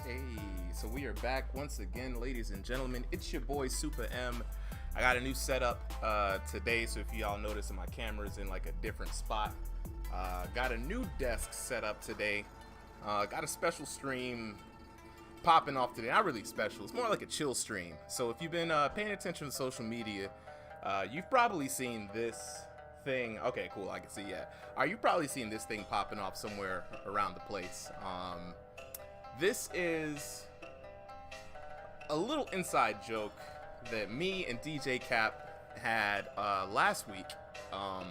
Hey, so we are back once again, ladies and gentlemen. It's your boy Super M. I got a new setup today, so if y'all notice, my camera's in like a different spot. Got a new desk set up today. Got a special stream popping off today. Not really special, it's more like a chill stream. So if you've been paying attention to social media, you've probably seen this thing. Okay, cool, I can see, yeah. You've probably seen this thing popping off somewhere around the place. This is a little inside joke that me and DJ Cap had last week. I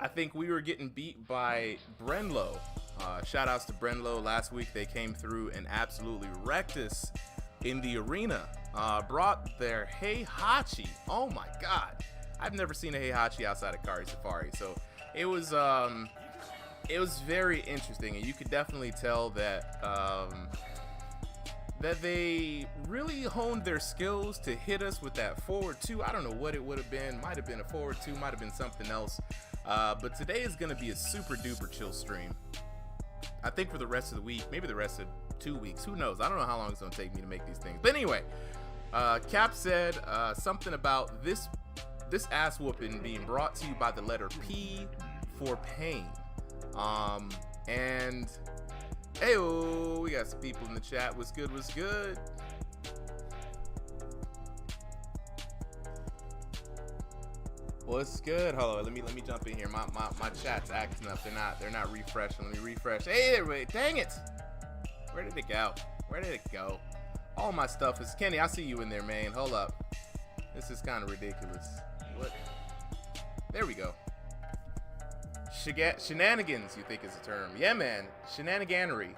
think we were getting beat by Brenlo. Shout outs to Brenlo. Last week they came through and absolutely wrecked us in the arena. Brought their Heihachi. Oh my god. I've never seen a Heihachi outside of Kari Safari. So it was very interesting, and you could definitely tell that that they really honed their skills to hit us with that forward two. I don't know what it would have been. Might have been a forward two, might have been something else. But today is going to be a super duper chill stream. I think for the rest of the week, maybe the rest of 2 weeks, who knows? I don't know how long it's going to take me to make these things. But anyway, Cap said something about this ass whooping being brought to you by the letter P for pain. And hey, we got some people in the chat. What's good? What's good? What's good? Hold on, let me jump in here. My chat's acting up. They're not refreshing. Let me refresh. Hey, wait, dang it! Where did it go? Where did it go? All my stuff is Kenny. I see you in there, man. Hold up. This is kind of ridiculous. What? There we go. Shenanigans, you think is a term? Yeah, man. Shenaniganery.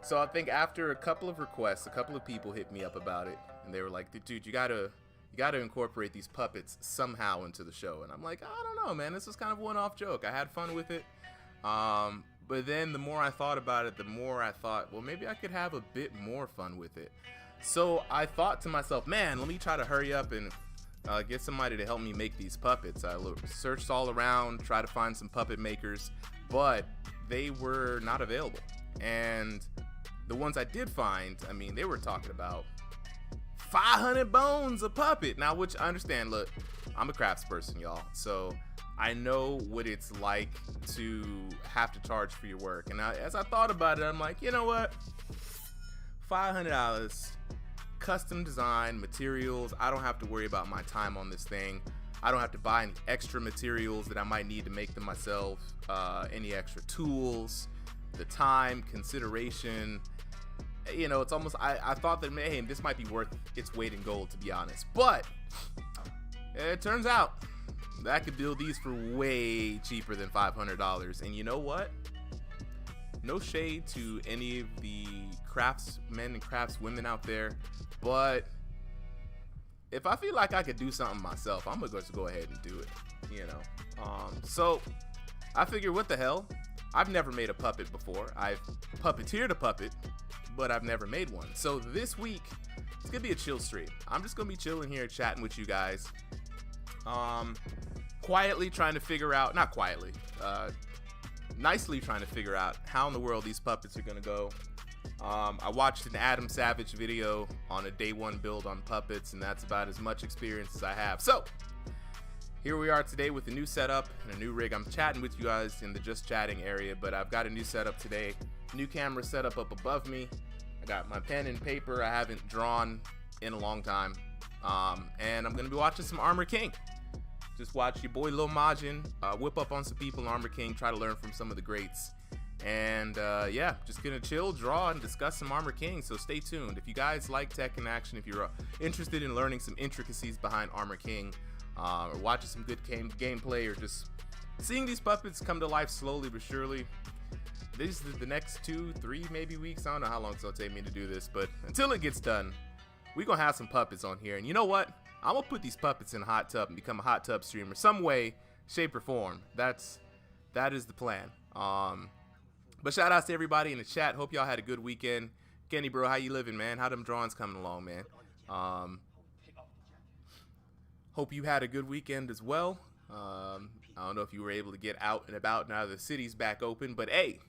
So I think after a couple of requests, a couple of people hit me up about it, and they were like, "Dude, you gotta incorporate these puppets somehow into the show." And I'm like, I don't know, man. This is kind of a one-off joke. I had fun with it. But then the more I thought about it, the more I thought, well, maybe I could have a bit more fun with it. So I thought to myself, man, let me try to hurry up and get somebody to help me make these puppets. I searched all around, tried to find some puppet makers, but they were not available. And the ones I did find, I mean, they were talking about 500 bones a puppet. Now, which I understand, look, I'm a crafts person, y'all. So I know what it's like to have to charge for your work. And as I thought about it, I'm like, you know what? $500. Custom design materials. I don't have to worry about my time on this thing. I don't have to buy any extra materials that I might need to make them myself, any extra tools, the time, consideration. You know, it's almost, I thought that, hey, this might be worth its weight in gold, to be honest. But it turns out that I could build these for way cheaper than $500. And you know what? No shade to any of the craftsmen and craftswomen out there, but if I feel like I could do something myself, I'm gonna go ahead and do it, you know. So I figured, what the hell? I've never made a puppet before. I've puppeteered a puppet, but I've never made one. So this week, it's gonna be a chill stream. I'm just gonna be chilling here, chatting with you guys, quietly trying to figure out, not quietly, nicely trying to figure out how in the world these puppets are gonna go. I watched an Adam Savage video on a day one build on puppets, and that's about as much experience as I have. So here we are today with a new setup and a new rig. I'm chatting with you guys in the just chatting area, but I've got a new setup today. New camera setup up above me. I got my pen and paper. I haven't drawn in a long time, and I'm gonna be watching some Armor King. Just watch your boy Lil Majin whip up on some people in Armor King, try to learn from some of the greats. And yeah, just gonna chill, draw, and discuss some Armor King, so stay tuned. If you guys like tech in action, if you're interested in learning some intricacies behind Armor King, or watching some good gameplay, or just seeing these puppets come to life slowly but surely, this is the next 2-3 maybe weeks. I don't know how long it's gonna take me to do this, but until it gets done, we're gonna have some puppets on here. And you know what? I'm gonna put these puppets in a hot tub and become a hot tub streamer some way, shape, or form. That is the plan. But shout outs to everybody in the chat. Hope y'all had a good weekend. Kenny, bro, how you living, man? How them drawings coming along, man? Hope you had a good weekend as well. I don't know if you were able to get out and about now the city's back open, but hey,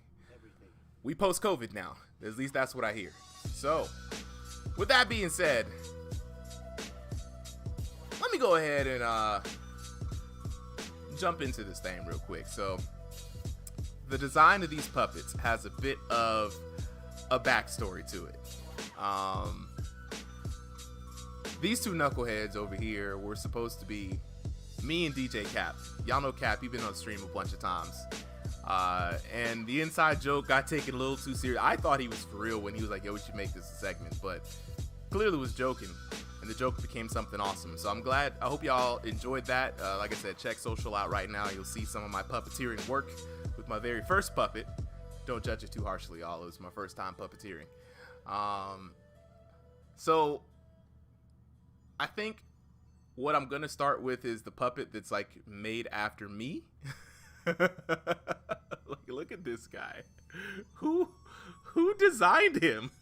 we post-COVID now. At least that's what I hear. So, with that being said, let me go ahead and jump into this thing real quick. So, the design of these puppets has a bit of a backstory to it. These two knuckleheads over here were supposed to be me and DJ Cap. Y'all know Cap, he's been on stream a bunch of times. And the inside joke got taken a little too serious. I thought he was for real when he was like, yo, we should make this a segment, but clearly was joking, and the joke became something awesome. So I'm glad. I hope y'all enjoyed that. Like I said, check social out right now. You'll see some of my puppeteering work with my very first puppet. Don't judge it too harshly, y'all. It was my first time puppeteering. So I think what I'm gonna start with is the puppet that's like made after me. Look at this guy. Who designed him?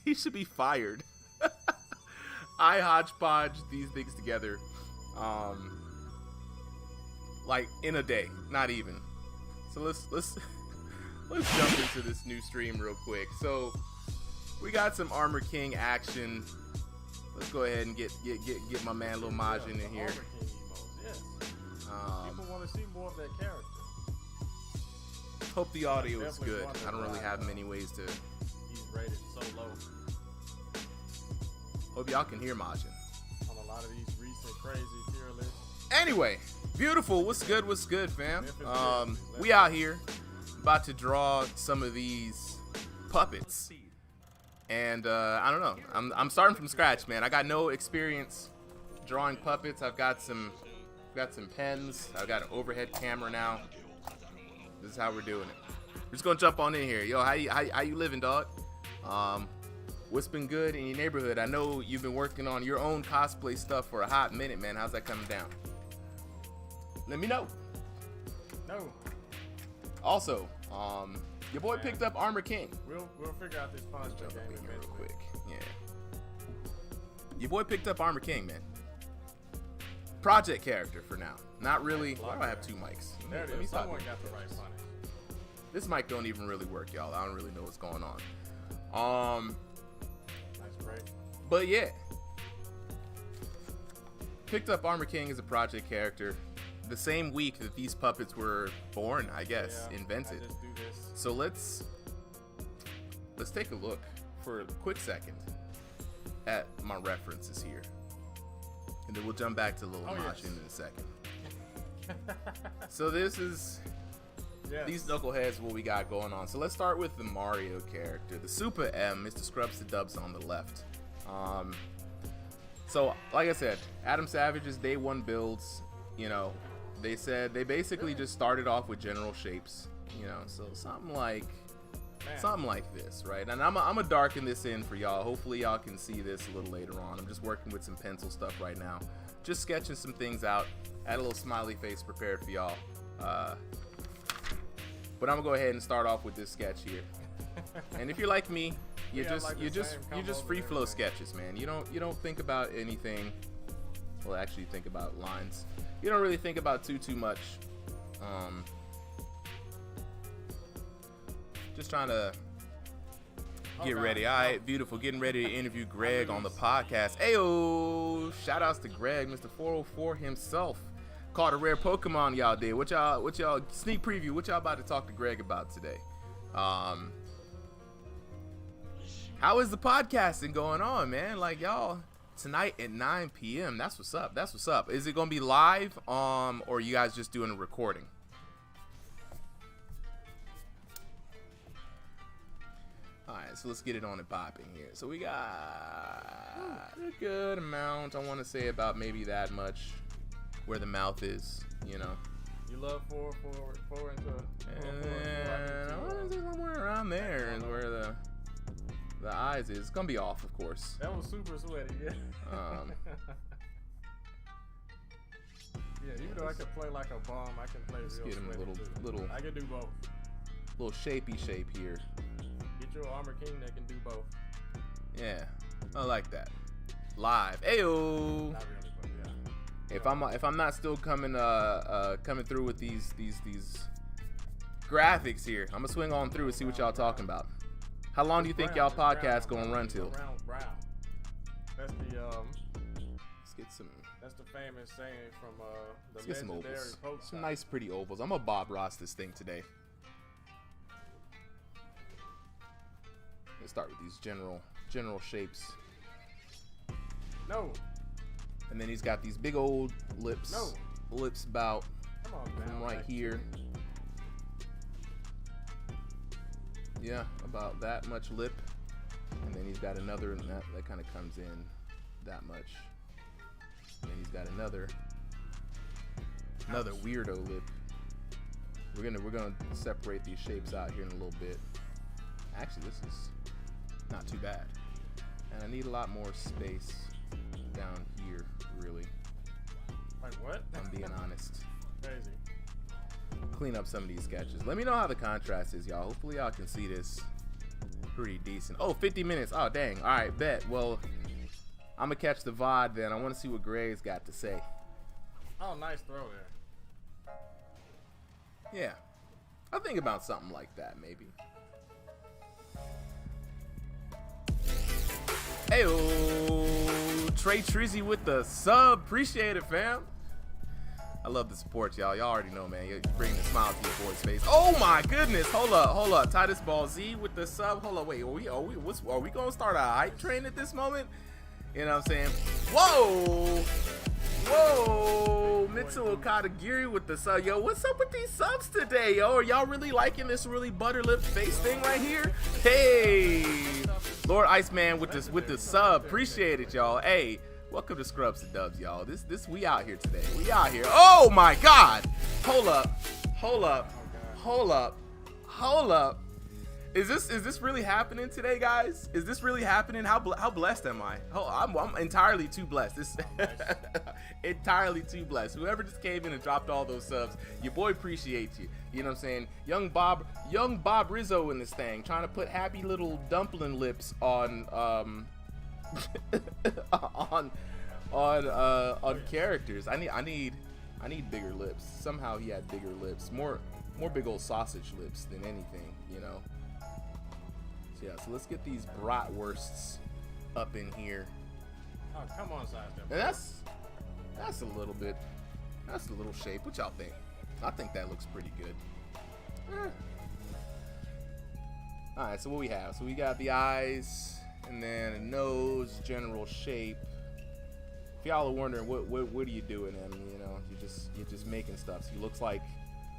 He should be fired. I hodgepodge these things together, like in a day, not even. So let's jump into this new stream real quick. So we got some Armor King action. Let's go ahead and get my man Lil Majin in here. Armor King emotes, yes. People want to see more of that character. Hope the audio is good. I don't really have many ways to. He's rated so low. Hope y'all can hear Majin On a lot of these recent crazy tier lists. Anyway, beautiful. What's good, fam? We out here about to draw some of these puppets, and I don't know. I'm starting from scratch, man. I got no experience drawing puppets. I've got some pens. I've got an overhead camera now. This is how we're doing it. We're just gonna jump on in here. Yo, how you living, dog? What's been good in your neighborhood? I know you've been working on your own cosplay stuff for a hot minute, man. How's that coming down? Let me know. No. Also, your boy picked up Armor King. We'll figure out this punch game real quick. Yeah. Your boy picked up Armor King, man. Project character for now. Not really. Why do I have two mics? There it is. Someone got the right punish. This mic don't even really work, y'all. I don't really know what's going on. Nice break. But yeah. Picked up Armor King as a project character the same week that these puppets were born, I guess, invented. I just do this. So let's take a look for a quick second at my references here. And then we'll jump back to Lil Majin in a second. So this is these knuckleheads, what we got going on. So let's start with the Mario character, the Super M, Mr. Scrubs to Dubs on the left. So like I said, Adam Savage's day one builds, you know, they said they basically just started off with general shapes, you know, so something like this, right? And I'm gonna darken this in for y'all. Hopefully y'all can see this a little later on. I'm just working with some pencil stuff right now, just sketching some things out. Add a little smiley face prepared for y'all. But I'm gonna go ahead and start off with this sketch here. And if you're like me, you just free flow sketches, man. You don't think about anything. Well, actually think about lines. You don't really think about too much. Just trying to get ready. All right, beautiful. Getting ready to interview Greg on the podcast. Ayo, shout outs to Greg, Mr. 404 himself. Caught a rare Pokemon y'all did. What y'all sneak preview? What y'all about to talk to Greg about today? How is the podcasting going on, man? Like y'all tonight at 9 p.m. That's what's up. That's what's up. Is it gonna be live? Or are you guys just doing a recording? Alright, so let's get it on and popping here. So we got a good amount. I want to say about maybe that much where the mouth is, you know. You love four into and I want to say somewhere around there is where the eyes is. It's gonna be off, of course. That was super sweaty, yeah. Yeah, even though I can play like a bomb, I can play real get him sweaty little. I can do both. Little shapey shape here. Get your Armor King that can do both. Yeah, I like that. Live, ayo. Not really, but yeah. If I'm not still coming through with these graphics here. I'm gonna swing on through and see what y'all talking about. How long do you think y'all podcast gonna run till? Brown. That's the Let's get some. That's the famous saying from the Let's get some legendary ovals. Pope. Some nice, pretty ovals. I'm gonna Bob Ross this thing today. Let's start with these general shapes. No. And then he's got these big old lips. No. Lips about Come on, man. from right here. Yeah, about that much lip. And then he's got another, and that kind of comes in that much. And then he's got another weirdo lip. We're gonna separate these shapes out here in a little bit. Actually, this is not too bad. And I need a lot more space down here, really. Like what? I'm being honest. Crazy. Clean up some of these sketches. Let me know how the contrast is, y'all. Hopefully y'all can see this pretty decent. Oh, 50 minutes. Oh, dang. All right, bet. Well, I'm going to catch the VOD then. I want to see what Gray's got to say. Oh, nice throw there. Yeah. I'll think about something like that, maybe. Hey-oh. Trey Trizzy with the sub. Appreciate it, fam. I love the support, y'all. Y'all already know, man. You're bringing a smile to your boy's face. Oh my goodness! Hold up. Titus Ball Z with the sub. Hold up, wait. Are we gonna start a hype train at this moment? You know what I'm saying? Whoa! Mitsu Okadagiri with the sub. Yo, what's up with these subs today, yo? Are y'all really liking this really butterlip face thing right here? Hey, Lord Iceman with the sub. Appreciate it, y'all. Hey. Welcome to Scrubs to Dubs, y'all. This we out here today. We out here. Oh my God! Hold up. Is this really happening today, guys? Is this really happening? How blessed am I? I'm entirely too blessed. This entirely too blessed. Whoever just came in and dropped all those subs, your boy appreciates you. You know what I'm saying? Young Bob Rizzo in this thing, trying to put happy little dumpling lips on on characters. I need bigger lips. Somehow he had bigger lips, more big old sausage lips than anything, you know. So yeah, so let's get these bratwursts up in here. Oh, come on, sidestep. And that's a little shape. What y'all think? I think that looks pretty good. All right, so what we have? So we got the eyes. And then a nose, general shape. If y'all are wondering what are you doing, I mean, you know, you're just making stuff. So he looks like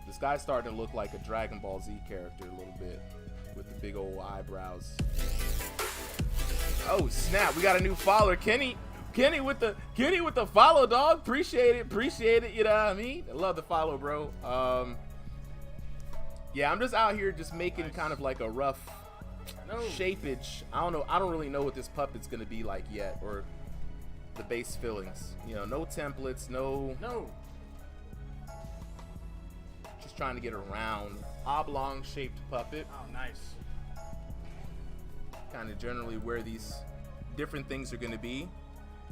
this guy's starting to look like a Dragon Ball Z character a little bit with the big old eyebrows. Oh snap! We got a new follower, Kenny with the follow, dog. Appreciate it. You know what I mean? I love the follow, bro. Yeah, I'm just out here just making kind of like a rough. No. Shapeage. I don't really know what this puppet's gonna be like yet, or the base fillings. You know, no templates, no. Just trying to get a round, oblong shaped puppet. Oh, nice. Kind of generally where these different things are gonna be.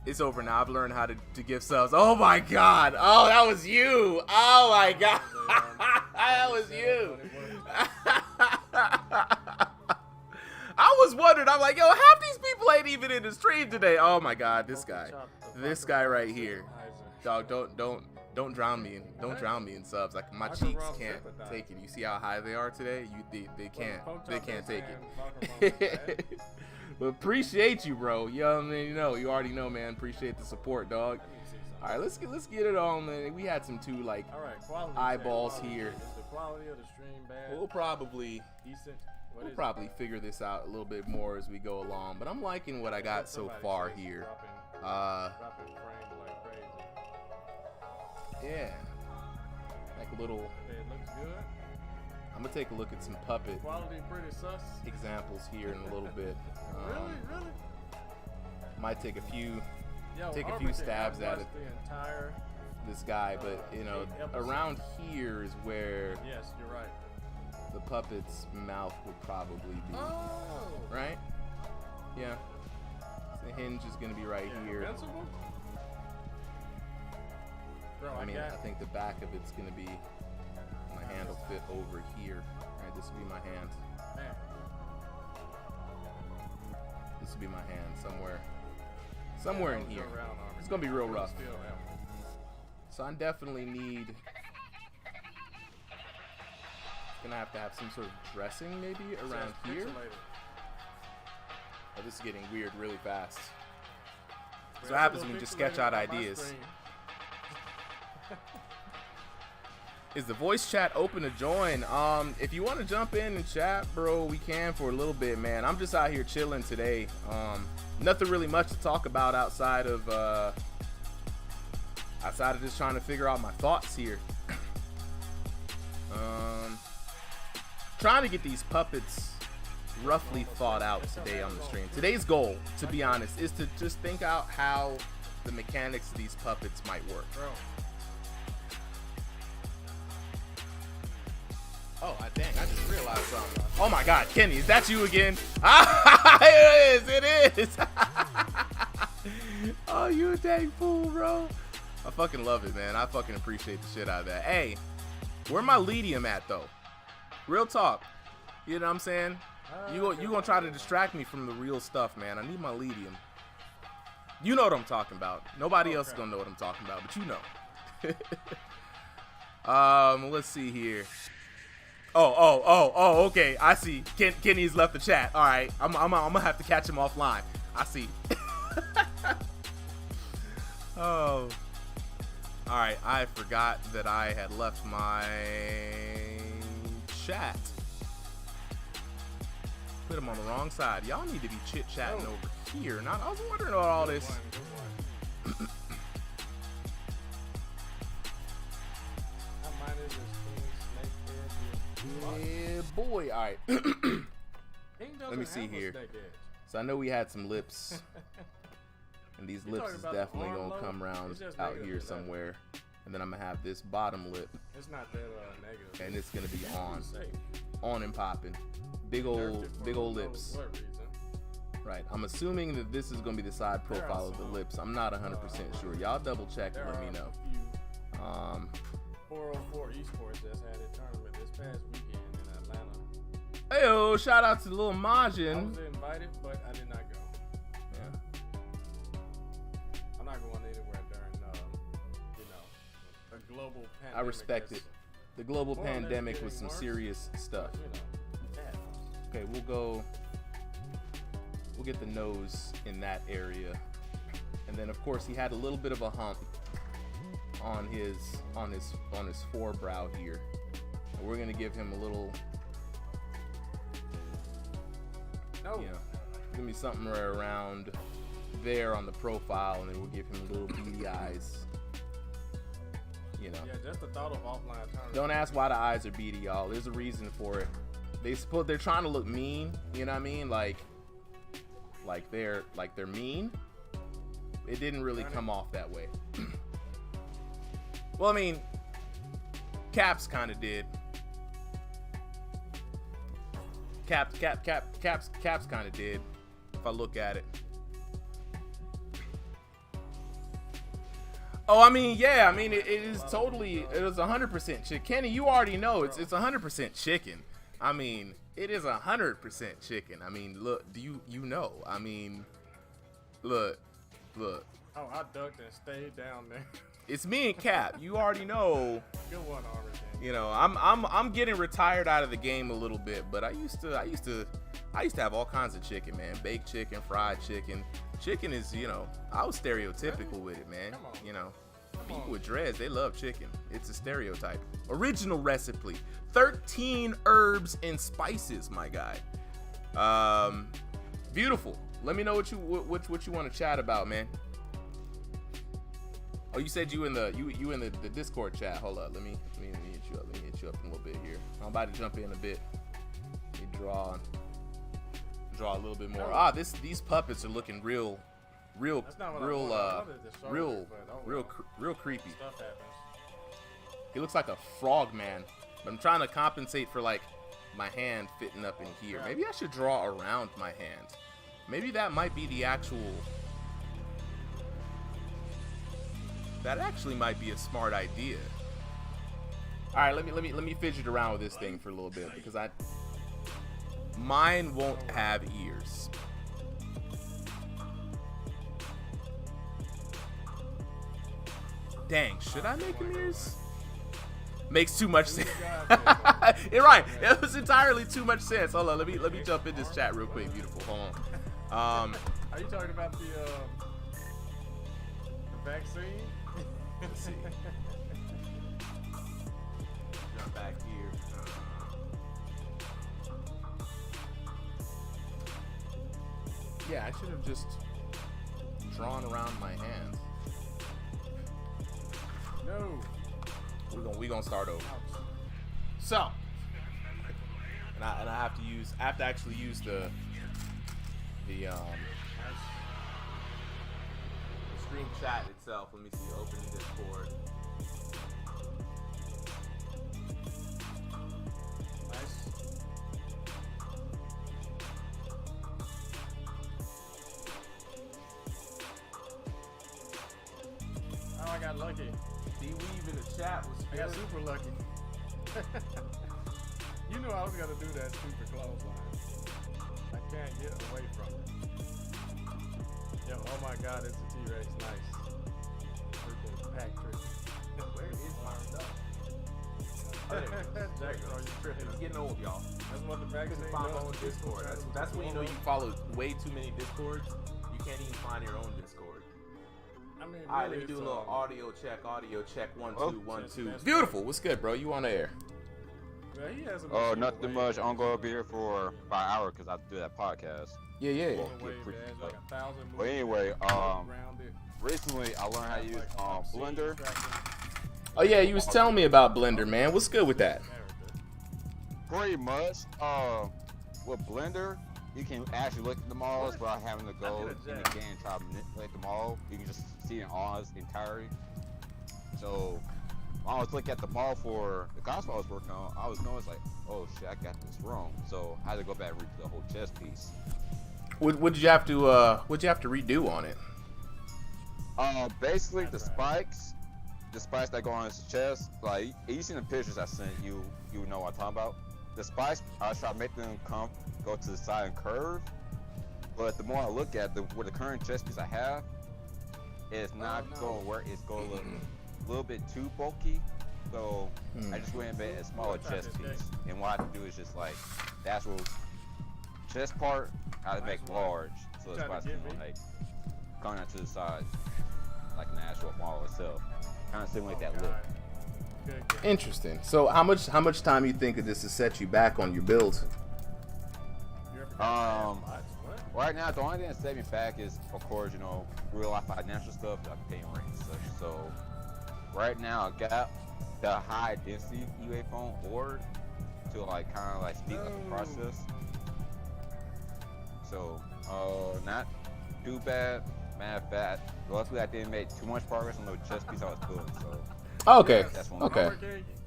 It's over now. I've learned how to give subs. Oh my God! Oh, that was you! Oh my God! That was you! I was wondering, I'm like, yo, half these people ain't even in the stream today. Oh my God, this guy right here, dog. Don't drown me in subs. Like my cheeks can't take it. You see how high they are today? They can't take it. But appreciate you, bro. You know what I mean? You already know, man. Appreciate the support, dog. All right, let's get it on, man. We had some eyeballs here. Is the quality of the stream bad? We'll probably decent. We'll probably figure this out a little bit more as we go along, but I'm liking what I got so far here. Dropping frames like crazy. Yeah, like a little. It looks good. I'm gonna take a look at some puppet Quality pretty sus. examples here in a little bit. Really? Might take a few Arbitrary stabs at it. The entire This guy, but you know, around here is where yes, you're right. the puppet's mouth would probably be. Oh. Right? Yeah. The hinge is gonna be right here. Invincible? Bro, I think the back of it's gonna be hand will fit over here. Alright, this will be my hand. Man. This will be my hand somewhere. Somewhere in here. It's gonna be real rough. So I definitely need. Gonna have to have some sort of dressing maybe around here. Oh, this is getting weird really fast. So what happens when you just sketch out ideas? Is the voice chat open to join? If you want to jump in and chat, bro, we can for a little bit, man. I'm just out here chilling today. Nothing really much to talk about outside of just trying to figure out my thoughts here. Trying to get these puppets roughly thought out today on the stream. Today's goal, to be honest, is to just think out how the mechanics of these puppets might work. Oh, dang, I just realized something. Oh my God, Kenny, is that you again? It is. Oh, you a dang fool, bro. I fucking love it, man. I fucking appreciate the shit out of that. Hey, where my Ledium at, though? Real talk. You know what I'm saying? You gonna try to distract me from the real stuff, man. I need my Ledium. You know what I'm talking about. Nobody else is gonna know what I'm talking about, but you know. Let's see here. Oh, okay. I see. Kenny's left the chat. All right, I'm gonna have to catch him offline. I see. Oh. All right, I forgot that I had left my chat. Put him on the wrong side. Y'all need to be chit-chatting over here. Not. I was wondering about all this. Yeah, boy. All right. Let me see here. So I know we had some lips, and these lips is definitely gonna come around out here somewhere. And then I'm gonna have this bottom lip. It's not that negative. And it's gonna be on and popping. Big old lips. Right. I'm assuming that this is gonna be the side profile of the lips. I'm not 100% sure. Y'all double check and let me know. 404 Esports just had a tournament this past weekend in Atlanta. Heyo, shout out to Lil Majin. I was invited, but I did not go. Yeah. I'm not going anywhere during, a global pandemic. I respect it. The global pandemic was some serious stuff. Okay, we'll get the nose in that area. And then of course he had a little bit of a hump on his forebrow here. And we're gonna give him a little give me something right around there on the profile, and then we'll give him little beady eyes. You know. Yeah, just the thought of offline tournament. Don't ask why the eyes are beady, y'all. There's a reason for it. They're trying to look mean, you know what I mean? Like they're mean. It didn't really come off that way. Well, I mean, Caps kind of did. Caps kind of did. If I look at it. Oh, I mean, yeah. I mean, it is totally. It is 100% chicken. Kenny, you already know it's 100% chicken. I mean, it is 100% chicken. I mean, look. Do you know? I mean, look. Oh, I ducked and stayed down there. It's me and Cap. You already know. Good one, already. You know, I'm getting retired out of the game a little bit, but I used to have all kinds of chicken, man. Baked chicken, fried chicken. Chicken is, I was stereotypical with it, man. You know, people with dreads, they love chicken. It's a stereotype. Original recipe. 13 herbs and spices, my guy. Beautiful. Let me know what you want to chat about, man. Oh, you said you in the Discord chat. Hold up, let me hit you up. Let me hit you up in a little bit here. I'm about to jump in a bit. Let me draw a little bit more. These puppets are looking real creepy. He looks like a frog man. But I'm trying to compensate for like my hand fitting up in here. Maybe I should draw around my hand. Maybe that might be the actual. That actually might be a smart idea. All right, let me fidget around with this thing for a little bit because mine won't have ears. Dang, should I make them ears? Makes too much sense. You're right. It was entirely too much sense. Hold on, let me jump in this chat real quick. Beautiful. Hold on. Are you talking about the vaccine? Let's see. Jump back here. Yeah, I should have just drawn around my hands. No. We gonna start over. So, and I have to actually use the stream chat itself. Let me see. Open Discord. Nice. Oh, I got lucky. D-Weave in the chat was I got super lucky. You knew I was gonna do that stupid clothesline. I can't get away from it. Yo, oh my God, it's a T-Rex. Nice. Freaking Patrick. Where is my stuff? Jack, are you tripping? It's getting old, y'all. That's what the vaccine Couldn't find my does. own Discord. That's when you know you follow way too many Discords. You can't even find your own Discord. I mean, All right, let me do a little audio check. 1 2 1 2. Beautiful. What's good, bro? You on the air? Yeah, he has a Oh, nothing much. I'm gonna be here for about an hour because I do that podcast. Yeah. But anyway, recently I learned how to use Blender. Oh yeah, you was telling me about Blender, man. What's good with that? Pretty much, with Blender, you can actually look at the models without having to go in the game and try to manipulate them all. You can just see it in all its entirety. So, when I was looking at the model for the console I was working on, I was noticing like, oh shit, I got this wrong. So I had to go back and redo the whole chest piece. What'd you have to redo on it? Basically the spikes that go on his chest, like you seen the pictures I sent you, you know what I'm talking about. The spikes, I try to make them go to the side and curve, but the more I look at with the current chest piece I have, it's not going where it's going a little bit too bulky. So I just went and made a smaller chest piece, and what I have to do is just like the actual chest part, I have to make large, so the spikes can like going out to the side, like an actual model itself. Kind of simulate that look. Interesting. So how much time you think this has set you back on your build? Right now the only thing that's setting me back is, of course, you know, real life financial stuff that I'm paying rent and such. So right now I got the high density UA phone ordered to like kind of like speed up the process. So not too bad. Matter of fact, luckily I didn't make too much progress on the chest piece I was building. So okay, that's one okay.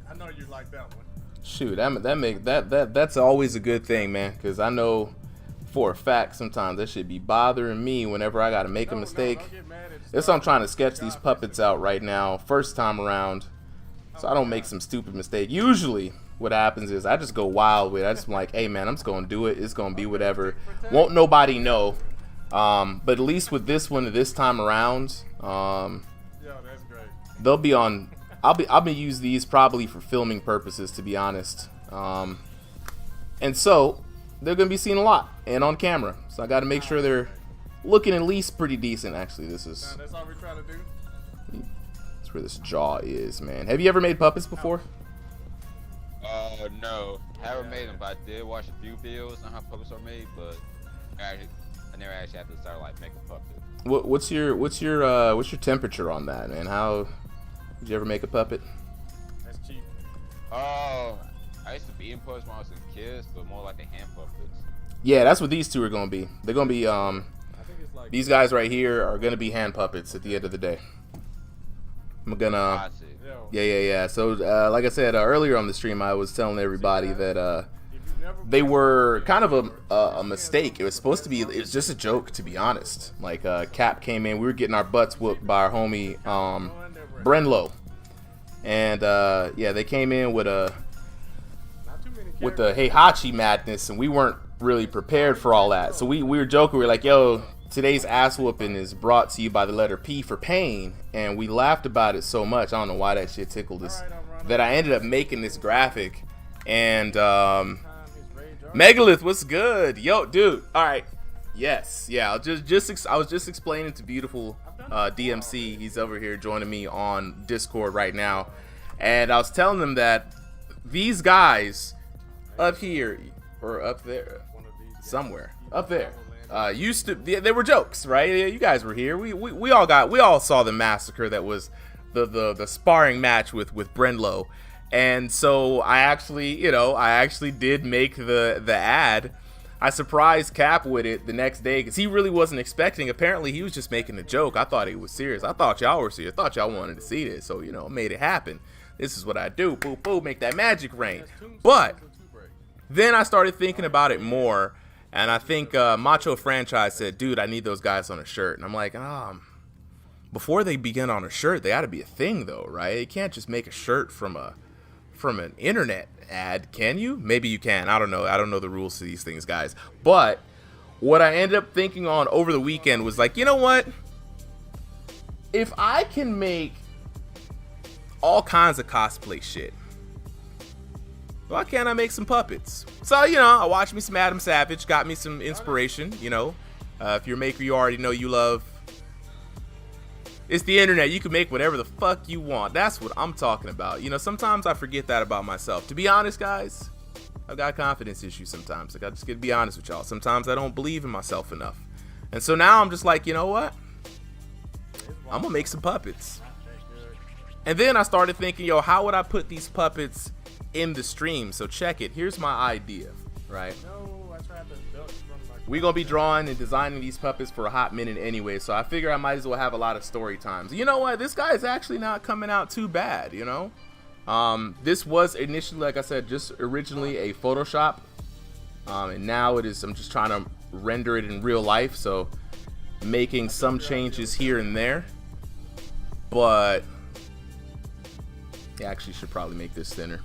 I know you like that one. Shoot, that's always a good thing, man. Because I know for a fact sometimes that should be bothering me whenever I gotta make a mistake. That's why I'm trying to sketch these puppets out right now, first time around, so I don't make some stupid mistake. Usually, what happens is I just go wild with it. I just like, hey man, I'm just gonna do it. It's gonna be whatever. Won't nobody know. But at least with this one, this time around, yeah, that's great. they'll be on. I'll be use these probably for filming purposes, to be honest. And so they're gonna be seen a lot and on camera. So I got to make sure they're looking at least pretty decent. Actually, this is. That's all we're trying to do. That's where this jaw is, man. Have you ever made puppets before? No, haven't made them, but I did watch a few videos on how puppets are made, but I never actually had to start like making a puppet. What's your temperature on that, man? How did you ever make a puppet? That's cheap. I used to be in puppets when I was a kid, but more like the hand puppets. Yeah, that's what these two are gonna be. They're gonna be I think it's like these guys right here are gonna be hand puppets at the end of the day. I'm gonna yeah. So like I said earlier on the stream, I was telling everybody that they were kind of a mistake. It was supposed to be. It was just a joke, to be honest. Like Cap came in, we were getting our butts whooped by our homie Brenlo, And yeah, they came in with Not too many the characters. Heihachi madness, and we weren't really prepared for all that. So we were joking. We were like, yo, today's ass whooping is brought to you by the letter P for pain. And we laughed about it so much. I don't know why that shit tickled us. That I ended up making this graphic. And Megalith, what's good? Yo, dude. All right. Yes. Yeah. I was just explaining to beautiful DMC. He's over here joining me on Discord right now. And I was telling them that these guys up here or up there, somewhere up there, used to. They were jokes, right? You guys were here. We all saw the massacre that was the sparring match with Brenlo. And so I actually did make the ad. I surprised Cap with it the next day because he really wasn't expecting. Apparently, he was just making a joke. I thought he was serious. I thought y'all were serious. I thought y'all wanted to see this. So, made it happen. This is what I do. Boom, boom, make that magic rain. But then I started thinking about it more. And I think Macho Franchise said, dude, I need those guys on a shirt. And I'm like, before they begin on a shirt, they got to be a thing, though, right? You can't just make a shirt from an internet ad, can you? Maybe you can. I don't know the rules to these things, guys. But what I ended up thinking on over the weekend was like, you know what? If I can make all kinds of cosplay shit, why can't I make some puppets? So, I watched me some Adam Savage, got me some inspiration, if you're a maker, you already know you love. It's the internet. You can make whatever the fuck you want. That's what I'm talking about. Sometimes I forget that about myself. To be honest, guys, I've got confidence issues sometimes. I just got to be honest with y'all. Sometimes I don't believe in myself enough. And so now I'm just like, you know what? I'm going to make some puppets. And then I started thinking, how would I put these puppets in the stream? So check it. Here's my idea, right? We're going to be drawing and designing these puppets for a hot minute anyway, so I figure I might as well have a lot of story times. You know what? This guy is actually not coming out too bad, This was initially, like I said, just originally a Photoshop. And now I'm just trying to render it in real life, so making some changes here and there. But I actually should probably make this thinner.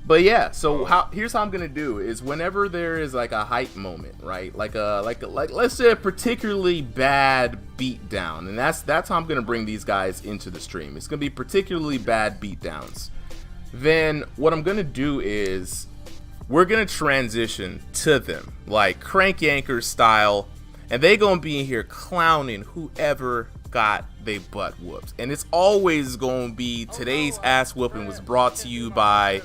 But yeah, so here's how I'm gonna do is whenever there is like a hype moment, right? Like let's say a particularly bad beatdown, and that's how I'm gonna bring these guys into the stream. It's gonna be particularly bad beatdowns. Then what I'm gonna do is we're gonna transition to them like Crank Yankers style, and they gonna be in here clowning whoever got they butt whooped. And it's always gonna be today's ass whooping was brought to you by.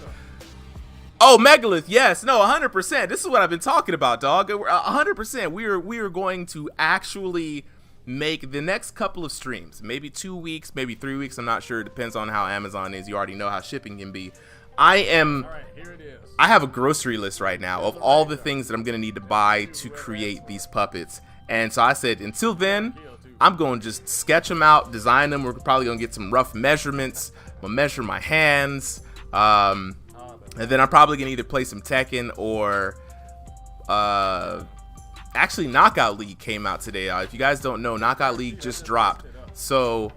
Oh, Megalith, yes, no, 100%. This is what I've been talking about, dog. 100%. We are going to actually make the next couple of streams, maybe 2 weeks, maybe 3 weeks. I'm not sure. It depends on how Amazon is. You already know how shipping can be. I have a grocery list right now of all the things that I'm going to need to buy to create these puppets. And so I said, until then, I'm going to just sketch them out, design them. We're probably going to get some rough measurements. I'm going to measure my hands. And then I'm probably going to either play some Tekken or actually Knockout League came out today. If you guys don't know, Knockout League just dropped. So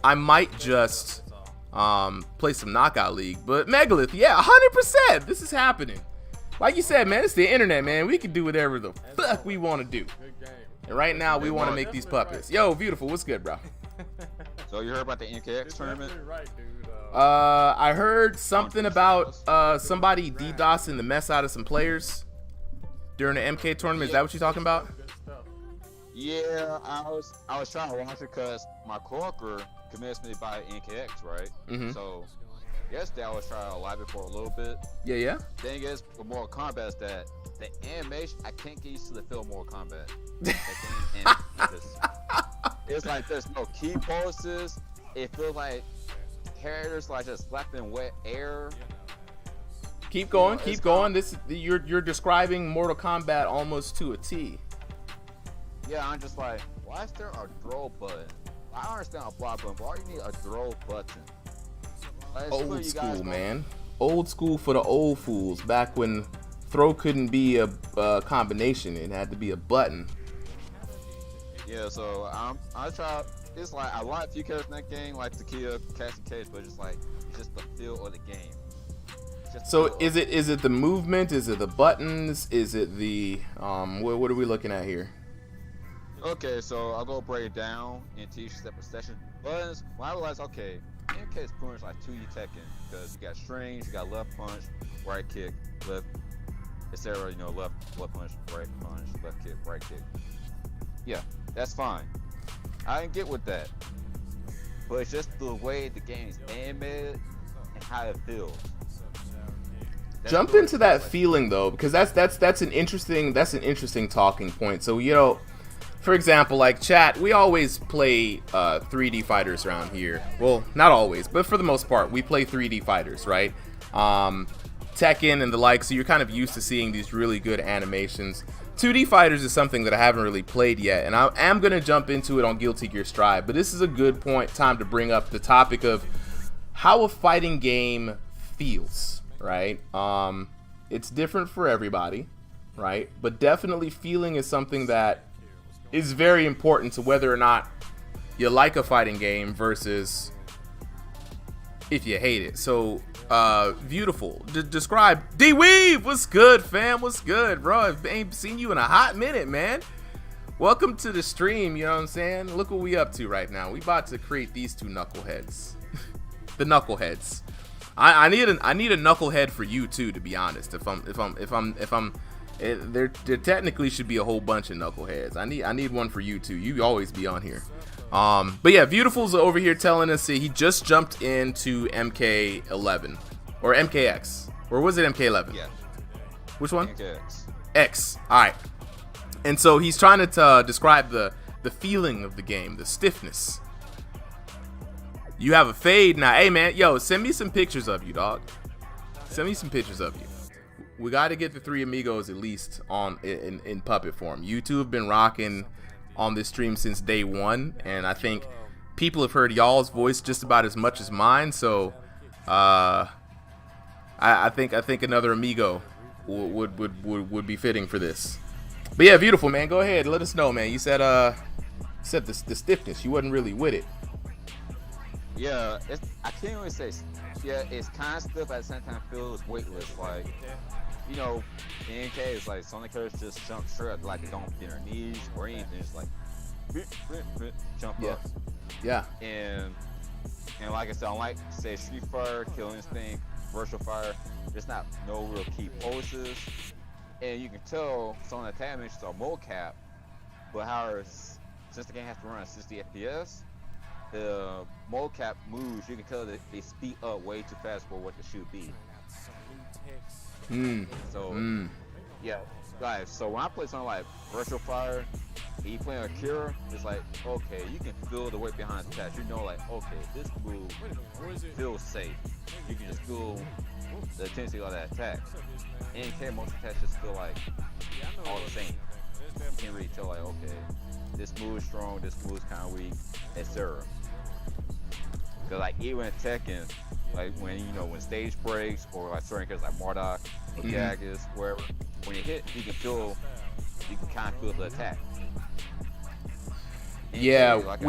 I might just play some Knockout League. But Megalith, yeah, 100%. This is happening. Like you said, man, it's the internet, man. We can do whatever the fuck we want to do. And right now, we want to make these puppets. Yo, beautiful. What's good, bro? So you heard about the NKX tournament? I heard something about somebody DDoSing the mess out of some players during the MK tournament. Is that what you're talking about? Yeah, I was trying to watch it because my coworker convinced me to buy NKX, right? Mm-hmm. So yesterday I was trying to live it for a little bit. Yeah. Thing is, with Mortal Kombat is that the animation, I can't get used to the feel of Mortal Kombat. It's like there's no key poses. It feels like characters like just left in wet air. Keep going, keep going. This you're describing Mortal Kombat almost to a T. Yeah, I'm just like, why is there a throw button? I don't understand a block button, but why do you need a throw button? Like, old school, man. Old school for the old fools. Back when throw couldn't be a combination, it had to be a button. Yeah, so I try it's like I like a few characters in that game, like to kill Cassie Cage, but it's just the feel of the game. So is it the movement? Is it the buttons? Is it the what are we looking at here? Okay, so I'll go break it down into each separate section. Buttons, when I realized, okay, MK is pretty much like 2D Tekken, because you got strings, you got left punch, right kick, left, etc. You know, left punch, right kick, right kick. Yeah, that's fine. I didn't get with that, but it's just the way the game is animated and how it feels. Jump into that feeling though, because that's an interesting talking point. So you know, for example, like chat, we always play 3D fighters around here. Well, not always, but for the most part, we play 3D fighters, right? Tekken and the like. So you're kind of used to seeing these really good animations. 2D fighters is something that I haven't really played yet, and I am gonna jump into it on Guilty Gear Strive. But this is a good time to bring up the topic of how a fighting game feels, right? It's different for everybody, right? But definitely feeling is something that is very important to whether or not you like a fighting game versus if you hate it. So, beautiful. Describe D-Weave. What's good, fam? What's good, bro? I ain't seen you in a hot minute, man. Welcome to the stream. You know what I'm saying? Look what we up to right now. We about to create these two knuckleheads. The knuckleheads. I need a knucklehead for you too, to be honest. There technically should be a whole bunch of knuckleheads. I need one for you too. You always be on here. But yeah, Beautiful's over here telling us he just jumped into MK11 or MKX, or was it MK11? Yeah. Which one? MKX. X. All right. And so he's trying to describe the feeling of the game, the stiffness. You have a fade now. Hey man, yo, send me some pictures of you, dog. Send me some pictures of you. We got to get the three amigos at least on in puppet form. You two have been rocking on this stream since day one, and I think people have heard y'all's voice just about as much as mine. So, I think another amigo would be fitting for this. But yeah, Beautiful, man. Go ahead, let us know, man. You said the stiffness. You wasn't really with it. Yeah, I can't really say. Yeah, it's kind of stiff at the same time. Feels weightless, like. You know, in NK, it's like some of the characters just jump straight up, like they don't bend their knees or anything. It's like jump up. Yeah. And like I said, unlike say Street Fighter, Kill Instinct, Virtual Fire, there's not no real key poses, and you can tell some of the attack animations are mocap. But however, since the game has to run at 60 FPS, the mocap moves, you can tell that they speed up way too fast for what they should be. Yeah, guys. So when I play something like Virtual Fire, and you play Akira, it's like, okay, you can feel the weight behind the attacks. You know, like, okay, this move feels safe. You can just feel the intensity of that attack. And most attacks just feel like all the same. You can't really tell, like, okay, this move is strong, this move is kind of weak, etc. Because like even in Tekken, like when stage breaks or like certain characters like Marduk or Jagus, wherever, when you hit, you can kind of feel the attack. And yeah, like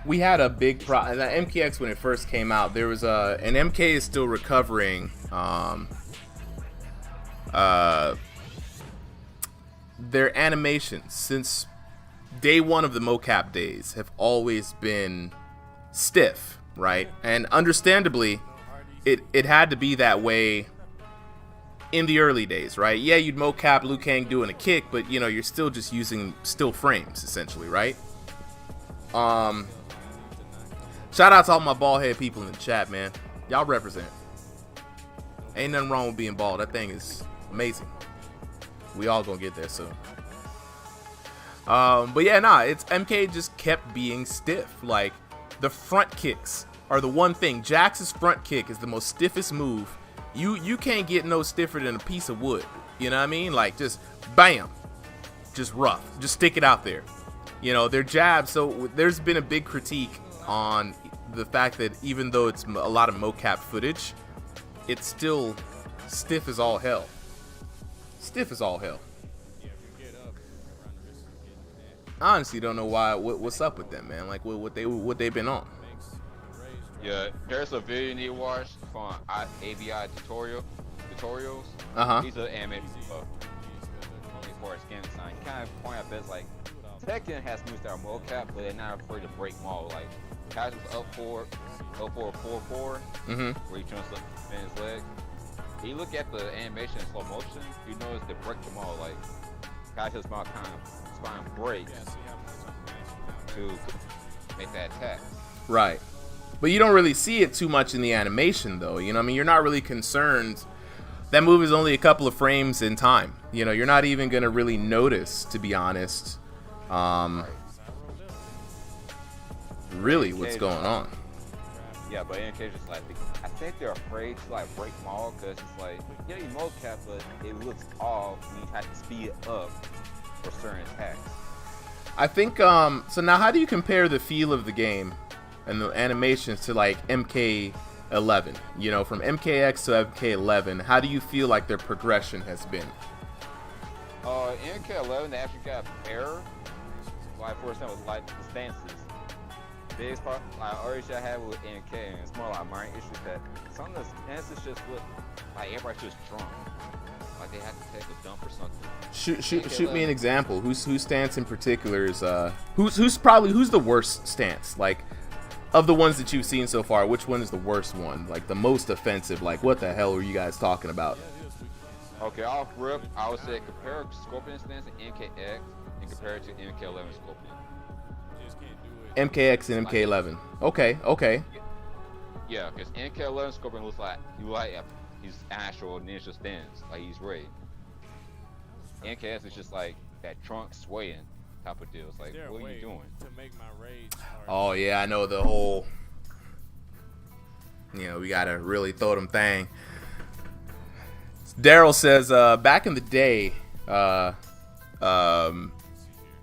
we had a big problem. MKX when it first came out, there was and MK is still recovering. Their animations since day one of the mocap days have always been stiff, right? And understandably, it had to be that way in the early days, right? Yeah, you'd mocap Liu Kang doing a kick, but you're still just using still frames essentially, right? Shout out to all my bald head people in the chat, man. Y'all represent. Ain't nothing wrong with being bald. That thing is amazing. We all gonna get there soon. But yeah, it's MK just kept being stiff. Like the front kicks are the one thing. Jax's front kick is the most stiffest move. You can't get no stiffer than a piece of wood. You know what I mean? Like just bam, just rough. Just stick it out there. Their jabs. So there's been a big critique on the fact that even though it's a lot of mocap footage, it's still stiff as all hell. Stiff as all hell. I honestly don't know what's up with them, man. Like what they been on. Yeah, there's a video you need to watch from AVI tutorials. He's an anime for a skin design. He kind of point out best like Tekken has moves that are mocap, but they're not afraid to break maul. Like Kaiser's up 4, 4, 4, where he jumps up and spins his leg. If you look at the animation in slow motion, you notice they break them all. Like Kaiser's spine breaks to make that attack. Right. But you don't really see it too much in the animation, though. You know what I mean? You're not really concerned. That move is only a couple of frames in time. You know, you're not even going to really notice, to be honest, really what's going on. Yeah, but NK just like, I think they're afraid to like break maul because it's like, yeah, you mocap, but it looks off when you have to speed it up for certain attacks. I think, so now how do you compare the feel of the game and the animations to like MK11? You know, from MKX to MK11, how do you feel like their progression has been? MK11, they actually got better. Like, for example, like the stances. Biggest part, like, issue I had with NK, and it's more like my issue that some of the stances just look like everybody's just drunk. Like they have to take a dump or something. Shoot me an example. Whose stance in particular is who's the worst stance? Like, of the ones that you've seen so far, which one is the worst one? Like the most offensive? Like what the hell are you guys talking about? Okay, off rip, I would say compare Scorpion stance to NKX and compare it to MK11 Scorpion. MKX and MK11. Okay. Yeah, because MK11 Scorpion looks like he's actual ninja stance, like he's ready. NKX is just like that trunk swaying type of deal. It's like, what are you doing? To make my rage oh yeah, I know the whole. You know, we gotta really throw them thing. Daryl says, back in the day,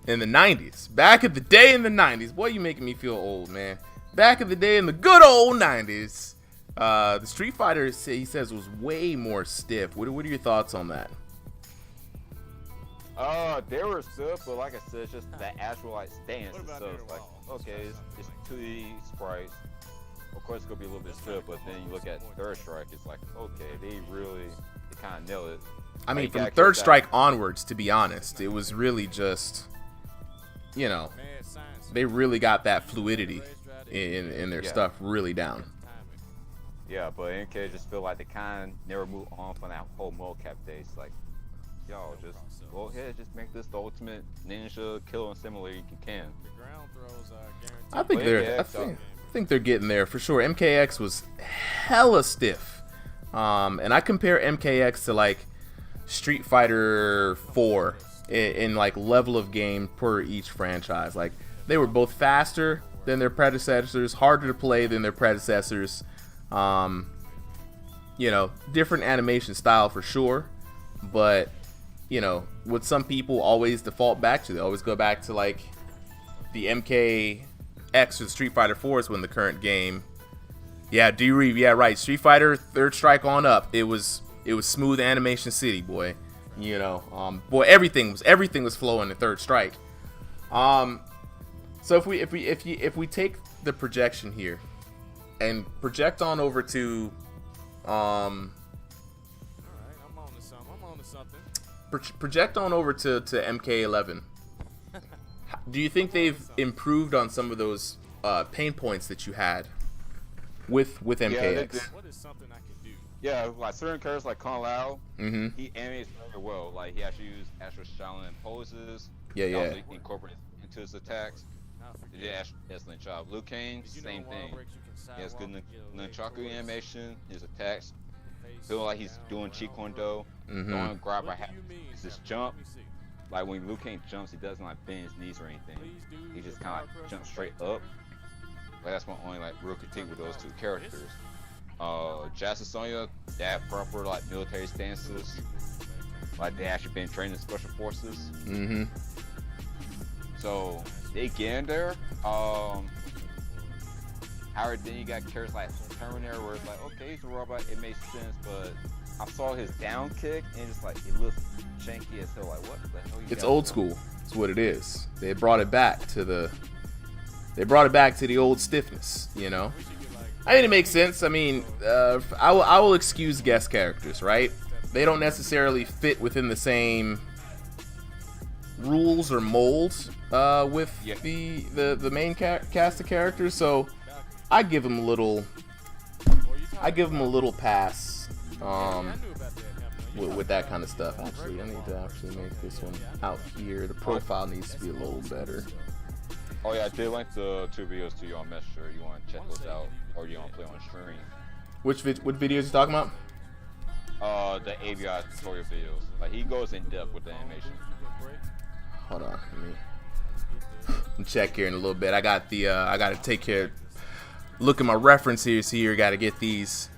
in the 90s. Back in the day in the 90s. Boy, you making me feel old, man. Back in the day in the good old 90s, the Street Fighter, he says, was way more stiff. What are your thoughts on that? They were stiff, but like I said, it's just that actual like stance. So it's like, okay, it's 2D sprites. Of course, it's gonna be a little bit stiff, but then you look at Third Strike, it's like, okay, they kind of nailed it. I mean, from Third Strike onwards, to be honest, it was really just, you know, they really got that fluidity in their stuff really down. Yeah, but NK just feel like they kind of never move on from that whole mocap days. Like, yo, just go ahead, just make this the ultimate ninja killing simulator you can. I think they're getting there for sure. MKX was hella stiff, and I compare MKX to like Street Fighter 4 in like level of game per each franchise. Like they were both faster than their predecessors, harder to play than their predecessors. You know, different animation style for sure, but you know, what some people always default back to, they always go back to like the MKX or the Street Fighter 4s when the current game. Yeah, D-Reeve, yeah, right. Street Fighter Third Strike on up. It was smooth animation city, boy. You know, boy, everything was flowing in Third Strike. So if we take the projection here and project on over to project on over to MK11. Do you think they've improved on some of those pain points that you had with MKX? What is something I can do? Yeah, like certain characters like Kung Lao, he animates very well. Like he actually used actual Shaolin poses. Yeah. Also incorporated into his attacks. He did an excellent job. Liu Kang, same thing. He has good nunchaku animation. His attacks feel like he's doing Chi Kondo. Don't grab by half. It's this jump. Like when Liu Kang jumps, he doesn't like bend his knees or anything. He just kind of like jumps straight up. Like that's my only like real critique with those two characters. Jazz Sonya, they have proper like military stances. Like they actually been trained in special forces. So they get in there. However, then you got characters like Terminator, where it's like, okay, he's a robot, it makes sense, but I saw his down kick and it's like it looks janky as hell. Like what the hell? It's old school. That's what it is. They brought it back to the old stiffness, you know. I mean, it makes sense. I mean, I will excuse guest characters, right? They don't necessarily fit within the same rules or molds with the main cast of characters, so I give them a little pass with that kind of stuff. Actually, I need to actually make this one out here. The profile needs to be a little better. Oh yeah, I did link the 2 videos to you on Messenger. You want to check those out, or you want to play on stream? What videos you talking about? The AVI tutorial videos. Like, he goes in depth with the animation. Hold on, let me check here in a little bit. I got the I gotta take care. Look at my references here. Got to get these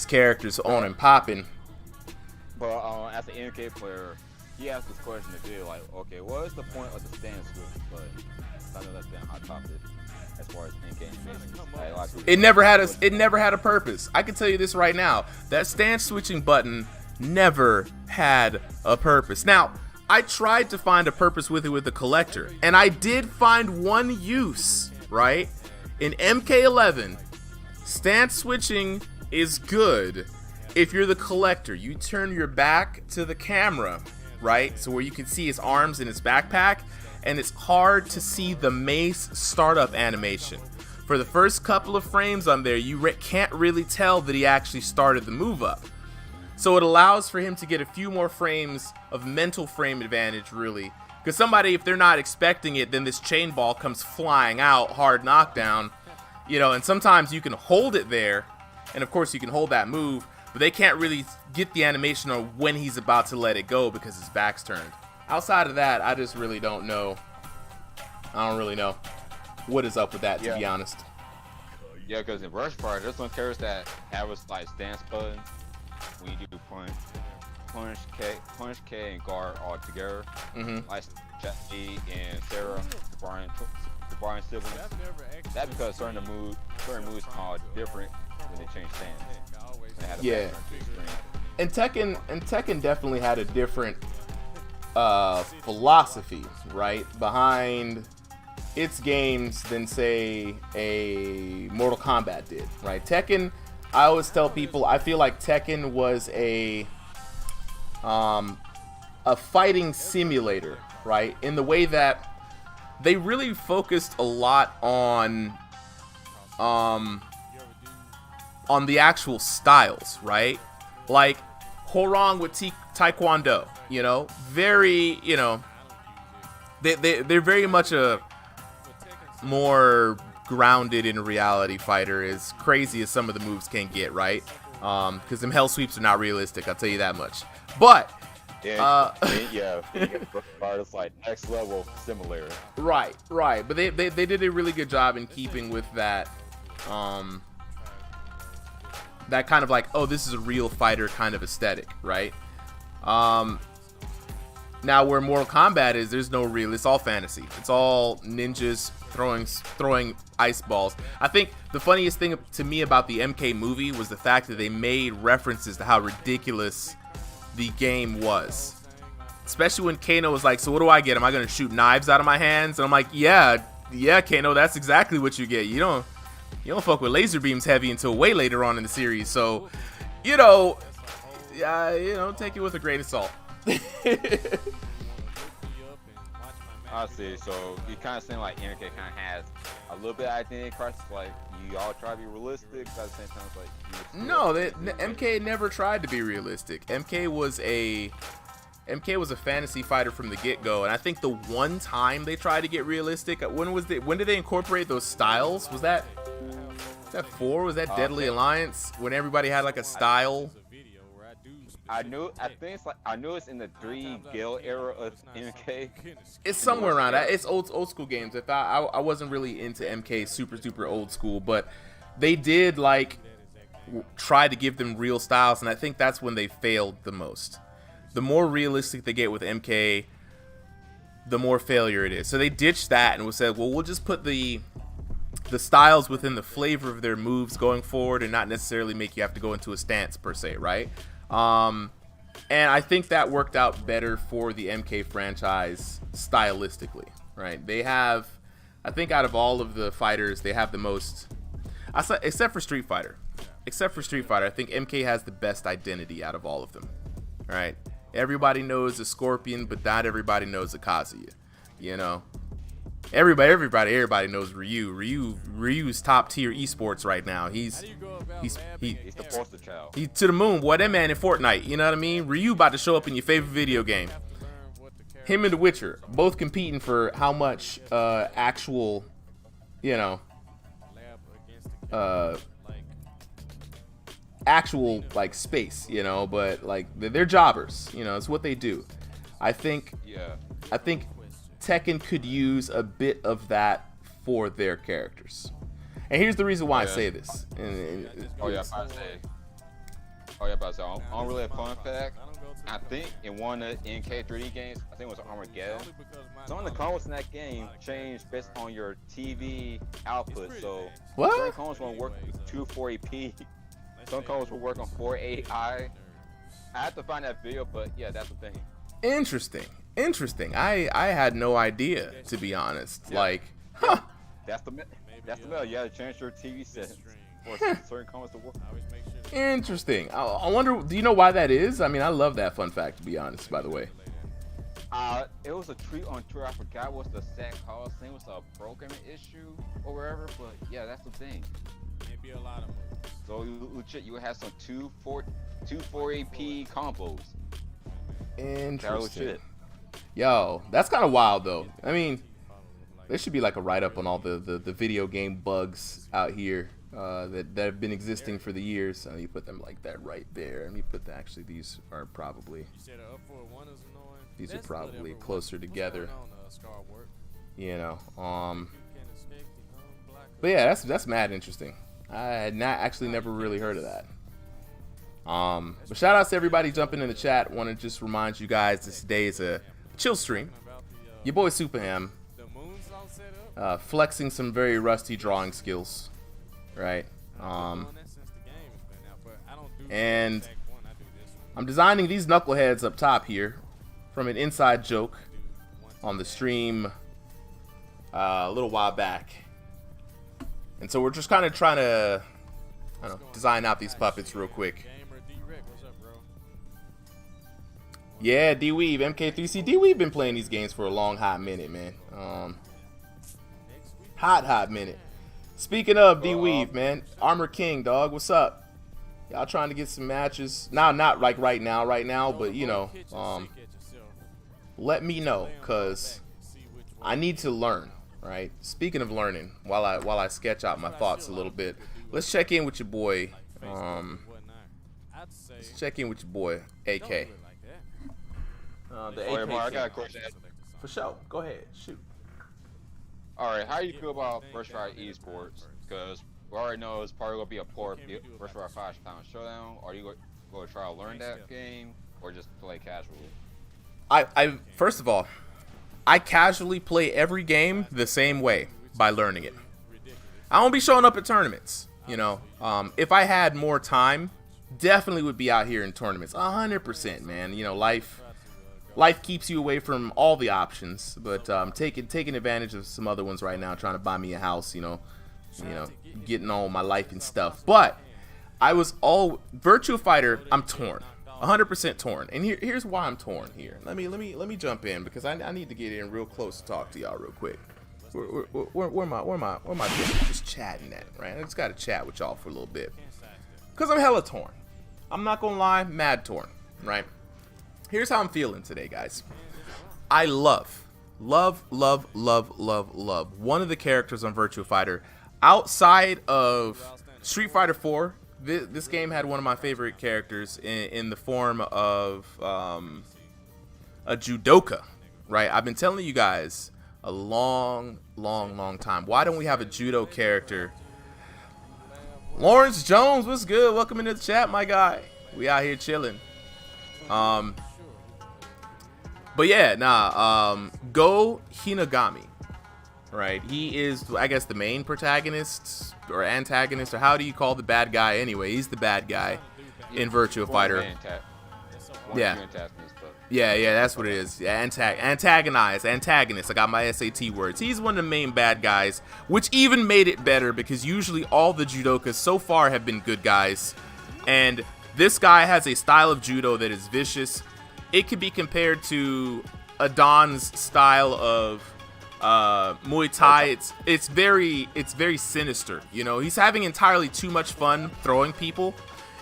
characters on and popping. But as an NK player, he asked this question today, like, okay, what is the point of the stand switch? But I know that's been a hot topic as far as NK animation. It never had a purpose. I can tell you this right now. That stand switching button never had a purpose. Now, I tried to find a purpose with it with the collector, and I did find one use, right? In MK11, stance switching is good if you're the collector. You turn your back to the camera, right? So where you can see his arms in his backpack, and it's hard to see the mace startup animation. For the first couple of frames on there, you can't really tell that he actually started the move up. So it allows for him to get a few more frames of mental frame advantage, really. Because somebody, if they're not expecting it, then this chain ball comes flying out, hard knockdown, you know, and sometimes you can hold it there, and of course you can hold that move, but they can't really get the animation on when he's about to let it go because his back's turned. Outside of that, I just really don't know. I don't really know what is up with that, to be honest. Yeah, because in Rush Fire, there's some characters that have a like stance button when you do punch K, and guard all together. Like Jesse and Sarah, the Brian siblings. That's because certain moves are different when they change stance. Yeah. And Tekken definitely had a different philosophy, right, behind its games than say a Mortal Kombat did, right? Tekken, I always tell people, I feel like Tekken was a fighting simulator, right? In the way that they really focused a lot on the actual styles, right? Like Hwoarang with Taekwondo, you know, very, you know, they're very much a more grounded in reality fighter, as crazy as some of the moves can get, right? Because them hell sweeps are not realistic, I'll tell you that much. But it's like next level similar. Right. But they did a really good job in keeping with that that kind of like, oh, this is a real fighter kind of aesthetic, right? Now where Mortal Kombat is, there's no real, it's all fantasy. It's all ninjas throwing ice balls. I think the funniest thing to me about the MK movie was the fact that they made references to how ridiculous the game was. Especially when Kano was like, so what do I get? Am I going to shoot knives out of my hands? And I'm like, yeah, Kano, that's exactly what you get. You don't fuck with laser beams heavy until way later on in the series. So, take it with a grain of salt. I see. So you kind of seem like NK kind of has a little bit of identity crisis. Like you all try to be realistic, but at the same time, it's like no, MK never tried to be realistic. MK was a fantasy fighter from the get-go, and I think the one time they tried to get realistic, when did they incorporate those styles? Was that 4? Was that Deadly Alliance when everybody had like a style? I knew it's in the 3 Gale era of MK. It's somewhere around that. It's old school games. If I wasn't really into MK super old school, but they did like try to give them real styles, and I think that's when they failed the most. The more realistic they get with MK, the more failure it is. So they ditched that and said, well, we'll just put the styles within the flavor of their moves going forward and not necessarily make you have to go into a stance per se, right? And I think that worked out better for the MK franchise stylistically, right? They have, I think out of all of the fighters, they have the most, except for Street Fighter. Except for Street Fighter, I think MK has the best identity out of all of them, right? Everybody knows a Scorpion, but not everybody knows a Kazuya, you know? Everybody knows Ryu. Ryu's top tier esports right now. He's the poster child. He's to the moon, boy. That man in Fortnite. You know what I mean? Ryu about to show up in your favorite video game. Him and The Witcher both competing for how much actual, you know, actual like space, you know. But like they're jobbers. You know, it's what they do. I think Tekken could use a bit of that for their characters. And here's the reason why I say this. On really a fun fact, I think in one of the NK3D games, I think it was Armageddon, some of the combos in that game changed based on your TV output. So certain combos won't work with 240p, some combos will work on 480i. I have to find that video, but yeah, that's the thing. Interesting. I had no idea, to be honest. Yeah. Like, huh? That's the mail. You have to change your TV settings for certain comments to work. Interesting. I wonder. Do you know why that is? I mean, I love that fun fact, to be honest. By the way. It was a tweet on Twitter. I forgot what's the exact cause. I think it was a programming issue or wherever. But yeah, that's the thing. Maybe a lot of them. So legit, you would have some 240p combos. Interesting. Yo, that's kind of wild though. I mean, there should be like a write-up on all the video game bugs out here that have been existing for the years. You put them like that right there. Let me put that. Actually, these are probably closer together. You know. But yeah, that's mad interesting. I had never really heard of that. But shout out to everybody jumping in the chat. Want to just remind you guys that today is a chill stream. Your boy Superham flexing some very rusty drawing skills, right? And I'm designing these knuckleheads up top here from an inside joke on the stream a little while back. And so we're just kind of trying to, I don't know, design out these puppets real quick. Yeah, D-Weave, MK3C. D-Weave been playing these games for a long, hot minute, man. Hot minute. Speaking of D-Weave, man, Armor King, dog, what's up? Y'all trying to get some matches? Now, not like right now, but you know, let me know, cause I need to learn, right? Speaking of learning, while I sketch out my thoughts a little bit, let's check in with your boy. Let's check in with your boy, AK. The AK I got a question. For sure. Go ahead. Shoot. Alright, how do you feel about First Strike Esports? Because we already know it's probably going to be a poor First Strike 5 Pound Showdown. Are you going to try to learn that game or just play casually? I first of all, I casually play every game the same way by learning it. I won't be showing up at tournaments. You know, if I had more time, definitely would be out here in tournaments. 100%, man. You know, life keeps you away from all the options, but taking advantage of some other ones right now, trying to buy me a house, you know, getting on my life and stuff. But I was Virtua Fighter. I'm torn, 100% torn, and here's why I'm torn. Here, let me jump in because I need to get in real close to talk to y'all real quick. Where my just chatting at, right? I just got to chat with y'all for a little bit because I'm hella torn. I'm not gonna lie, mad torn, right? Here's how I'm feeling today, guys. I love one of the characters on Virtua Fighter. Outside of Street Fighter 4, this game had one of my favorite characters in the form of a judoka, right? I've been telling you guys a long time. Why don't we have a judo character? Lawrence Jones, what's good? Welcome into the chat, my guy. We out here chilling. But yeah, Go Hinagami, right? He is, I guess, the main protagonist or antagonist, or how do you call the bad guy anyway? He's the bad guy in Virtua Fighter. One Yeah. of your antagonists, but Yeah, that's what it is. Yeah, antagonist. I got my SAT words. He's one of the main bad guys, which even made it better because usually all the judokas so far have been good guys. And this guy has a style of judo that is vicious. It could be compared to Adon's style of Muay Thai. It's very sinister. You know, he's having entirely too much fun throwing people.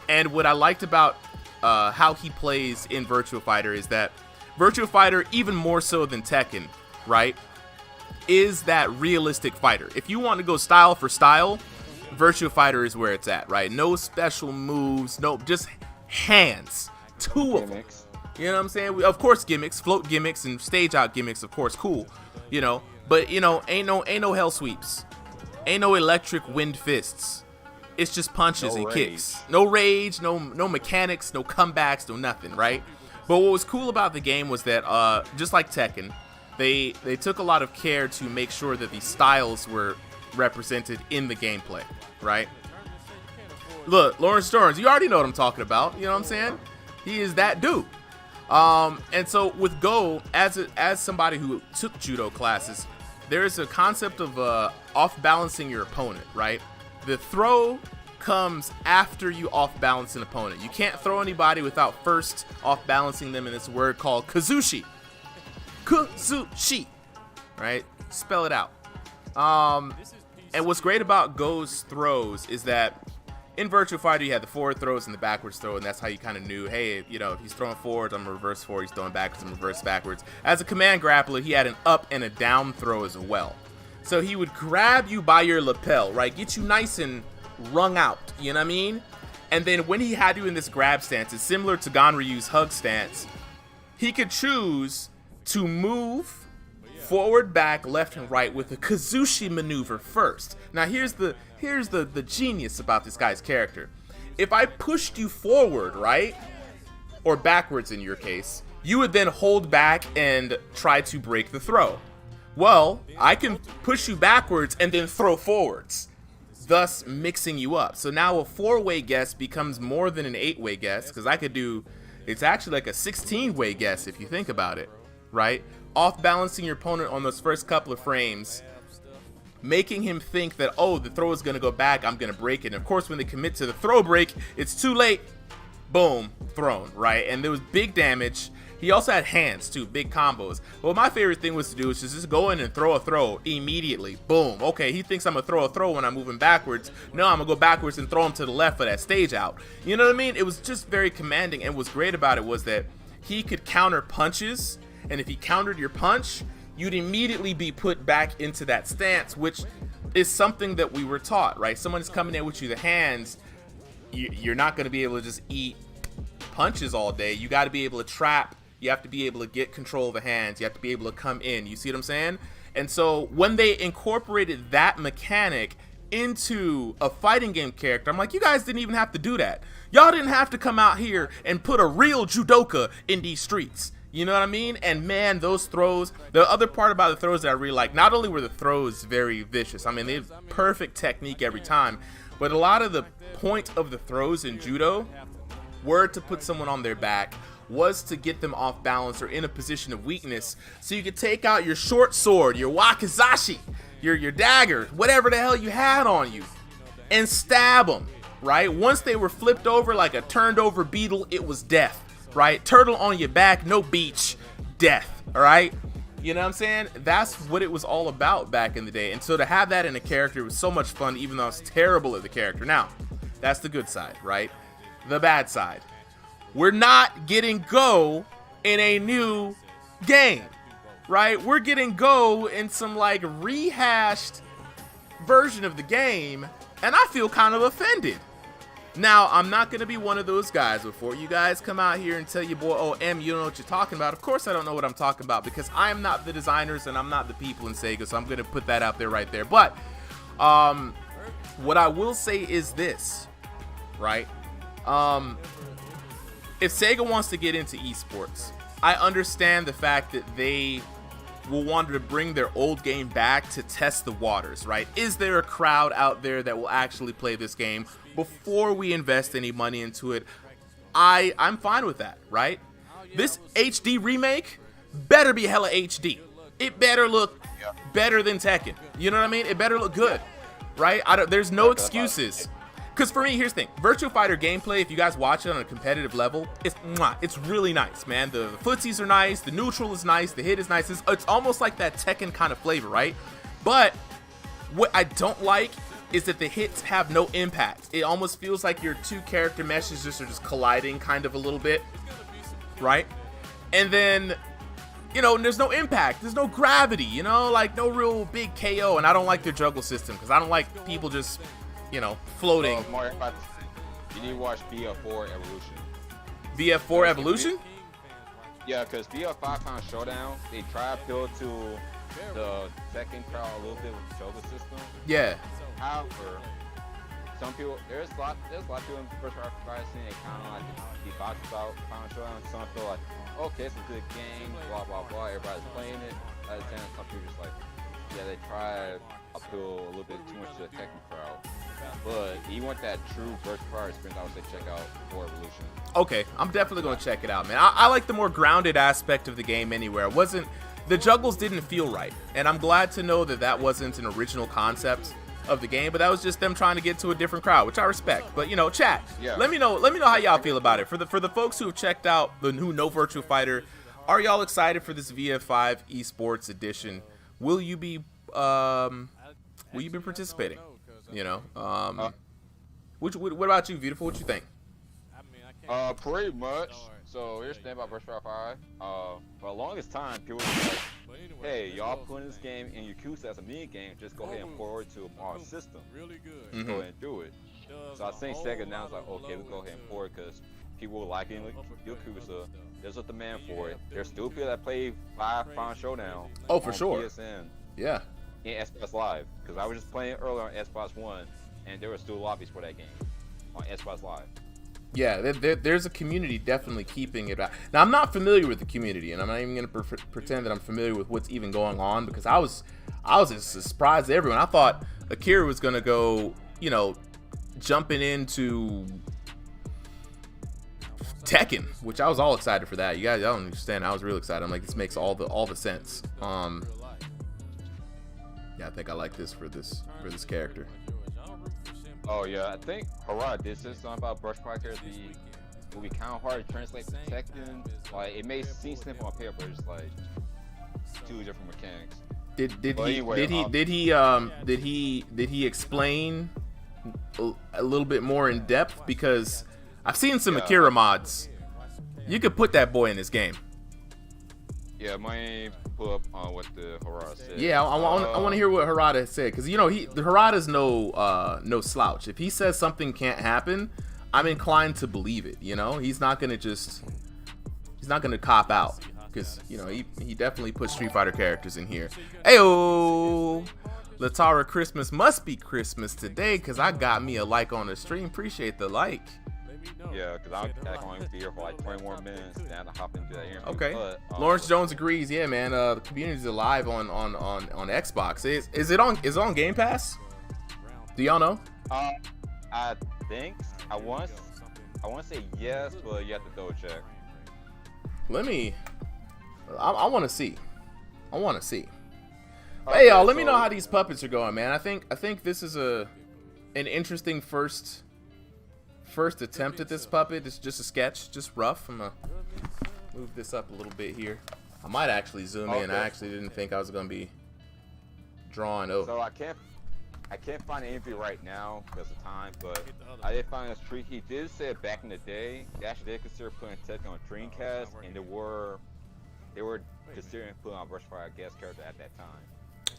And what I liked about how he plays in Virtua Fighter is that Virtua Fighter, even more so than Tekken, right, is that realistic fighter. If you want to go style for style, Virtua Fighter is where it's at, right? No special moves, no, just hands. Two of them. gimmicks. You know what I'm saying? Of course, gimmicks, float gimmicks, and stage out gimmicks, of course, cool. You know, but you know, ain't no hell sweeps, ain't no electric wind fists. It's just punches No and rage. kicks. No rage, no mechanics, no comebacks, no nothing, right? But what was cool about the game was that just like Tekken, they took a lot of care to make sure that these styles were represented in the gameplay, right? Look, Lawrence Jones, you already know what I'm talking about. You know what I'm saying? He is that dude. And so with Go, as somebody who took judo classes, there is a concept of off balancing your opponent, right? The throw comes after you off balance an opponent. You can't throw anybody without first off balancing them in this word called kazushi. Kazushi, right? Spell it out. And what's great about Go's throws is that in Virtua Fighter, you had the forward throws and the backwards throw, and that's how you kind of knew, hey, you know, if he's throwing forward, I'm reverse forward. He's throwing backwards, I'm reverse backwards. As a command grappler, he had an up and a down throw as well. So he would grab you by your lapel, right? Get you nice and wrung out, you know what I mean? And then when he had you in this grab stance, it's similar to Ganryu's hug stance. He could choose to move forward, back, left, and right with a Kazushi maneuver first. Now here's the genius about this guy's character. If I pushed you forward, right, or backwards in your case, you would then hold back and try to break the throw. Well, I can push you backwards and then throw forwards, thus mixing you up. So now a 4-way guess becomes more than an 8-way guess, because I could do, it's actually like a 16-way guess if you think about it, right? Off balancing your opponent on those first couple of frames, making him think that, oh, the throw is going to go back, I'm going to break it. And of course, when they commit to the throw break, it's too late. Boom, thrown, right? And there was big damage. He also had hands too, big combos. Well, my favorite thing was to do is just go in and throw a throw immediately. Boom. Okay, he thinks I'm gonna throw a throw when I'm moving backwards. No, I'm gonna go backwards and throw him to the left for that stage out. You know what I mean? It was just very commanding. And what's great about it was that he could counter punches. And if he countered your punch, you'd immediately be put back into that stance, which is something that we were taught, right? Someone's coming in with you the hands. You're not gonna be able to just eat punches all day. You got to be able to trap. You have to be able to get control of the hands. You have to be able to come in. You see what I'm saying? And so when they incorporated that mechanic into a fighting game character, I'm like, you guys didn't even have to do that. Y'all didn't have to come out here and put a real judoka in these streets. You know what I mean? And man, those throws, the other part about the throws that I really like, not only were the throws very vicious, I mean, they have perfect technique every time, but a lot of the point of the throws in judo were to put someone on their back, was to get them off balance or in a position of weakness, so you could take out your short sword, your wakizashi, your dagger, whatever the hell you had on you, and stab them, right? Once they were flipped over like a turned over beetle, it was death, right? Turtle on your back, no beach, death, all right? You know what I'm saying? That's what it was all about back in the day. And so to have that in a character was so much fun, even though I was terrible at the character. Now, that's the good side, right? The bad side. We're not getting Go in a new game, right? We're getting Go in some like rehashed version of the game, and I feel kind of offended. Now, I'm not going to be one of those guys before you guys come out here and tell you, boy, oh, M, you don't know what you're talking about. Of course I don't know what I'm talking about, because I am not the designers and I'm not the people in Sega, so I'm going to put that out there right there. But what I will say is this, right? If Sega wants to get into esports, I understand the fact that they will want to bring their old game back to test the waters, right? Is there a crowd out there that will actually play this game before we invest any money into it? I'm fine with that, right? This HD remake better be hella HD. It better look better than Tekken. You know what I mean? It better look good, right? There's no excuses. Because for me, here's the thing. Virtua Fighter gameplay, if you guys watch it on a competitive level, it's really nice, man. The footsies are nice. The neutral is nice. The hit is nice. It's almost like that Tekken kind of flavor, right? But what I don't like is that the hits have no impact. It almost feels like your two character meshes are just colliding kind of a little bit, right? And then, you know, there's no impact. There's no gravity, you know, like no real big KO. And I don't like their juggle system because I don't like people just, you know, floating. Mario, you need to watch BF4 Evolution. BF4 Evolution? Yeah, because BF5 kind of showdown, they try to appeal to the second crowd a little bit with the juggle system. Yeah. However, some people, there's a lot of people in the first round fight scene, they kind of like debate about Final Showdown. Some feel like, okay, it's a good game, blah, blah, blah, everybody's playing it. At the time, some people just like, yeah, they try to appeal a little bit too much to the Tekken crowd. But if you want that true Virtua Fighter experience, I would say check out 4 Evolution. Okay, I'm definitely going to check it out, man. I like the more grounded aspect of the game anywhere. The juggles didn't feel right. And I'm glad to know that that wasn't an original concept of the game, but that was just them trying to get to a different crowd, which I respect. But you know, chat, let me know how y'all feel about it. For the folks who have checked out, who know Virtua Fighter, are y'all excited for this VF5 Esports Edition? Will you be participating? You know, what about you, Beautiful? What you think? Pretty much. So here's the thing about Virtua Fighter 5. For the longest time, people were like, hey, y'all putting this game in your queue as a mini game, just go ahead and forward to our system. Just go ahead and do it. So I think Sega now is like, okay, we'll go ahead and forward because people will like it in your queue, so there's a demand for it. There's still people that play Final Showdown. Oh, for sure. PSN. Yeah. In Xbox Live, because I was just playing earlier on Xbox One, and there were still lobbies for that game on Xbox Live. Yeah, there's a community definitely keeping it out. Now, I'm not familiar with the community, and I'm not even going to pretend that I'm familiar with what's even going on, because I was as surprised as everyone. I thought Akira was going to go, you know, jumping into Tekken, which I was all excited for that. You guys, I don't understand. I was real excited. I'm like, this makes all the sense. Yeah, I think I like this for this character. Oh yeah, I think Harada did say something about brush characters will be kind of hard to translate to Tekken. Like it may seem simple on paper, but it's like two different mechanics. Did he explain a little bit more in depth? Because I've seen some Akira mods. You could put that boy in this game. Yeah, might pull up on what the Harada said. Yeah, I want to hear what Harada said, because you know the Harada's no slouch. If he says something can't happen, I'm inclined to believe it. You know, he's not gonna cop out, because you know he definitely put Street Fighter characters in here. Ayo, Latara, Christmas must be Christmas today, because I got me a like on the stream. Appreciate the like. Yeah, because I'm going to be here for like 20 more minutes and to hop into that interview. Okay. But, Lawrence Jones agrees. Yeah, man. The community's alive on Xbox. Is it on Game Pass? Do y'all know? I think I want to say yes, but you have to double check. I want to see. Okay, hey y'all, let me know how these puppets are going, man. I think this is an interesting first attempt at this puppet. It's just a sketch, just rough. I'm gonna move this up a little bit here. I might actually zoom in. I actually didn't think I was gonna be drawing over. So I can't find an interview right now because of time, but I did find this treat. He did say back in the day they actually did consider putting Tekken on Dreamcast, and they were considering putting on Brush Fire guest character at that time.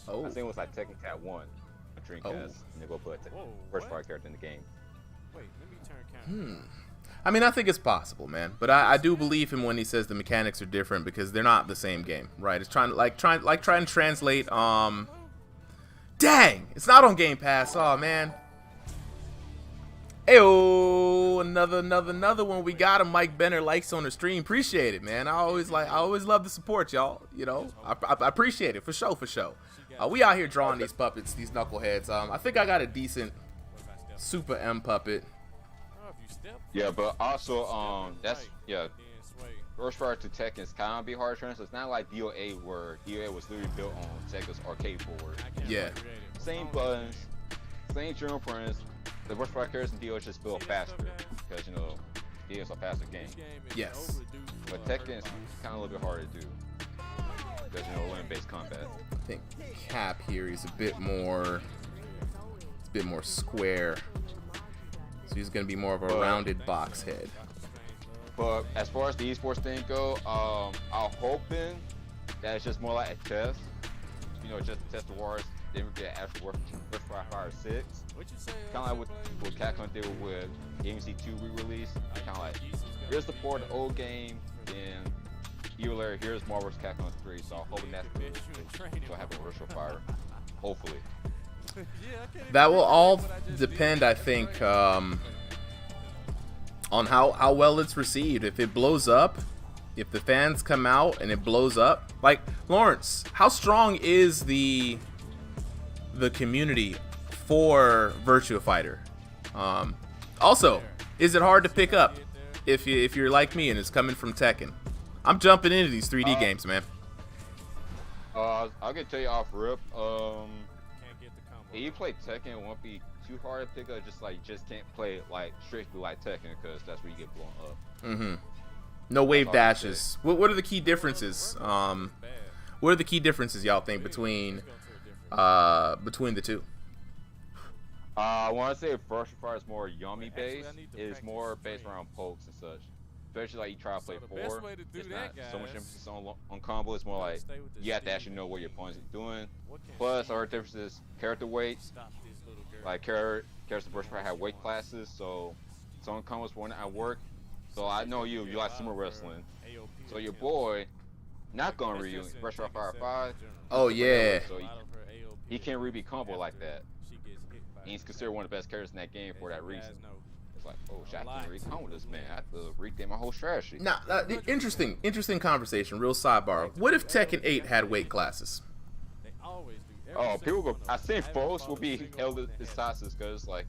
Oh. I think it was like Tekken Cat 1 on Dreamcast, and they go put a Brush Fire character in the game. Wait, let me turn camera. I mean, I think it's possible, man. But I do believe him when he says the mechanics are different, because they're not the same game, right? It's trying to translate. Dang, it's not on Game Pass. Oh man. Ayo, another one. We got him. Mike Benner likes on the stream. Appreciate it, man. I always love the support, y'all. You know, I appreciate it for sure. We out here drawing these puppets, these knuckleheads. I think I got a decent Super M puppet. Yeah, but also Rush Fire to Tekken is kind of be hard to transfer. It's not like DOA where DOA was literally built on Sega's arcade board. Yeah. Same buttons, same general prints. The Rush Fire characters in DOA is just built faster because you know DOA is a faster game. Yes. But Tekken is kind of a little bit harder to do because you know lane-based combat. I think Cap here is a bit more square. So he's gonna be more of a rounded box head. But as far as the esports thing go, I'm hoping that it's just more like a test. You know, just to test the waters. Then we get actual Rush Fire 6. Kind of like what Capcom did with AMC 2 re-release. Kind of like, here's the port of the old game, then year later, here's Marvel's Capcom 3. So I'm hoping that's good. So have a Rush Fire. Hopefully. That will all depend, I think, on how well it's received. If it blows up, if the fans come out and it blows up, like Lawrence, how strong is the community for Virtua Fighter? Also, is it hard to pick up if you're like me and it's coming from Tekken? I'm jumping into these 3D games, man. I can tell you off rip. If you play Tekken, it won't be too hard to pick up. Just can't play it like strictly like Tekken because that's where you get blown up. Mm-hmm. No wave dashes. What are the key differences? What are the key differences y'all think between the two? I want to say Virtua Fire is more yummy based. It's more based around pokes and such. Especially like you try to play 4, it's not so much emphasis on combo. It's more like you have to actually know what your opponent's doing. Plus, our difference is character weight. Like characters in Virtua Fire have weight classes, so some combos won't at work. So I know you like sumo wrestling. So your boy, not gonna read you Virtua Fire 5. Oh yeah. So he can't really be combo like that. And he's considered one of the best characters in that game for that reason. It's like, oh, shit, I can't recon with this man. I have to rethink my whole strategy. Now, interesting conversation. Real sidebar. What if Tekken 8 had weight classes? Oh, people go. I think folks will be held as sauces because like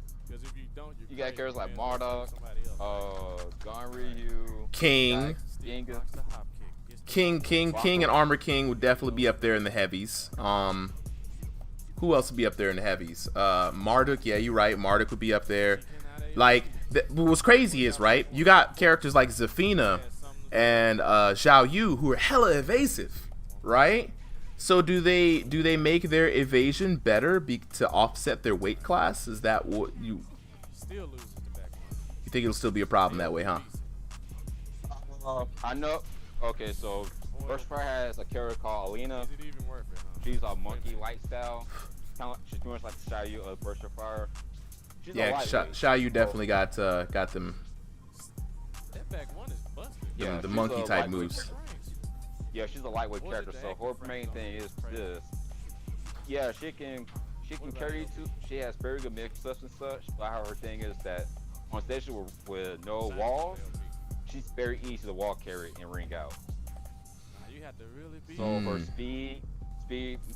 you got characters like Marduk, Ganryu, King, and Armor King would definitely be up there in the heavies. Who else would be up there in the heavies? Marduk, yeah, you're right. Marduk would be up there. Like, what's crazy is, right, you got characters like Zafina and Xiao Yu who are hella evasive, right? So do they make their evasion better to offset their weight class? Is that what you think it'll still be a problem that way, huh? I know. Okay, so Virtua Fire has a character called Alina. She's a monkey light style. She's pretty much like the Xiao Yu of Virtua Fire. Yeah, Xiao Yu definitely got them. Yeah, the monkey type moves. Yeah, she's a lightweight character, so her main thing is this. Yeah, she can carry you too. She has very good mix-ups and such. But her thing is that on stage with no walls, she's very easy to wall carry and ring out. So her speed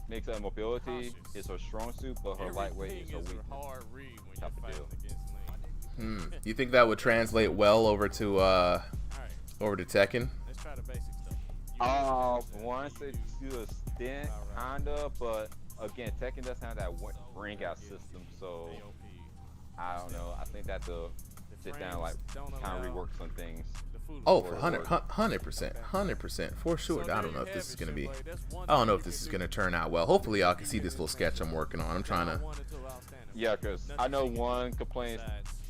mix-up and mobility is her strong suit, but her lightweight is her weakness. Type of deal. You think that would translate well over to Tekken? Once it's to a extent, kinda, but again, Tekken doesn't have that ring out system, so I don't know. I think that to sit down, like, kind of rework some things. Oh, 100%, for sure. I don't know if this is gonna turn out well. Hopefully, y'all can see this little sketch I'm working on. I'm trying to. Yeah, because I know one complaint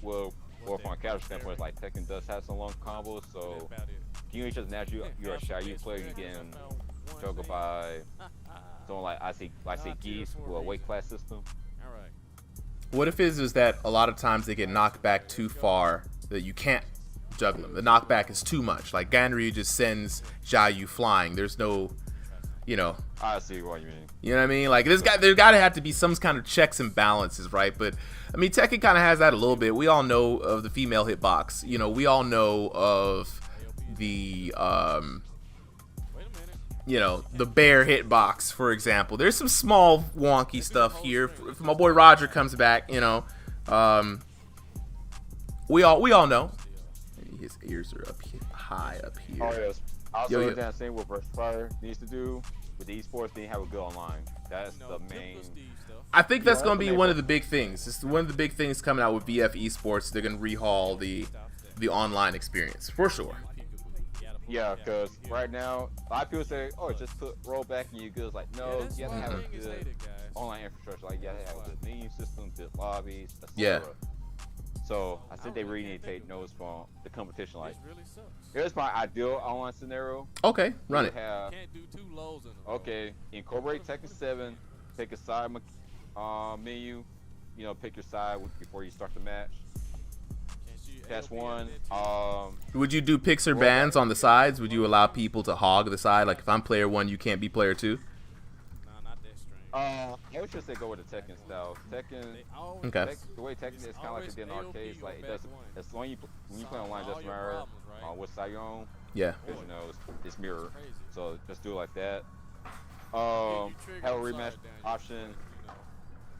will from a casual standpoint is like Tekken does have some long combos, so you just naturally you're a Xiao Yu player, you getting juggled by someone like I say Geese with a weight class system. What if is that a lot of times they get knocked back too far that you can't juggle them? The knockback is too much. Like Ganryu just sends Xiao Yu flying. There's no, I see what you mean. You know what I mean? Like there's got to have to be some kind of checks and balances, right? But I mean, Tekken kind of has that a little bit. We all know of the female hitbox. We all know of the the bear hitbox, for example. There's some small wonky stuff here. If my boy Roger comes back, we all know. His ears are high up here. Oh yes. Also, Yo. that same what Fire needs to do with the esports, they have a good online. That's the main. I think that's Yeah, going to be that's one of the big things. It's one of the big things coming out with VF Esports. They're going to rehaul the online experience for sure. Yeah, because right now, a lot of people say, oh, just put rollback and you're good. It's like, no, you have to have a good online infrastructure. Like, you have to have a good menu system, good lobbies, etc. Yeah. So, I think they really need to take notes from the competition. Like, here's my ideal online scenario. Okay, run it. Have, okay, incorporate Tekken 7, pick a side menu, you know, pick your side before you start the match. That's one. Would you do picks or bans on the sides? Would you allow people to hog the side? Like if I'm player 1, you can't be player 2? I would just say go with the Tekken style. Tekken, Okay. the way Tekken is kind of like it did in arcades. Like it doesn't. As long as when you play online, it doesn't matter what side you're on. Yeah. Because you know it's mirror. So just do it like that. Have a rematch option.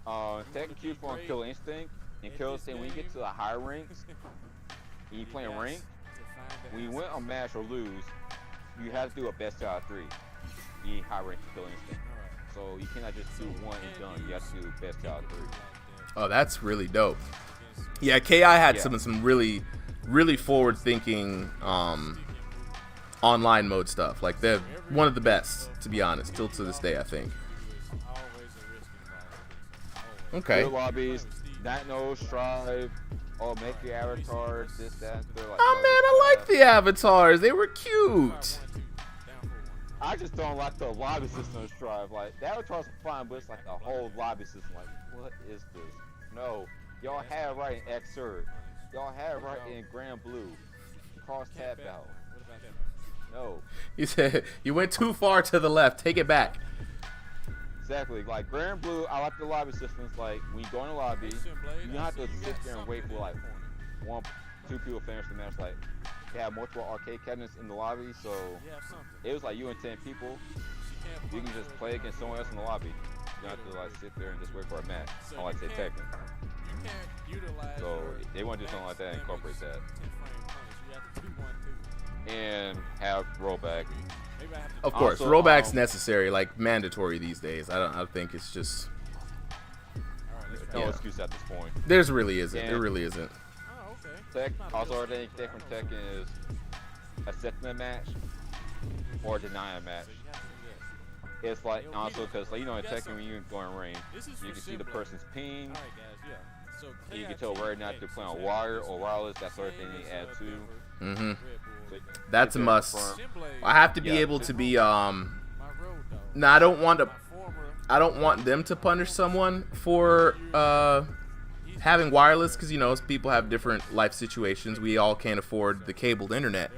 Tekken Q for Kill Instinct. And Kill Instinct, when you get to the higher ranks, and you playing rank, when you win a match or lose, you have to do a best out of 3. You need high rank to Kill Instinct. So you cannot just do one and done. You have to do best out of 3. Oh, that's really dope. Yeah, KI had some really forward thinking online mode stuff. Like they're one of the best, to be honest, still to this day, I think. Okay. Good lobbies, not no strive, or make your avatars, this, that, they're like. Oh man, I like the avatars. They were cute. I just don't like the lobby system of Strive. Like the avatars are fine, but it's like the whole lobby system. Like, what is this? No, y'all have right in Xrd. Y'all have right in Grand Blue. Cross tab out. No. You said you went too far to the left. Take it back. Exactly. Like Grand Blue, I like the lobby systems. Like when you go in the lobby, you don't have to sit there and wait for like 1, 2 people finish the match. Like they have multiple arcade cabinets in the lobby, so it was like you and 10 people. You can just play against someone else in the lobby. You don't have to like sit there and just wait for a match. I like say Tekken. So they want to do something like that and incorporate that. And have rollback. Of course, Also, rollback's necessary, like mandatory these days. I think it's just no excuse at this point. There's really isn't. Yeah. There really isn't. Also, what they take from Tekken is accepting a match or denying a match. It's like also because like, you know in Tekken when you go in ring, you can see the person's ping. You can tell whether or not they're playing on wire or wireless. That's sort of thing they add to. Mm-hmm. So That's a must. I have to be able to be no, I don't want them to punish someone for having wireless, because you know people have different life situations. We all can't afford the cabled internet,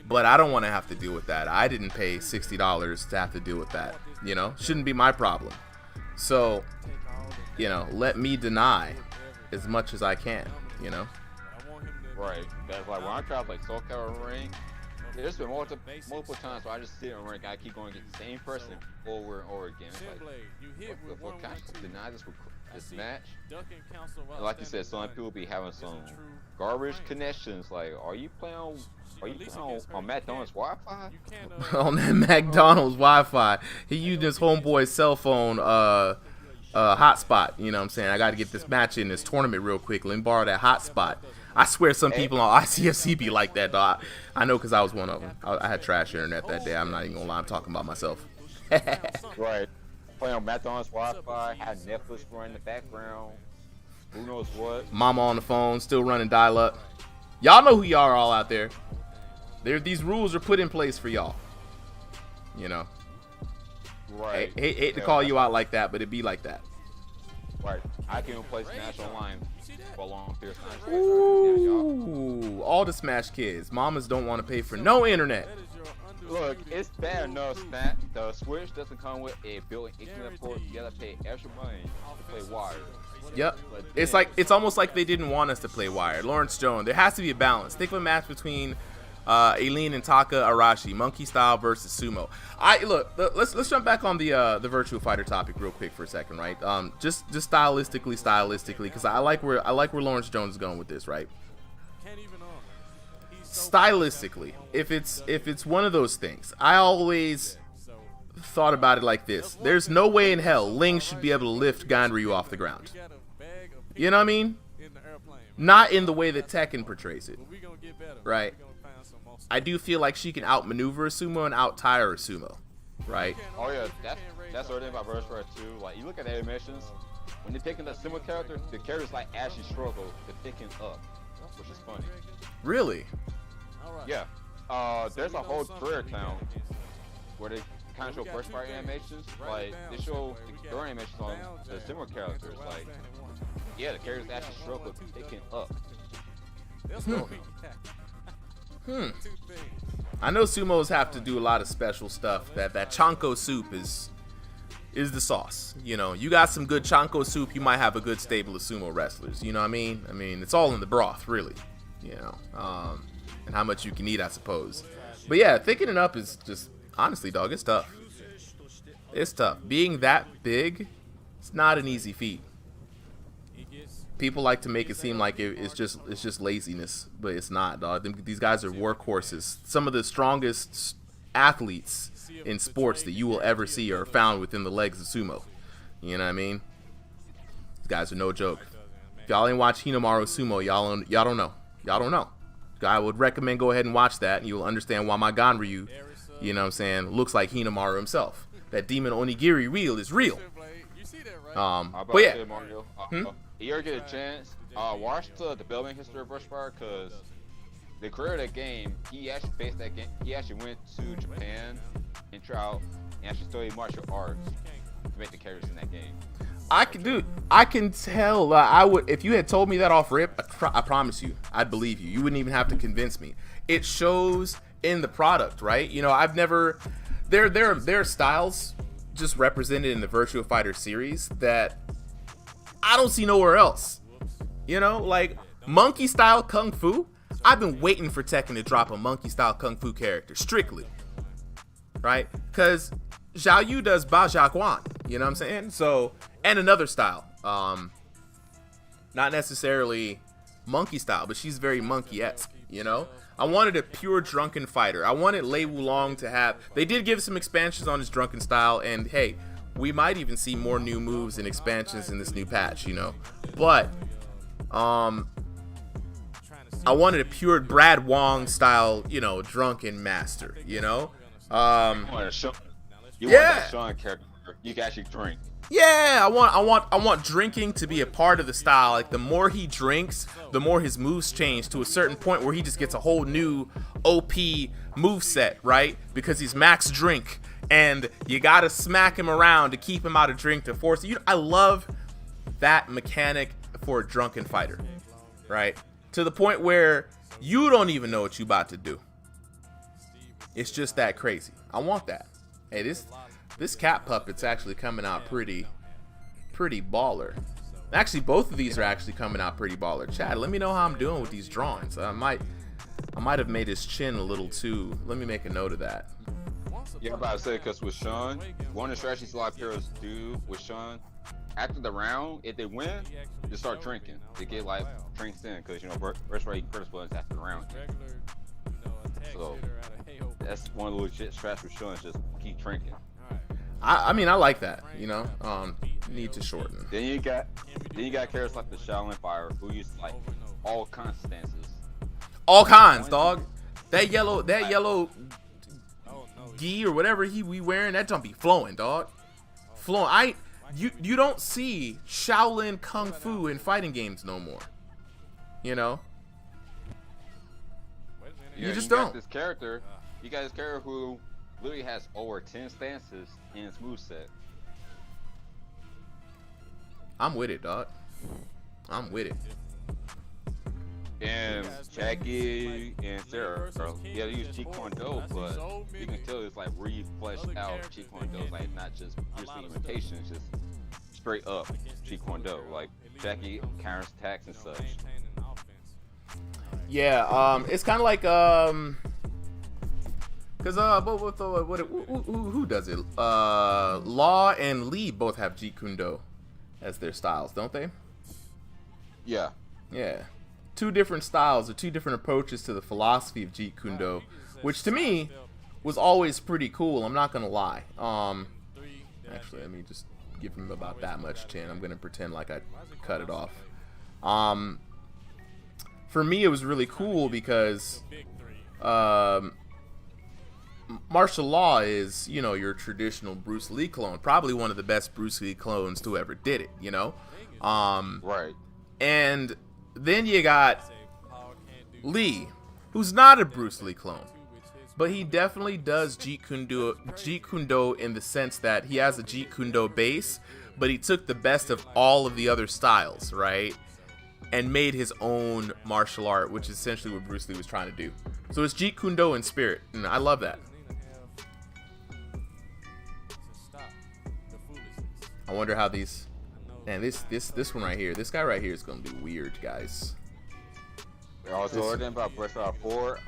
but I don't want to have to deal with that. I didn't pay $60 to have to deal with that. You know, shouldn't be my problem. So, you know, let me deny as much as I can. You know. Right. That's like when I try to play Soul Calibur ring, there's been multiple times where I just sit in ring and I keep going to get the same person over and over again. It's like, what kind of deny this match? And like you said, some people be having some garbage connections. Like, are you playing on McDonald's Wi-Fi? On that McDonald's Wi-Fi, he used his homeboy's cell phone hotspot. You know what I'm saying? I got to get this match in this tournament real quick. Let me borrow that hotspot. I swear some people on ICFC be like that, dog. I know because I was one of them. I had trash internet that day. I'm not even going to lie. I'm talking about myself. Right. Playing on McDonald's Wi-Fi, had Netflix running in the background. Who knows what? Mama on the phone, still running dial-up. Y'all know who y'all are all out there. These rules are put in place for y'all. You know. Right. Hate to call you out like that, but it be like that. Right. I can even play Smash Online for a long period of time. Ooh, all the Smash kids. Mamas don't want to pay for no internet. Look, it's bad enough that the Switch doesn't come with a built-in Ethernet port. You gotta pay extra money to play wired. Yep. It's almost like they didn't want us to play wired. Lawrence Jones, there has to be a balance. Think of a match between Aileen and Taka Arashi, monkey style versus sumo. Let's jump back on the Virtua Fighter topic real quick for a second, right? Just stylistically, because I like where Lawrence Jones is going with this, right? stylistically, if it's one of those things, I always thought about it like this. There's no way in hell Ling should be able to lift Ganryu off the ground. You know what I mean? Not in the way that Tekken portrays it. Right? I do feel like she can outmaneuver a sumo and out-tire a sumo. Right? Oh yeah, that's the thing about Verse Fire 2. Like, you look at the animations, when they're picking that sumo character, the characters like actually struggle to picking up, which is funny. Really? Yeah. There's a whole Twitter account where they kind of show Verse Fire animations. Like, they show their animations on the similar characters. Like, yeah, the characters actually struggle to picking up. I know sumos have to do a lot of special stuff. That chanko soup is the sauce. You know, you got some good chanko soup, you might have a good stable of sumo wrestlers. You know what I mean? I mean, it's all in the broth, really. You know, and how much you can eat, I suppose. But yeah, thickening up is just, honestly, dog, it's tough. It's tough. Being that big, it's not an easy feat. People like to make it seem like it's just laziness, but it's not, dog. These guys are workhorses. Some of the strongest athletes in sports that you will ever see are found within the legs of sumo. You know what I mean? These guys are no joke. If y'all ain't watch Hinamaru Sumo, y'all don't know. Y'all don't know. I would recommend go ahead and watch that, and you'll understand why my Ganryu, you know what I'm saying, looks like Hinamaru himself. That demon onigiri wheel is real. But yeah. You ever get a chance, watch the development history of Rush Fire, because the creator of that game, he actually based that game. He actually went to Japan and tried and actually studied martial arts to make the characters in that game. I can tell. I would, if you had told me that off rip, I promise you, I'd believe you. You wouldn't even have to convince me. It shows in the product, right? You know, I've never. There are styles just represented in the Virtua Fighter series that I don't see nowhere else. You know, like monkey style kung fu. I've been waiting for Tekken to drop a monkey style kung fu character, strictly, right? Because Zhao Yu does Ba Jia Guan, you know what I'm saying? So, and another style, not necessarily monkey style, but she's very monkey-esque, you know? I wanted a pure drunken fighter. I wanted Lei Wulong to have, they did give some expansions on his drunken style, and hey, we might even see more new moves and expansions in this new patch, you know? But, I wanted a pure Brad Wong style, you know, drunken master, you know? You want that Sean character. You can actually drink. Yeah, I want drinking to be a part of the style. Like, the more he drinks, the more his moves change to a certain point where he just gets a whole new OP moveset, right? Because he's max drink, and you gotta smack him around to keep him out of drink to force it. I love that mechanic for a drunken fighter, right? To the point where you don't even know what you about to do. It's just that crazy. I want that. Hey, this cat puppet's actually coming out pretty baller. Actually, both of these are actually coming out pretty baller. Chad, let me know how I'm doing with these drawings. I might have made his chin a little too. Let me make a note of that. Yeah, I'm about to say, because with Sean, one of the strategies a lot of players do with Sean, after the round, if they win, they start drinking. They get like drinks in, because you know, first rate first bloods after the round. So that's one of the legit strats with Sean, is just keep drinking. I mean, I like that, you know. Need to shorten. Then you got characters like the Shaolin Fire, who use like all kinds of stances. All kinds, dog. That yellow gi or whatever we wearing, that don't be flowing, dog. Flowing. You don't see Shaolin Kung Fu in fighting games no more. You know? Yeah, you just you don't. got this character who literally has over 10 stances in his moveset. I'm with it, dog. I'm with it. And Jackie and Sarah, yeah, they use Jeet Kune Do, but you can tell it's like really fleshed out Jeet Kune Do, like not just piercing imitations, just straight up Jeet Kune Do. Like Jackie counters attacks and such. Yeah, it's kind of like who does it? Law and Lee both have Jeet Kune Do as their styles, don't they? Yeah. Yeah. two different styles or two different approaches to the philosophy of Jeet Kune Do, which to me was always pretty cool. I'm not gonna lie. Actually, let me just give him about that much chin. I'm gonna pretend like I cut it off. For me, it was really cool because martial law is, you know, your traditional Bruce Lee clone, probably one of the best Bruce Lee clones to ever did it, you know. Right. And then you got Lee, who's not a Bruce Lee clone, but he definitely does Jeet Kune Do in the sense that he has a Jeet Kune Do base, but he took the best of all of the other styles, right, and made his own martial art, which is essentially what Bruce Lee was trying to do. So it's Jeet Kune Do in spirit, and I love that. I wonder how these, man, this one right here, this guy right here is gonna be weird, guys. Also, learning about Breath of 4,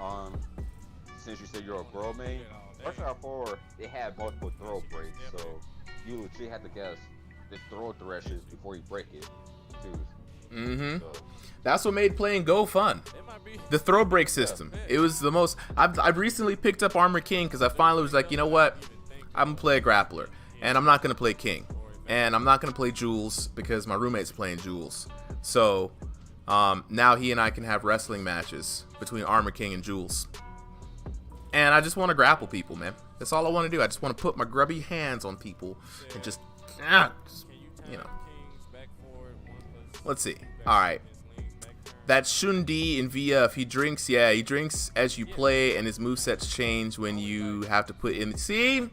since you said you're a bro main, Breath of 4, they had multiple throw breaks, so you legit have to guess the throw directions before you break it, too. So. That's what made playing Go fun. The throw break system. It was the most. I've recently picked up Armor King because I finally was like, you know what? I'm gonna play a grappler, and I'm not gonna play King, and I'm not gonna play Jules because my roommate's playing Jules. So now he and I can have wrestling matches between Armor King and Jules. And I just want to grapple people, man. That's all I want to do. I just want to put my grubby hands on people and just you know. Let's see. All right. That Shundi in VF, he drinks as you play, and his movesets change when you have to put in. See?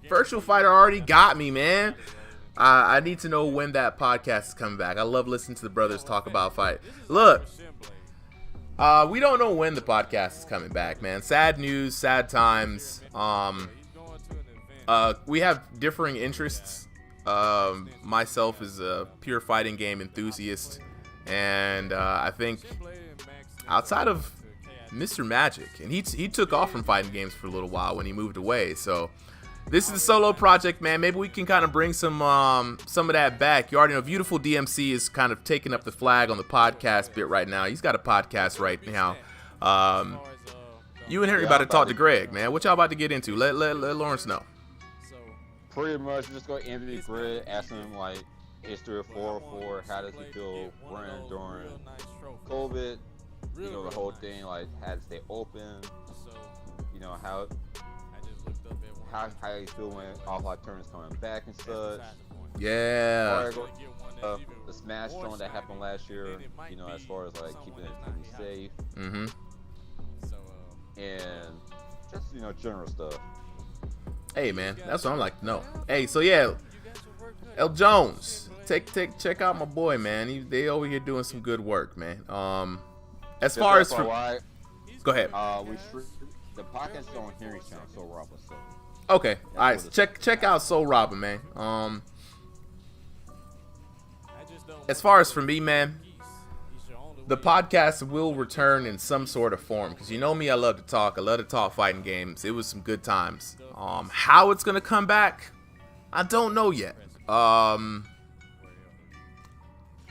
Virtual Fighter already got me, man. I need to know when that podcast is coming back. I love listening to the brothers talk about fight. Look, we don't know when the podcast is coming back, man. Sad news, sad times. We have differing interests. Myself is a pure fighting game enthusiast, and I think outside of Mr. Magic, and he took off from fighting games for a little while when he moved away. So this is a solo project, man. Maybe we can kind of bring some of that back. You already know Beautiful DMC is kind of taking up the flag on the podcast bit right now. He's got a podcast right now. You and Henry about to talk to Greg, man. What y'all about to get into? Let Lawrence know. Pretty much just go into the grid, ask him like history of 404, how does he feel running during COVID, you know, the whole thing, like how to stay open, you know, how you feel when offline tournaments coming back and such. Yeah. The Smash Zone that happened last year, you know, as far as like keeping it safe. And just, you know, general stuff. Hey man, that's what I like to know. Hey, so yeah, L Jones, check out my boy, man. They over here doing some good work, man. As far as for, go ahead. The podcast is on Henry's channel, Soul Robber. So okay, all right. So check out Soul Robber, man. As far as for me, man, the podcast will return in some sort of form because you know me, I love to talk. I love to talk fighting games. It was some good times. How it's gonna come back, I don't know yet.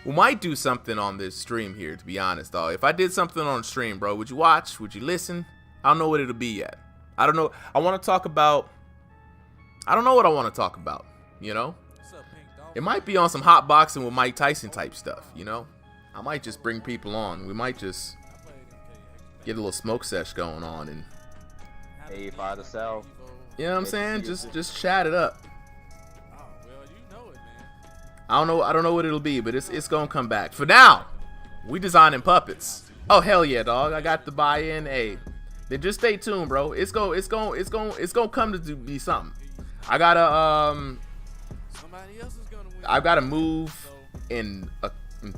We might do something on this stream here, to be honest, dog. If I did something on stream, bro, would you watch? Would you listen? I don't know what it'll be yet. I don't know. I want to talk about. I don't know what I want to talk about. You know, it might be on some hot boxing with Mike Tyson type stuff. You know, I might just bring people on. We might just get a little smoke sesh going on and. 85 to South. You know what I'm saying? Just chat it up. I don't know what it'll be, but it's gonna come back. For now, we designing puppets. Oh hell yeah, dog! I got the buy-in. Hey, then just stay tuned, bro. It's gonna come to be something. I've gotta move in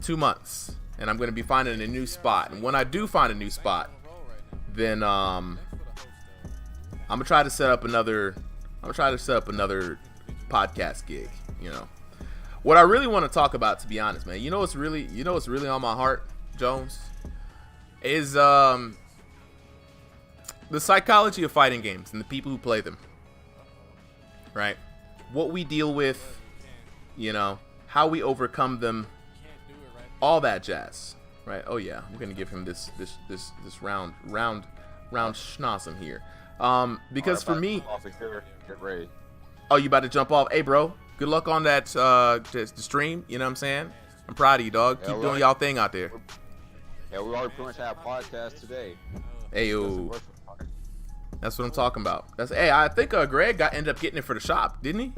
2 months, and I'm gonna be finding a new spot. And when I do find a new spot, then I'm gonna try to set up another podcast gig. You know, what I really want to talk about, to be honest, man. You know what's really on my heart, Jones, is the psychology of fighting games and the people who play them. Right, what we deal with, you know, how we overcome them, all that jazz. right? Oh yeah, I'm gonna give him this round schnozzum here. Because for me, Get ready. oh, you about to jump off? Hey, bro, good luck on that the stream. You know what I'm saying? I'm proud of you, dog. Yeah, Keep doing y'all thing out there. Yeah, we already pretty much had a podcast today. Hey yo, that's what I'm talking about. That's hey, I think Greg ended up getting it for the shop, didn't he?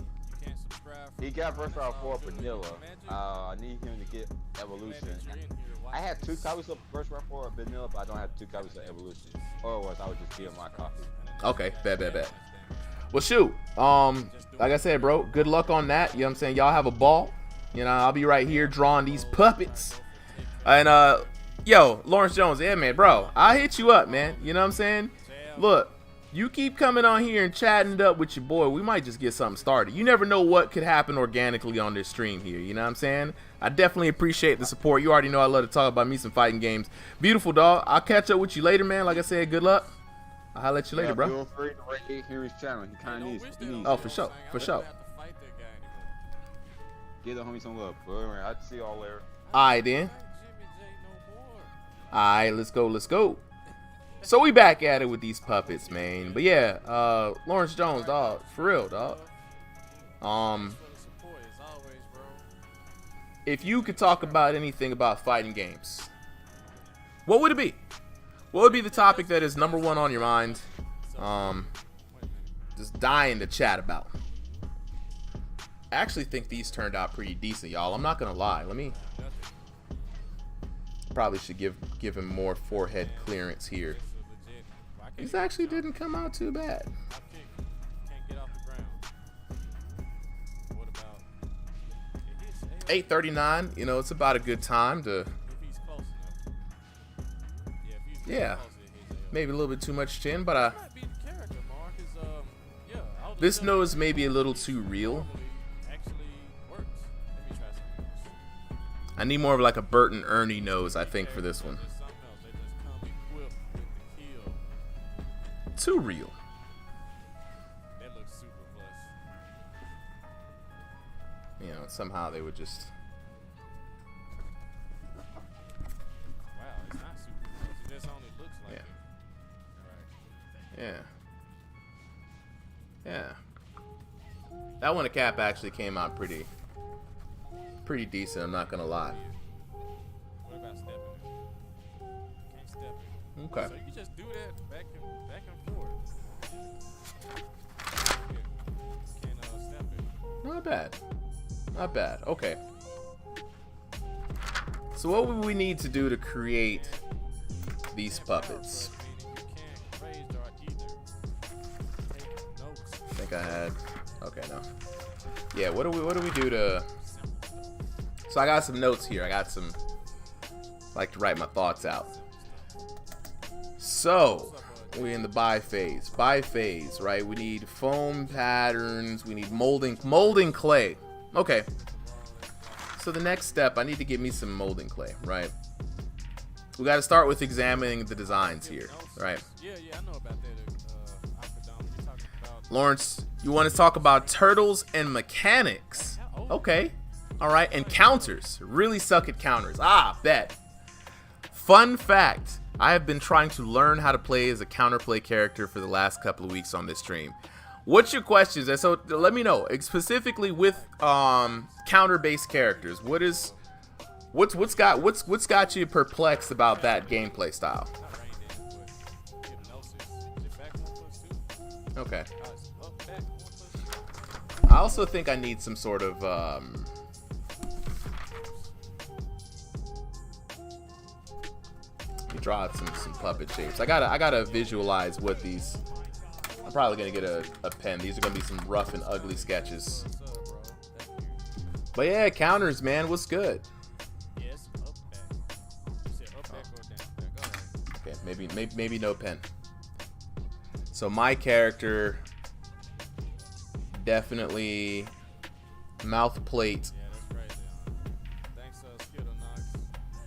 He got Versatile 4 Vanilla. I need him to get Evolution. I had 2 copies of Versatile 4 Vanilla, but I don't have 2 copies of Evolution. Otherwise, I would just give him my copy. Okay, bet. Well, shoot. Like I said, bro, good luck on that. You know what I'm saying? Y'all have a ball. You know, I'll be right here drawing these puppets. And yo, Lawrence Jones, yeah, man, bro, I'll hit you up, man. You know what I'm saying? Look, you keep coming on here and chatting it up with your boy. We might just get something started. You never know what could happen organically on this stream here. You know what I'm saying? I definitely appreciate the support. You already know I love to talk about me some fighting games. Beautiful, dog. I'll catch up with you later, man. Like I said, good luck. I'll holler at you later, bro. Feel free to rate here his channel. He kind of needs. Oh, for sure. Give the homie some love. I'll see y'all later. All right, then. All right, let's go. So we back at it with these puppets, man. But yeah, Lawrence Jones, dog, for real, dog. If you could talk about anything about fighting games, what would it be? What would be the topic that is number one on your mind? Just dying to chat about. I actually think these turned out pretty decent, y'all. I'm not gonna lie. Probably should give him more forehead clearance here. These actually didn't come out too bad. 839, you know, it's about a good time to, yeah, maybe a little bit too much chin, but this nose may be a little too real. I need more of like a Bert and Ernie nose, I think, for this one. Too real. You know, somehow they would just. Wow, it's not super close. It just only looks like it. Yeah. That one, a cap actually came out pretty decent. I'm not gonna lie. What about stepping? Can't step it. Okay. So you just do that back and forth. Can't step it. Not bad. Okay. So what would we need to do to create these puppets? I think I had. Okay, no. Yeah. What do we do to? So I got some notes here. I got some. Like to write my thoughts out. So we're in the buy phase. Right? We need foam patterns. We need molding clay. Okay. So the next step, I need to get me some molding clay, right? We got to start with examining the designs here, right? Yeah, I know about that. Lawrence, you want to talk about turtles and mechanics? Okay. All right, and counters. Really suck at counters. Bet. Fun fact, I have been trying to learn how to play as a counterplay character for the last couple of weeks on this stream. What's your questions? And so let me know specifically with counter-based characters. What's got you perplexed about that gameplay style? Okay. I also think I need some sort of draw out some puppet shapes. I gotta visualize what these. I'm probably gonna get a pen. These are gonna be some rough and ugly sketches. But yeah, counters, man. What's good? Okay, maybe no pen. So my character definitely mouth plate.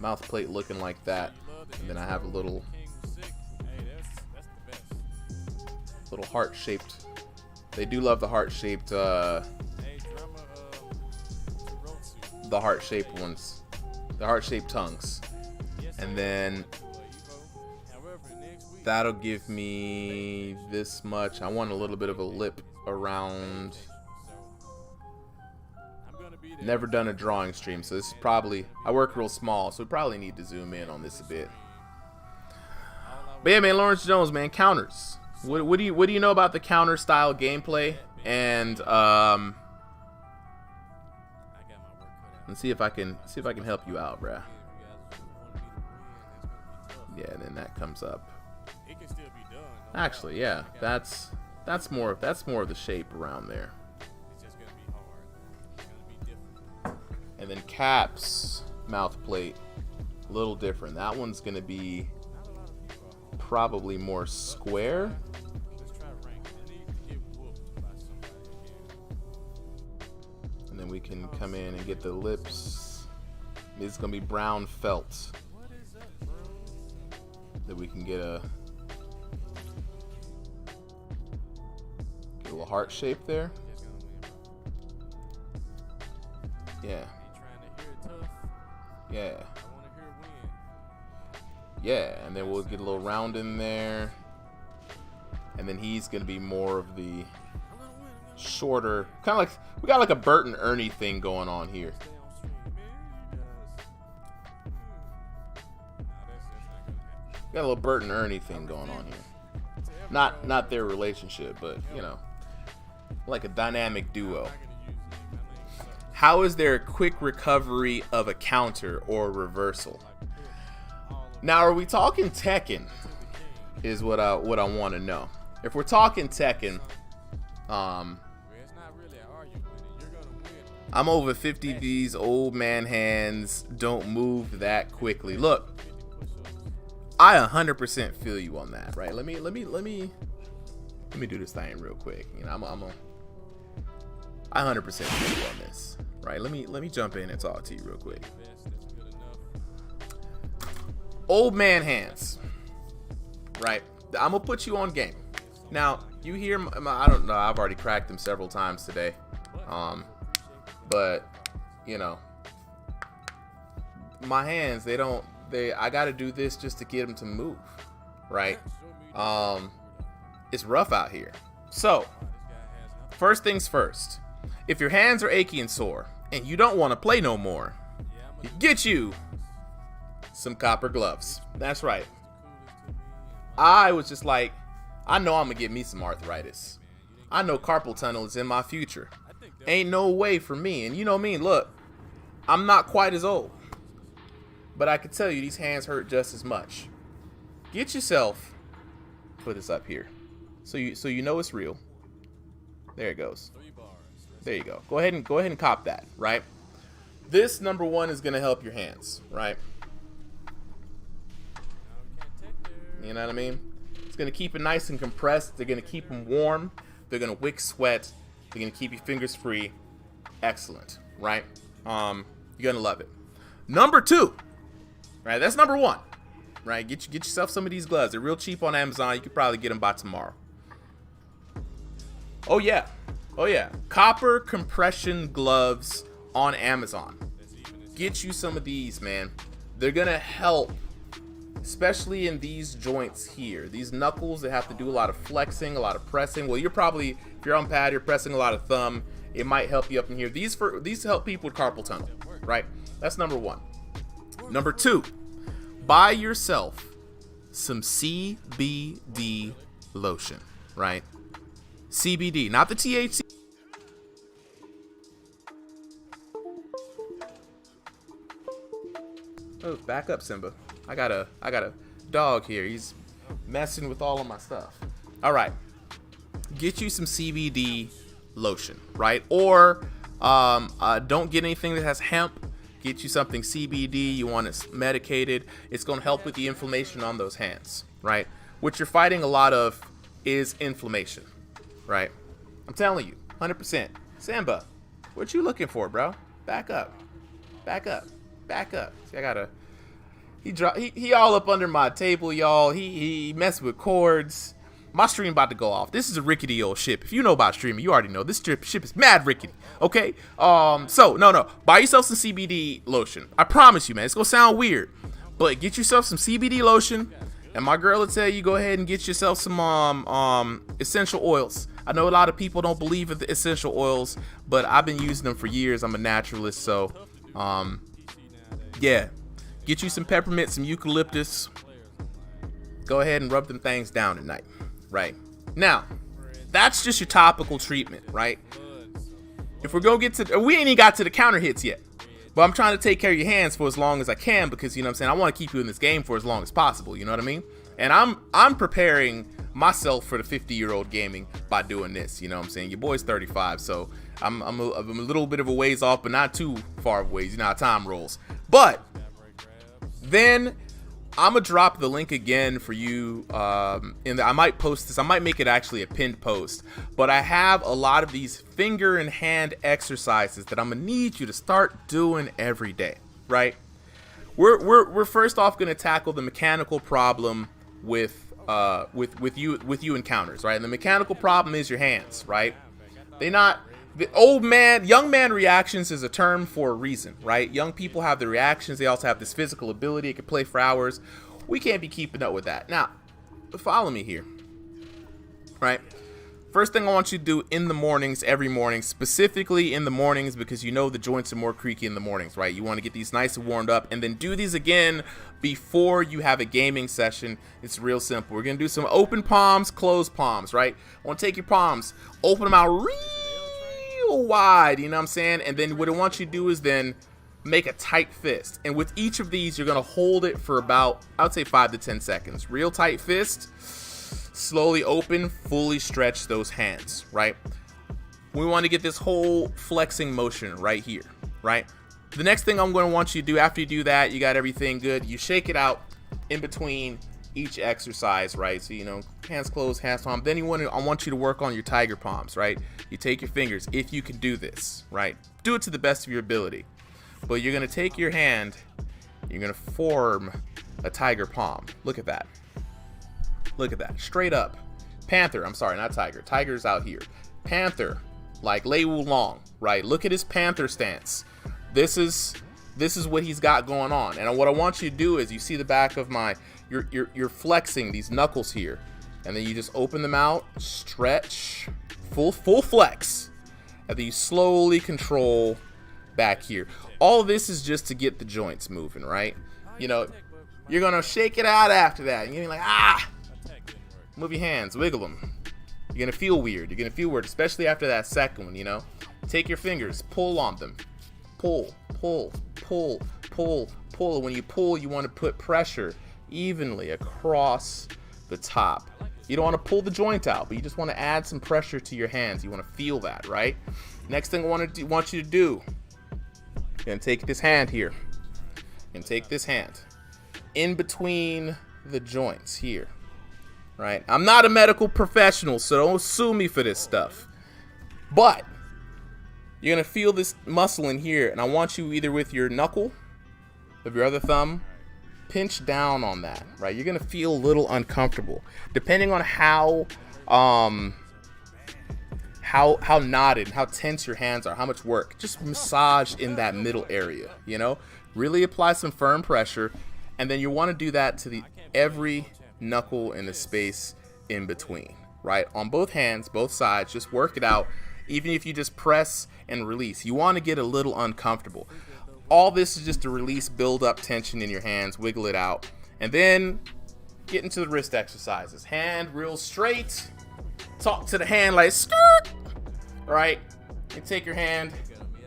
Mouth plate looking like that, and then I have a little heart-shaped. They do love the heart-shaped. The heart-shaped ones. The heart-shaped tongues. And then that'll give me this much. I want a little bit of a lip around. Never done a drawing stream, so this is probably, I work real small, so we probably need to zoom in on this a bit. But yeah, man, Lawrence Jones, man, counters. What do you know about the counter style gameplay? And let's see if I can help you out, bruh. Yeah, and then that comes up. Actually, yeah, that's more of the shape around there. And then Cap's mouth plate, a little different. That one's gonna be probably more square. And then we can come in and get the lips. It's gonna be brown felt. That we can get a little heart shape there. Yeah. Yeah. Yeah, and then we'll get a little round in there. And then he's gonna be more of the shorter, kind of like, we got like a Bert and Ernie thing going on here. Got a little Bert and Ernie thing going on here. Not their relationship, but you know, like a dynamic duo. How is there a quick recovery of a counter or reversal? Now, are we talking Tekken? Is what I want to know. If we're talking Tekken, I'm over 50. These old man hands don't move that quickly. Look, I 100% feel you on that, right? Let me do this thing real quick. You know, I 100% feel you on this, right? Let me jump in and talk to you real quick. Old man hands, right? I'm gonna put you on game. Now you hear, I don't know. I've already cracked them several times today, but you know, my hands, I got to do this just to get them to move, right? It's rough out here. So, first things first. If your hands are achy and sore and you don't want to play no more, you get you some copper gloves. That's right. I was just like, I know I'm gonna get me some arthritis. I know carpal tunnel is in my future. Ain't no way for me. And you know me, look, I'm not quite as old, but I can tell you these hands hurt just as much. Get yourself, put this up here, so you know it's real. There it goes. There you go. Go ahead and cop that, right? This number one is gonna help your hands, right? You know what I mean? It's gonna keep it nice and compressed. They're gonna keep them warm. They're gonna wick sweat. They're gonna keep your fingers free. Excellent, right? You're gonna love it. Number two, right? That's number one, right? Get yourself some of these gloves. They're real cheap on Amazon. You could probably get them by tomorrow. Oh yeah, copper compression gloves on Amazon. Get you some of these, man. They're gonna help, especially in these joints here. These knuckles that have to do a lot of flexing, a lot of pressing. Well, if you're on pad, you're pressing a lot of thumb. It might help you up in here. These help people with carpal tunnel, right? That's number one. Number two, buy yourself some CBD lotion, right? CBD, not the THC. Oh, back up, Simba. I got a dog here. He's messing with all of my stuff. All right, get you some CBD lotion, right? Or don't get anything that has hemp. Get you something CBD. You want it medicated. It's going to help with the inflammation on those hands, right? What you're fighting a lot of is inflammation, right? I'm telling you, 100%. Simba, what you looking for, bro? Back up. See, I gotta. He all up under my table, y'all. He messed with cords. My stream about to go off. This is a rickety old ship. If you know about streaming, you already know this ship is mad rickety. Okay. So no. Buy yourself some CBD lotion. I promise you, man. It's gonna sound weird, But get yourself some CBD lotion, and my girl will tell you go ahead and get yourself some essential oils. I know a lot of people don't believe in the essential oils, but I've been using them for years. I'm a naturalist, so yeah. Get you some peppermint, some eucalyptus. Go ahead and rub them things down at night, right? Now, that's just your topical treatment, right? If we're gonna get to, we ain't even got to the counter hits yet, but I'm trying to take care of your hands for as long as I can, because, you know what I'm saying, I want to keep you in this game for as long as possible, you know what I mean? And I'm preparing myself for the 50-year-old gaming by doing this, you know what I'm saying? Your boy's 35, so I'm a little bit of a ways off, but not too far of a ways, you know how time rolls. But then I'm gonna drop the link again for you. I might post this. I might make it actually a pinned post. But I have a lot of these finger and hand exercises that I'm gonna need you to start doing every day. Right? We're first off gonna tackle the mechanical problem with you encounters. Right? And the mechanical problem is your hands. Right? Young man reactions is a term for a reason, right? Young people have the reactions. They also have this physical ability. It can play for hours. We can't be keeping up with that. Now, follow me here, right? First thing I want you to do in the mornings, every morning, specifically in the mornings, because you know the joints are more creaky in the mornings, right? You want to get these nice and warmed up, and then do these again before you have a gaming session. It's real simple. We're going to do some open palms, closed palms, right? I want to take your palms, open them out real wide, you know what I'm saying? And then what I want you to do is then make a tight fist. And with each of these, you're going to hold it for about, I would say 5 to 10 seconds. Real tight fist, slowly open, fully stretch those hands, right? We want to get this whole flexing motion right here, right? The next thing I'm going to want you to do after you do that, you got everything good, you shake it out in between each exercise, right? So, you know, hands closed, hands palm. Then I want you to work on your tiger palms, right? You take your fingers, if you can do this, right? Do it to the best of your ability. But you're gonna take your hand, you're gonna form a tiger palm. Look at that. Look at that. Straight up. Panther. I'm sorry, not tiger. Tiger's out here. Panther, like Lei Wulong, right? Look at his panther stance. This is what he's got going on. And what I want you to do is, you see the back of my, you're flexing these knuckles here, and then you just open them out, stretch, full flex, and then you slowly control back here. All of this is just to get the joints moving, right? You know, you're gonna shake it out after that, and you're gonna be like, move your hands, wiggle them. You're gonna feel weird. You're gonna feel weird, especially after that second one. You know, take your fingers, pull on them, pull, pull, pull, pull, pull. When you pull, you want to put pressure evenly across the top. You don't want to pull the joint out, but you just want to add some pressure to your hands. You want to feel that, right? Next thing I want you to do, you're gonna take this hand here, and take this hand in between the joints here, right? I'm not a medical professional, so don't sue me for this stuff, but you're gonna feel this muscle in here, and I want you either with your knuckle of your other thumb, pinch down on that, right? You're gonna feel a little uncomfortable, depending on how knotted, how tense your hands are, how much work. Just massage in that middle area, you know? Really apply some firm pressure, and then you want to do that to every knuckle in the space in between, right? On both hands, both sides, just work it out. Even if you just press and release, you want to get a little uncomfortable. All this is just to release, build up tension in your hands, wiggle it out, and then get into the wrist exercises. Hand real straight, talk to the hand like skirt, right? And take your hand,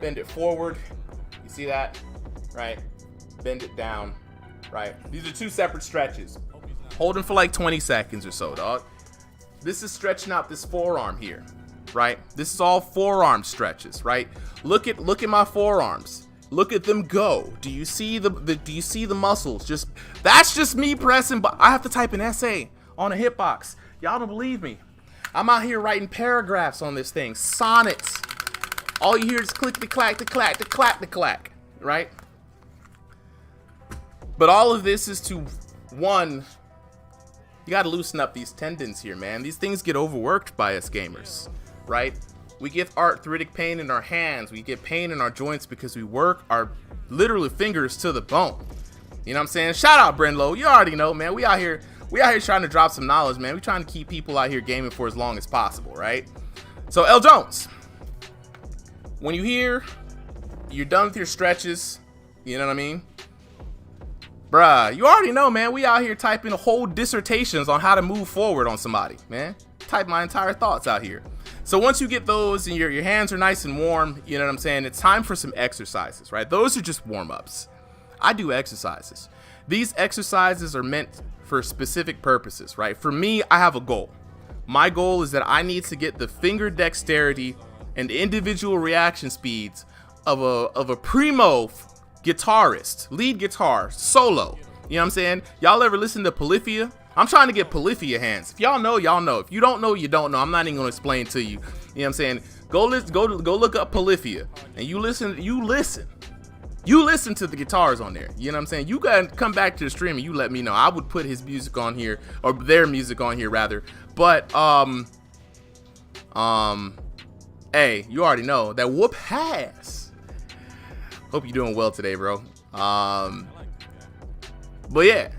bend it forward. You see that, right? Bend it down, right? These are two separate stretches. Hold them for like 20 seconds or so, dog. This is stretching out this forearm here, right? This is all forearm stretches, right? Look at my forearms. Look at them go. Do you see the muscles? That's just me pressing, but I have to type an essay on a hitbox. Y'all don't believe me. I'm out here writing paragraphs on this thing, sonnets. All you hear is click the clack, the clack, the clack, the clack, right? But all of this is to, one, you gotta loosen up these tendons here, man. These things get overworked by us gamers, right? We get arthritic pain in our hands. We get pain in our joints because we work our literally fingers to the bone. You know what I'm saying? Shout out Brenlo. You already know, man. We out here trying to drop some knowledge, man. We trying to keep people out here gaming for as long as possible, right? So L Jones, when you're done with your stretches, you know what I mean? Bruh, you already know, man. We out here typing whole dissertations on how to move forward on somebody, man. Type my entire thoughts out here. So once you get those and your hands are nice and warm, you know what I'm saying? It's time for some exercises, right? Those are just warm-ups. I do exercises. These exercises are meant for specific purposes, right? For me, I have a goal. My goal is that I need to get the finger dexterity and individual reaction speeds of a primo guitarist, lead guitar, solo. You know what I'm saying? Y'all ever listen to Polyphia? I'm trying to get Polyphia hands. If y'all know, y'all know. If you don't know, you don't know. I'm not even gonna explain to you. You know what I'm saying? Go look up Polyphia and you listen to the guitars on there. You know what I'm saying? You gotta come back to the stream and you let me know. I would put his music on here, or their music on here rather. But hey, you already know that whoop has. Hope you're doing well today, bro. But yeah,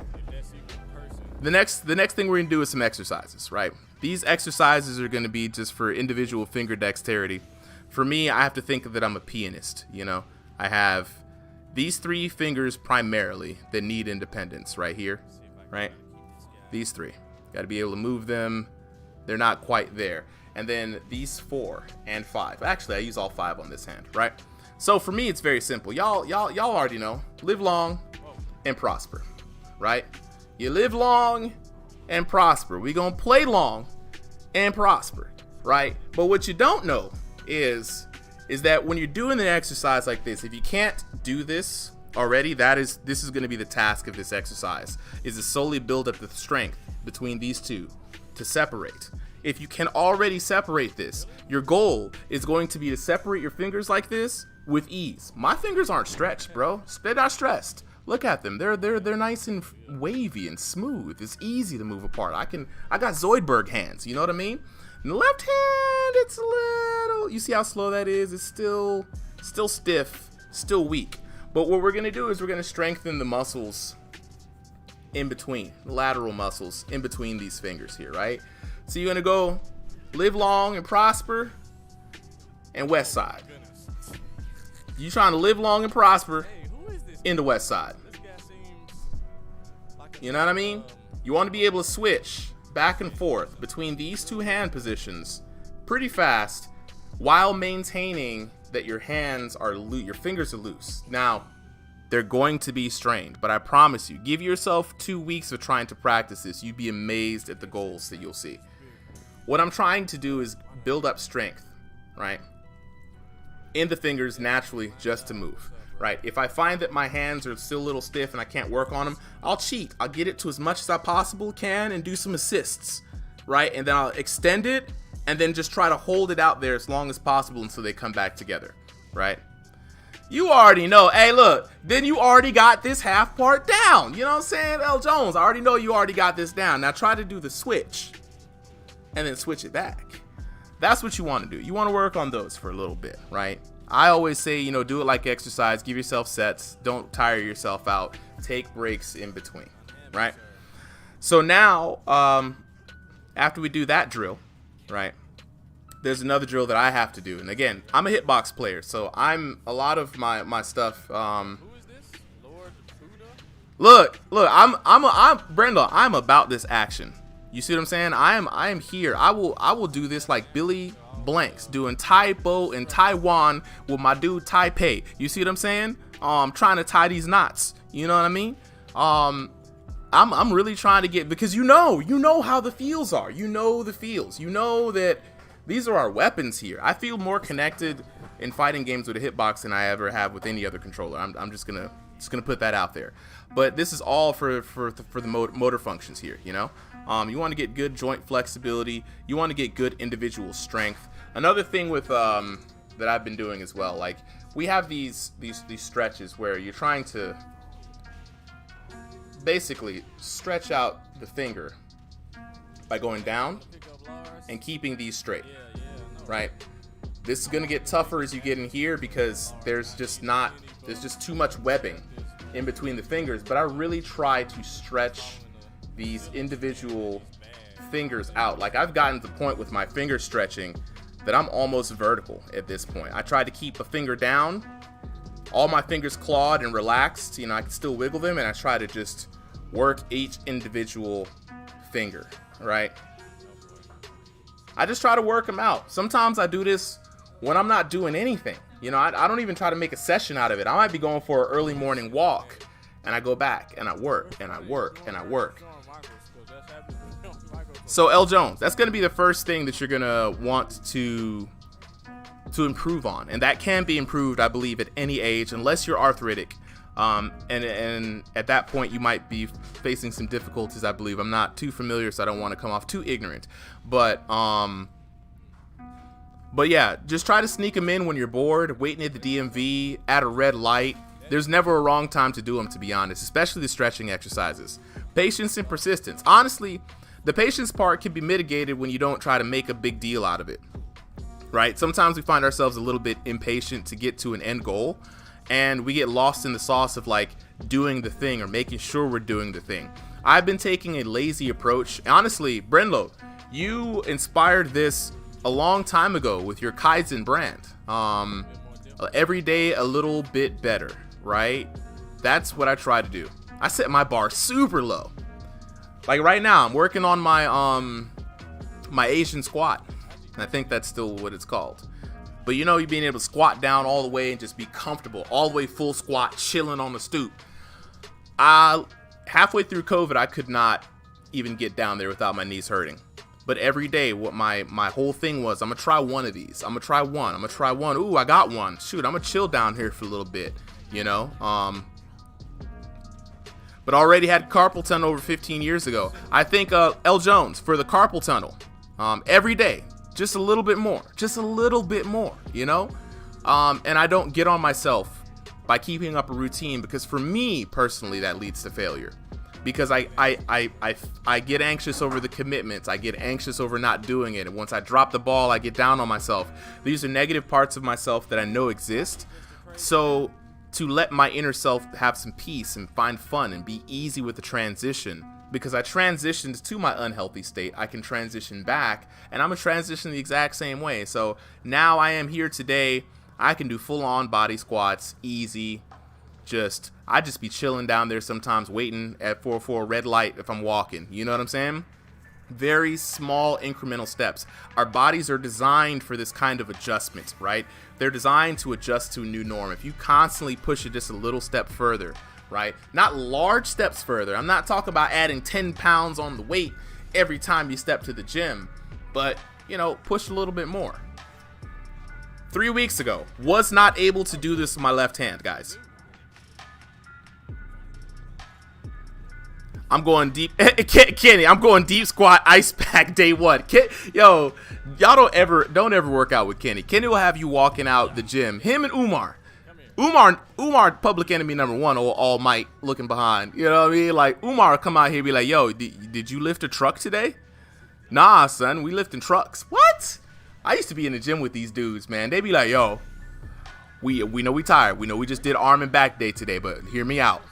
the next thing we're gonna do is some exercises, right? These exercises are gonna be just for individual finger dexterity. For me, I have to think that I'm a pianist. You know, I have these 3 fingers primarily that need independence right here, right? These 3, got to be able to move them. They're not quite there. And then these 4 and 5. Actually, I use all 5 on this hand, right? So for me, it's very simple. Y'all already know. Live long and prosper, right? You live long and prosper. We gonna play long and prosper, right? But what you don't know is that when you're doing an exercise like this, if you can't do this already, this is going to be the task of this exercise, is to slowly build up the strength between these two to separate. If you can already separate this, your goal is going to be to separate your fingers like this with ease. My fingers aren't stretched, bro. They're not stressed. Look at them. They're nice and wavy and smooth. It's easy to move apart. I got Zoidberg hands. You know what I mean? And the left hand, it's a little. You see how slow that is? It's still stiff, still weak. But what we're gonna do is we're gonna strengthen the muscles in between, the lateral muscles in between these fingers here, right? So you're gonna go live long and prosper and west side. You trying to live long and prosper in the west side. You know what I mean? You want to be able to switch back and forth between these 2 hand positions pretty fast while maintaining that your hands are loose, your fingers are loose. Now, they're going to be strained, but I promise you, give yourself 2 weeks of trying to practice this. You'd be amazed at the goals that you'll see. What I'm trying to do is build up strength, right? In the fingers naturally just to move, right? If I find that my hands are still a little stiff and I can't work on them, I'll cheat. I'll get it to as much as I possibly can and do some assists, right? And then I'll extend it and then just try to hold it out there as long as possible until they come back together, right? You already know. Hey, look, then you already got this half part down. You know what I'm saying? L. Jones, I already know you already got this down. Now try to do the switch and then switch it back. That's what you want to do. You want to work on those for a little bit, right? I always say, you know, do it like exercise. Give yourself sets. Don't tire yourself out. Take breaks in between, right? So now, after we do that drill, right, there's another drill that I have to do. And again, I'm a hitbox player, so a lot of my stuff. Who is this? Lord Buddha? Look, I'm Brenda. I'm about this action. You see what I'm saying? I am here. I will do this like Billy Blanks doing Taipo in Taiwan with my dude Taipei. You see what I'm saying? Trying to tie these knots. You know what I mean? I'm really trying to get, because you know how the feels are. You know the feels. You know that these are our weapons here. I feel more connected in fighting games with a hitbox than I ever have with any other controller. I'm just gonna put that out there. But this is all for the motor functions here. You know, you want to get good joint flexibility. You want to get good individual strength. Another thing with that I've been doing as well, like we have these stretches where you're trying to basically stretch out the finger by going down and keeping these straight, right? This is gonna get tougher as you get in here because there's just too much webbing in between the fingers, but I really try to stretch these individual fingers out. Like, I've gotten to the point with my finger stretching that I'm almost vertical at this point. I try to keep a finger down, all my fingers clawed and relaxed, you know, I can still wiggle them, and I try to just work each individual finger, right? I just try to work them out. Sometimes I do this when I'm not doing anything. You know, I don't even try to make a session out of it. I might be going for an early morning walk, and I go back and I work and I work and I work. So L. Jones, that's going to be the first thing that you're going to want to improve on. And that can be improved, I believe, at any age, unless you're arthritic. And at that point, you might be facing some difficulties, I believe. I'm not too familiar, so I don't want to come off too ignorant. But yeah, just try to sneak them in when you're bored, waiting at the DMV, at a red light. There's never a wrong time to do them, to be honest, especially the stretching exercises. Patience and persistence. Honestly, the patience part can be mitigated when you don't try to make a big deal out of it, right? Sometimes we find ourselves a little bit impatient to get to an end goal, and we get lost in the sauce of like doing the thing or making sure we're doing the thing. I've been taking a lazy approach. Honestly, Brenlo, you inspired this a long time ago with your Kaizen brand. Every day a little bit better, right? That's what I try to do. I set my bar super low. Like right now, I'm working on my my Asian squat. I think that's still what it's called. But you know, you being able to squat down all the way and just be comfortable, all the way full squat, chilling on the stoop. Halfway through COVID, I could not even get down there without my knees hurting. But every day, what my whole thing was, I'm gonna try one of these. I'm gonna try one. Ooh, I got one. Shoot, I'm gonna chill down here for a little bit, you know. But already had carpal tunnel over 15 years ago. I think L. Jones for the carpal tunnel, every day, just a little bit more, you know. And I don't get on myself by keeping up a routine, because for me personally, that leads to failure. Because I get anxious over the commitments. I get anxious over not doing it. And once I drop the ball, I get down on myself. These are negative parts of myself that I know exist. So to let my inner self have some peace and find fun and be easy with the transition, because I transitioned to my unhealthy state, I can transition back, and I'm gonna transition the exact same way. So now I am here today. I can do full-on body squats, easy. I just be chilling down there sometimes, waiting for a red light if I'm walking. You know what I'm saying? Very small incremental steps. Our bodies are designed for this kind of adjustment, right? They're designed to adjust to a new norm. If you constantly push it just a little step further, right? Not large steps further. I'm not talking about adding 10 pounds on the weight every time you step to the gym, but, you know, push a little bit more. 3 weeks ago, was not able to do this with my left hand, guys. I'm going deep. Kenny, I'm going deep squat ice pack day one. Yo, y'all don't ever work out with Kenny. Kenny will have you walking out the gym. Him and Umar. Umar, public enemy number one, all Mike looking behind. You know what I mean? Like, Umar will come out here and be like, yo, did you lift a truck today? Nah, son, we lifting trucks. What? I used to be in the gym with these dudes, man. They be like, yo, we know we tired. We know we just did arm and back day today, but hear me out.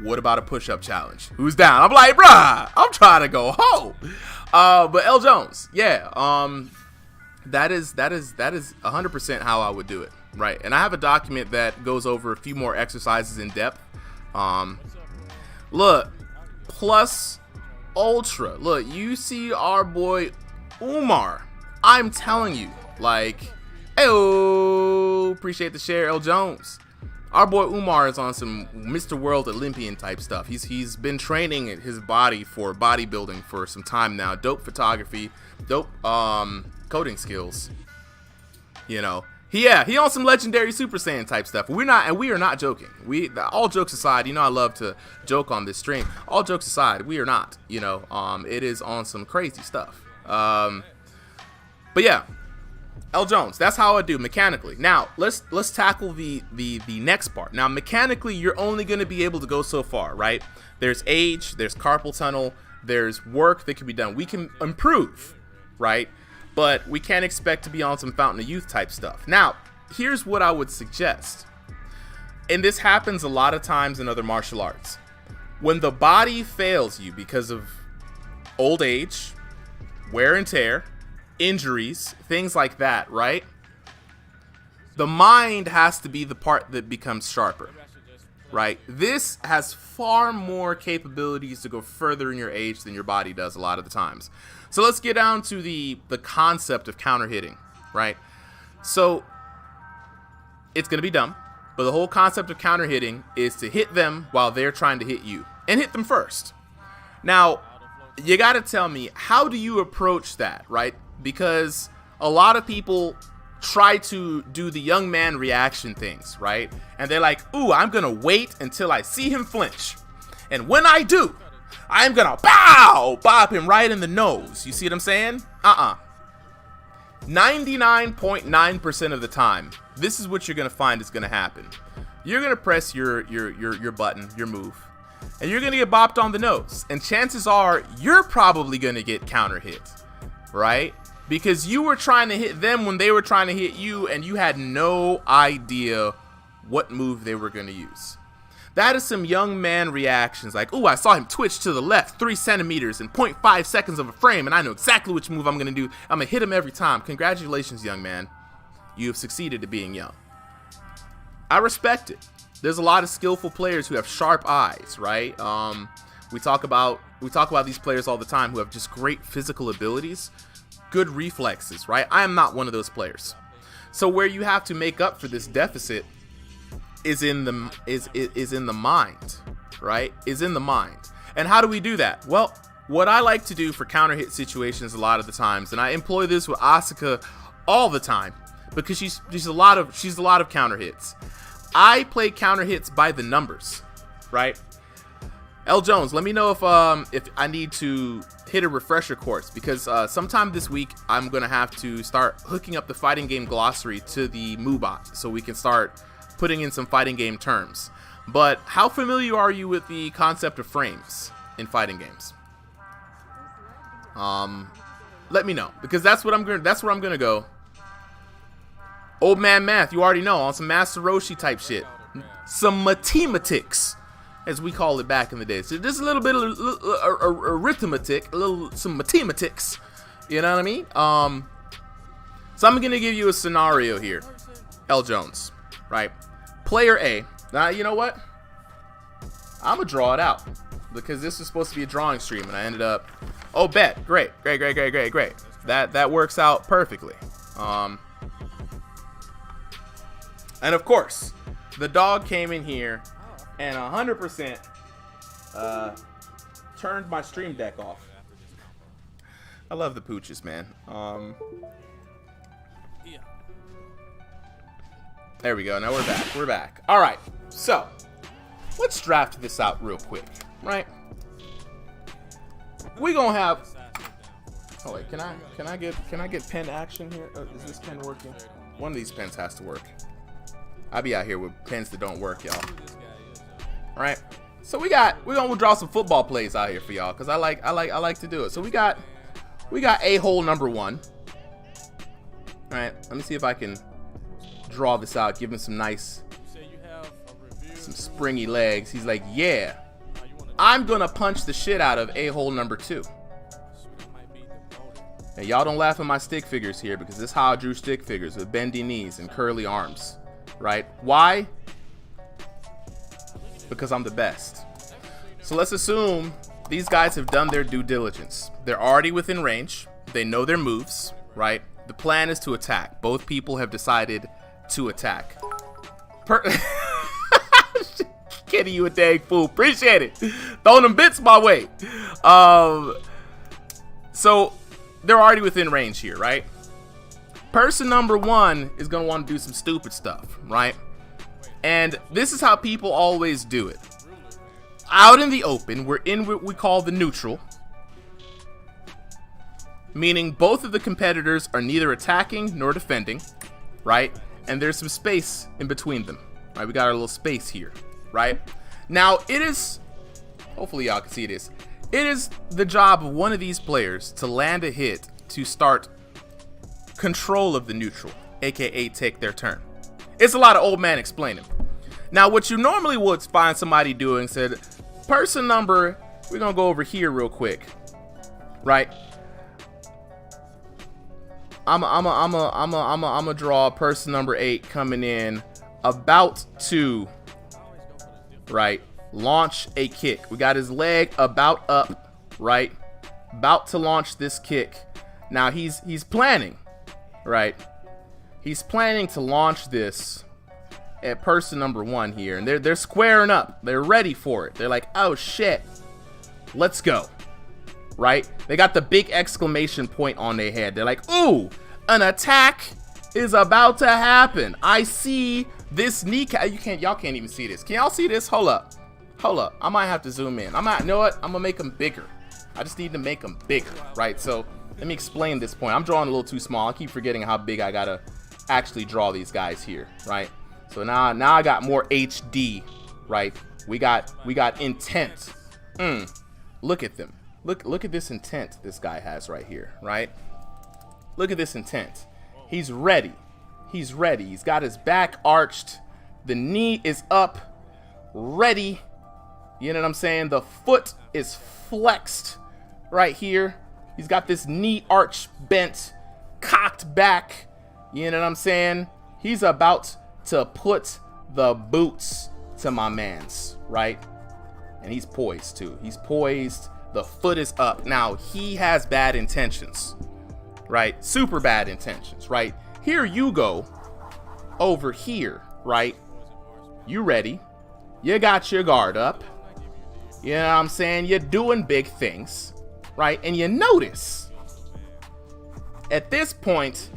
What about a push-up challenge? Who's down? I'm like, bruh, I'm trying to go home. But L. Jones, yeah, that is 100% how I would do it, right? And I have a document that goes over a few more exercises in depth. Look, plus ultra. Look, you see our boy Umar. I'm telling you, like, hey, appreciate the share, L. Jones. Our boy Umar is on some Mr. World Olympian type stuff. He's been training his body for bodybuilding for some time now. Dope photography, dope coding skills. You know, he on some legendary Super Saiyan type stuff. We are not joking. All jokes aside, you know I love to joke on this stream. All jokes aside, we are not. You know, it is on some crazy stuff. But yeah. L. Jones, that's how I do mechanically. Now, let's tackle the next part. Now, mechanically, you're only going to be able to go so far, right? There's age, there's carpal tunnel, there's work that can be done. We can improve, right? But we can't expect to be on some Fountain of Youth type stuff. Now, here's what I would suggest. and this happens a lot of times in other martial arts. When the body fails you because of old age, wear and tear, injuries, things like that, right? The mind has to be the part that becomes sharper, right? This has far more capabilities to go further in your age than your body does a lot of the times. So let's get down to the concept of counter hitting, right? So it's going to be dumb, but the whole concept of counter hitting is to hit them while they're trying to hit you, and hit them first. Now, you got to tell me, how do you approach that, right? Because a lot of people try to do the young man reaction things, right? And they're like, ooh, I'm going to wait until I see him flinch. And when I do, I'm going to bop him right in the nose. You see what I'm saying? 99.9% of the time, this is what you're going to find is going to happen. You're going to press your button, your move, and you're going to get bopped on the nose. And chances are you're probably going to get counter hit, right? Because you were trying to hit them when they were trying to hit you, and you had no idea what move they were going to use. That is some young man reactions, like, ooh, I saw him twitch to the left 3 centimeters in 0.5 seconds of a frame, and I know exactly which move I'm going to do. I'm going to hit him every time. Congratulations, young man. You have succeeded at being young. I respect it. There's a lot of skillful players who have sharp eyes, right? We talk about these players all the time who have just great physical abilities, good reflexes, right? I am not one of those players. So where you have to make up for this deficit is in the mind, right? Is in the mind. And how do we do that? Well, what I like to do for counter hit situations a lot of the times, and I employ this with Asuka all the time because she's a lot of counter hits. I play counter hits by the numbers, right? L. Jones, let me know if I need to hit a refresher course, because sometime this week I'm gonna have to start hooking up the fighting game glossary to the Moobot so we can start putting in some fighting game terms. But how familiar are you with the concept of frames in fighting games? Let me know, because that's where I'm gonna go. Old man math, you already know, on some Master Roshi type shit, some mathematics, as we call it back in the day. So just a little bit of arithmetic, some mathematics. You know what I mean? So I'm gonna give you a scenario here, L. Jones, right? Player A. Now you know what? I'm gonna draw it out because this is supposed to be a drawing stream, and I ended up. Oh, bet, great. That works out perfectly. And of course, the dog came in here and 100% turned my stream deck off. I love the pooches, man. There we go. Now we're back. All right. So let's draft this out real quick, right? We gonna have. Oh wait, can I get pen action here? Is this pen working? One of these pens has to work. I be out here with pens that don't work, y'all. All right. So we're gonna draw some football plays out here for y'all, cause I like to do it. So we got a hole number 1. All right. Let me see if I can draw this out. Give him some nice, some springy legs. He's like, yeah. I'm gonna punch the shit out of a hole number 2. Hey, y'all don't laugh at my stick figures here, because this is how I drew stick figures, with bendy knees and curly arms. Right? Why? Because I'm the best. So let's assume these guys have done their due diligence. They're already within range. They know their moves, right? The plan is to attack. Both people have decided to attack. Kenny, you a dang fool. Appreciate it. Throwing them bits my way. So they're already within range here, right? Person number 1 is going to want to do some stupid stuff, right? And this is how people always do it. Out in the open, we're in what we call the neutral, meaning both of the competitors are neither attacking nor defending, right? And there's some space in between them, right? We got our little space here, right? Now, it is, hopefully y'all can see this, it is the job of one of these players to land a hit to start control of the neutral, aka take their turn. It's a lot of old man explaining. Now, what you normally would find somebody doing, said, person number, we're gonna go over here real quick, right? I'm a draw person number 8 coming in, about to, right, launch a kick. We got his leg about up, right, about to launch this kick. Now he's planning, right? He's planning to launch this at person number 1 here, and they're squaring up. They're ready for it. They're like, oh shit, let's go, right? They got the big exclamation point on their head. They're like, ooh, an attack is about to happen. I see this kneecap. Y'all can't even see this. Can y'all see this? Hold up. I might have to zoom in. You know what? I'm gonna make them bigger. I just need to make them bigger, right? So let me explain this point. I'm drawing a little too small. I keep forgetting how big I gotta actually draw these guys here, right? So now I got more HD, right? We got intent. Look at them. Look at this intent this guy has right here, right? Look at this intent. He's ready. He's ready. He's got his back arched. The knee is up, ready. You know what I'm saying? The foot is flexed right here. He's got this knee arch bent, cocked back. You know what I'm saying? He's about to put the boots to my man's, right? And he's poised too. He's poised. The foot is up. Now, he has bad intentions, right? Super bad intentions, right? Here you go over here, right? You ready? You got your guard up. You know what I'm saying? You're doing big things, right? And you notice at this point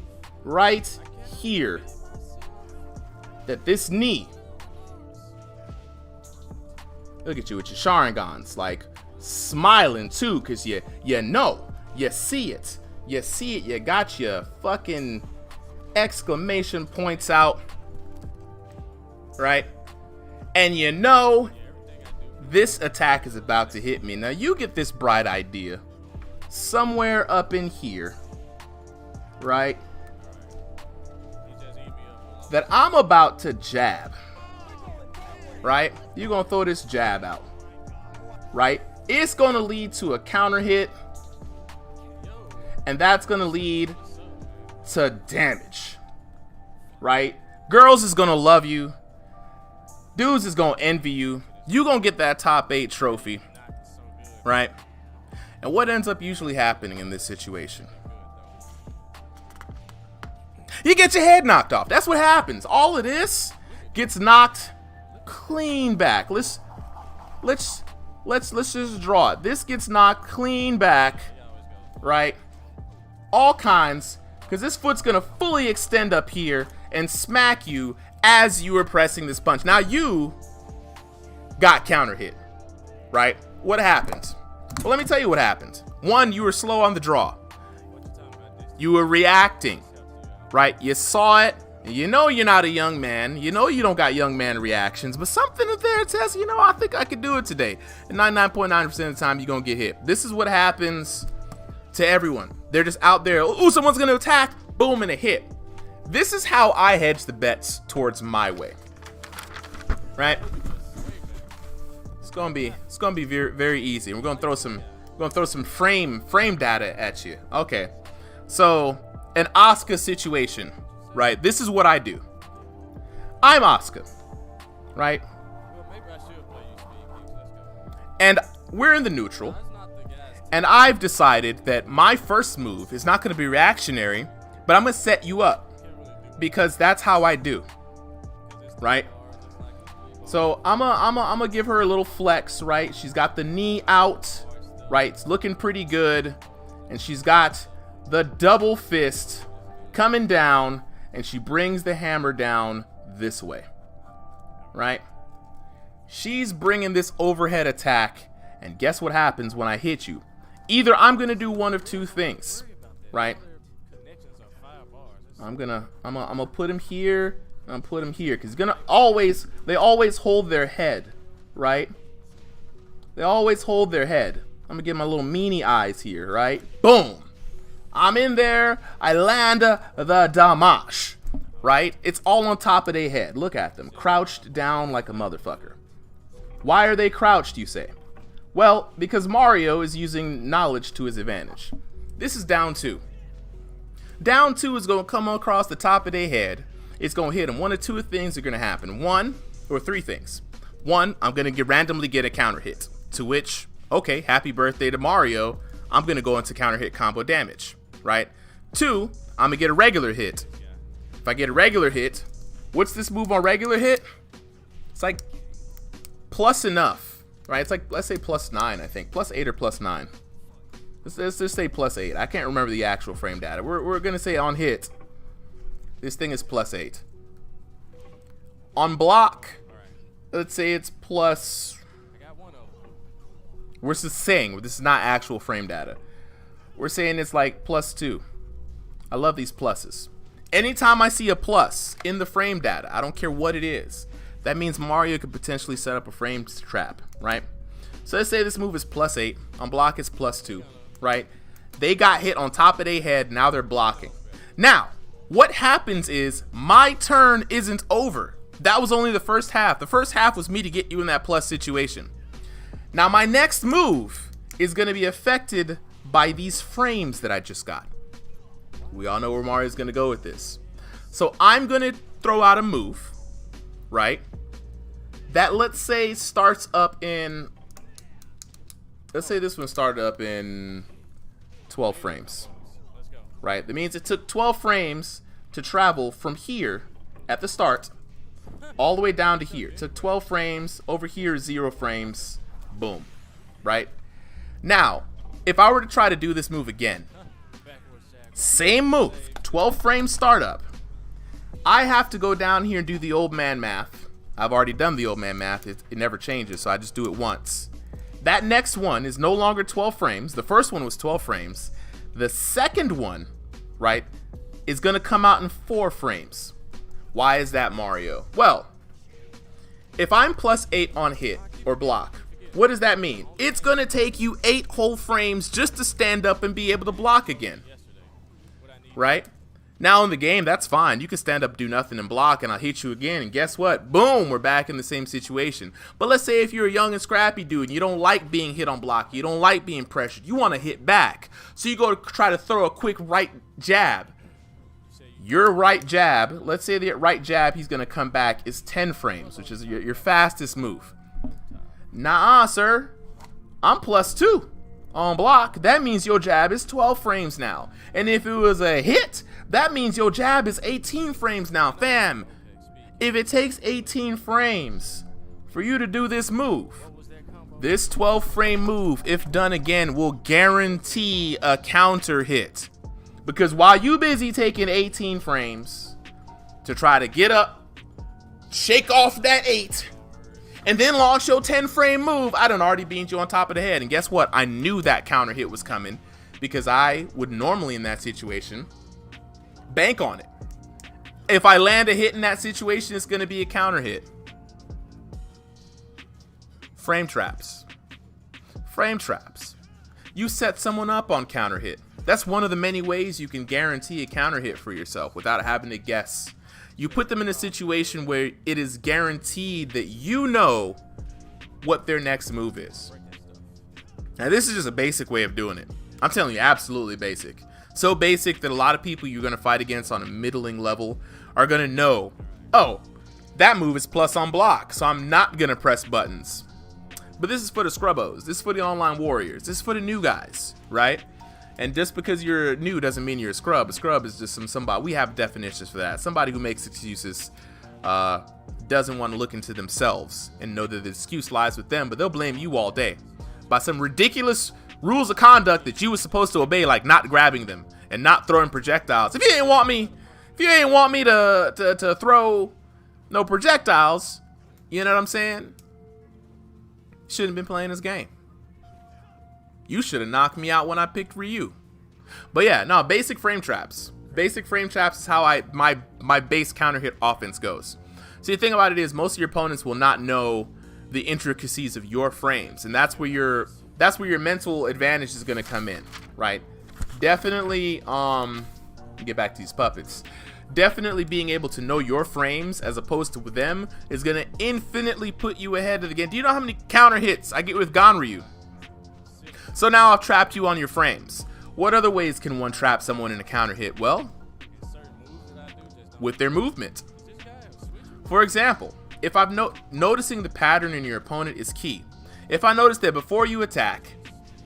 right here that this knee, look at you with your Sharingans, like smiling too, because you know, you see it, you got your fucking exclamation points out, right? And you know this attack is about to hit me. Now you get this bright idea somewhere up in here, right, that I'm about to jab, right? You're gonna throw this jab out, right? It's gonna lead to a counter hit, and that's gonna lead to damage, right? Girls is gonna love you, dudes is gonna envy you. You gonna get that top 8 trophy, right? And what ends up usually happening in this situation? You get your head knocked off. That's what happens. All of this gets knocked clean back. Let's just draw it. This gets knocked clean back, right? All kinds, because this foot's gonna fully extend up here and smack you as you are pressing this punch. Now you got counter hit, right? What happened? Well, let me tell you what happened. One, you were slow on the draw. You were reacting, right? You saw it. You know you're not a young man. You know you don't got young man reactions, but something in there says, you know, I think I could do it today. And 99.9% of the time, you're going to get hit. This is what happens to everyone. They're just out there. Ooh, someone's going to attack. Boom, and a hit. This is how I hedge the bets towards my way, right? It's gonna be very, very easy. We're gonna throw some frame data at you. Okay, so an Asuka situation, right? This is what I do. I'm Asuka, right? And we're in the neutral, and I've decided that my first move is not gonna be reactionary, but I'm gonna set you up because that's how I do, right? So I'm gonna give her a little flex, right? She's got the knee out, right? It's looking pretty good. And she's got the double fist coming down, and she brings the hammer down this way, right? She's bringing this overhead attack, and guess what happens when I hit you? Either I'm gonna do one of two things, right? I'm gonna put him here. I'm gonna put him here because they always hold their head, right? They always hold their head. I'm gonna get my little meanie eyes here, right? Boom! I'm in there. I land the damage. right? It's all on top of their head. Look at them, crouched down like a motherfucker. Why are they crouched, you say? Well, because Mario is using knowledge to his advantage. This is down 2. Down 2 is going to come across the top of their head. It's going to hit them. One or two things are going to happen. One or three things. One, I'm going to randomly get a counter hit. To which, okay, happy birthday to Mario. I'm going to go into counter hit combo damage, right? 2, I'm going to get a regular hit. If I get a regular hit, what's this move on regular hit? It's like plus enough, right? It's like, let's say plus 9, I think. Plus 8 or plus 9. Let's just say plus 8. I can't remember the actual frame data. We're going to say on hit, this thing is plus 8. On block, let's say it's plus... We're just saying, this is not actual frame data. We're saying it's like plus 2. I love these pluses. Anytime I see a plus in the frame data, I don't care what it is, that means Mario could potentially set up a frame trap, right? So let's say this move is plus 8. On block, it's plus 2. Right? They got hit on top of their head. Now they're blocking. Now, what happens is my turn isn't over. That was only the first half. The first half was me to get you in that plus situation. Now, my next move is going to be affected by these frames that I just got. We all know where Mario's going to go with this. So I'm going to throw out a move, right? That, let's say, starts up in... Let's say this one started up in 12 frames, right? That means it took 12 frames to travel from here at the start all the way down to here. It took 12 frames. Over here, 0 frames. Boom, right? Now, if I were to try to do this move again, same move, 12 frame startup, I have to go down here and do the old man math. I've already done the old man math. It never changes, so I just do it once. That next one is no longer 12 frames. The first one was 12 frames. The second one, right, is going to come out in 4 frames. Why is that, Mario? Well, if I'm plus 8 on hit or block, what does that mean? It's going to take you 8 whole frames just to stand up and be able to block again, right? Now in the game, that's fine. You can stand up, do nothing, and block, and I'll hit you again. And guess what? Boom, we're back in the same situation. But let's say if you're a young and scrappy dude, and you don't like being hit on block, you don't like being pressured, you want to hit back. So you go to try to throw a quick right jab. Your right jab, let's say the right jab he's going to come back is 10 frames, which is your fastest move. Nah, sir. I'm plus 2 on block. That means your jab is 12 frames now. And if it was a hit, that means your jab is 18 frames now. Fam, if it takes 18 frames for you to do this move, this 12 frame move, if done again, will guarantee a counter hit. Because while you busy taking 18 frames to try to get up, shake off that 8, and then launch your 10 frame move, I done already beat you on top of the head. And guess what? I knew that counter hit was coming because I would normally in that situation bank on it. If I land a hit in that situation, it's going to be a counter hit. Frame traps. Frame traps. You set someone up on counter hit. That's one of the many ways you can guarantee a counter hit for yourself without having to guess. You put them in a situation where it is guaranteed that you know what their next move is. Now, this is just a basic way of doing it. I'm telling you, absolutely basic. So basic that a lot of people you're going to fight against on a middling level are going to know, oh, that move is plus on block, so I'm not going to press buttons. But this is for the scrubbos. This is for the online warriors. This is for the new guys, right? And just because you're new doesn't mean you're a scrub. A scrub is just somebody, we have definitions for that. Somebody who makes excuses, doesn't want to look into themselves and know that the excuse lies with them, but they'll blame you all day by some ridiculous rules of conduct that you were supposed to obey, like not grabbing them and not throwing projectiles. If you ain't want me to throw no projectiles, you know what I'm saying? Shouldn't have been playing this game. You should have knocked me out when I picked Ryu. But yeah, no, basic frame traps. Basic frame traps is how my base counter hit offense goes. So the thing about it is most of your opponents will not know the intricacies of your frames, and that's where your mental advantage is going to come in, right? Definitely, get back to these puppets. definitely being able to know your frames as opposed to them is going to infinitely put you ahead of the game. Do you know how many counter hits I get with Ganryu? So now I've trapped you on your frames. What other ways can one trap someone in a counter hit? Well, with their movement. For example, if I'm noticing the pattern in your opponent is key. If I notice that before you attack,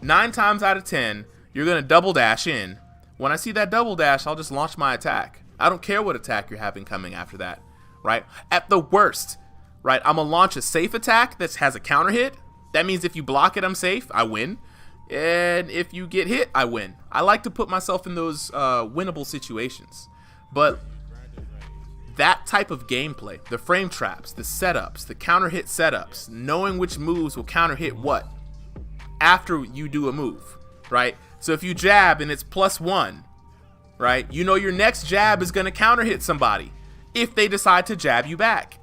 9 times out of 10, you're going to double dash in. When I see that double dash, I'll just launch my attack. I don't care what attack you're having coming after that, right? At the worst, right, I'm going to launch a safe attack that has a counter hit. That means if you block it, I'm safe. I win. And if you get hit, I win. I like to put myself in those winnable situations. But that type of gameplay, the frame traps, the setups, the counter hit setups, knowing which moves will counter hit what after you do a move, right? So if you jab and it's +1, right, you know your next jab is going to counter hit somebody if they decide to jab you back.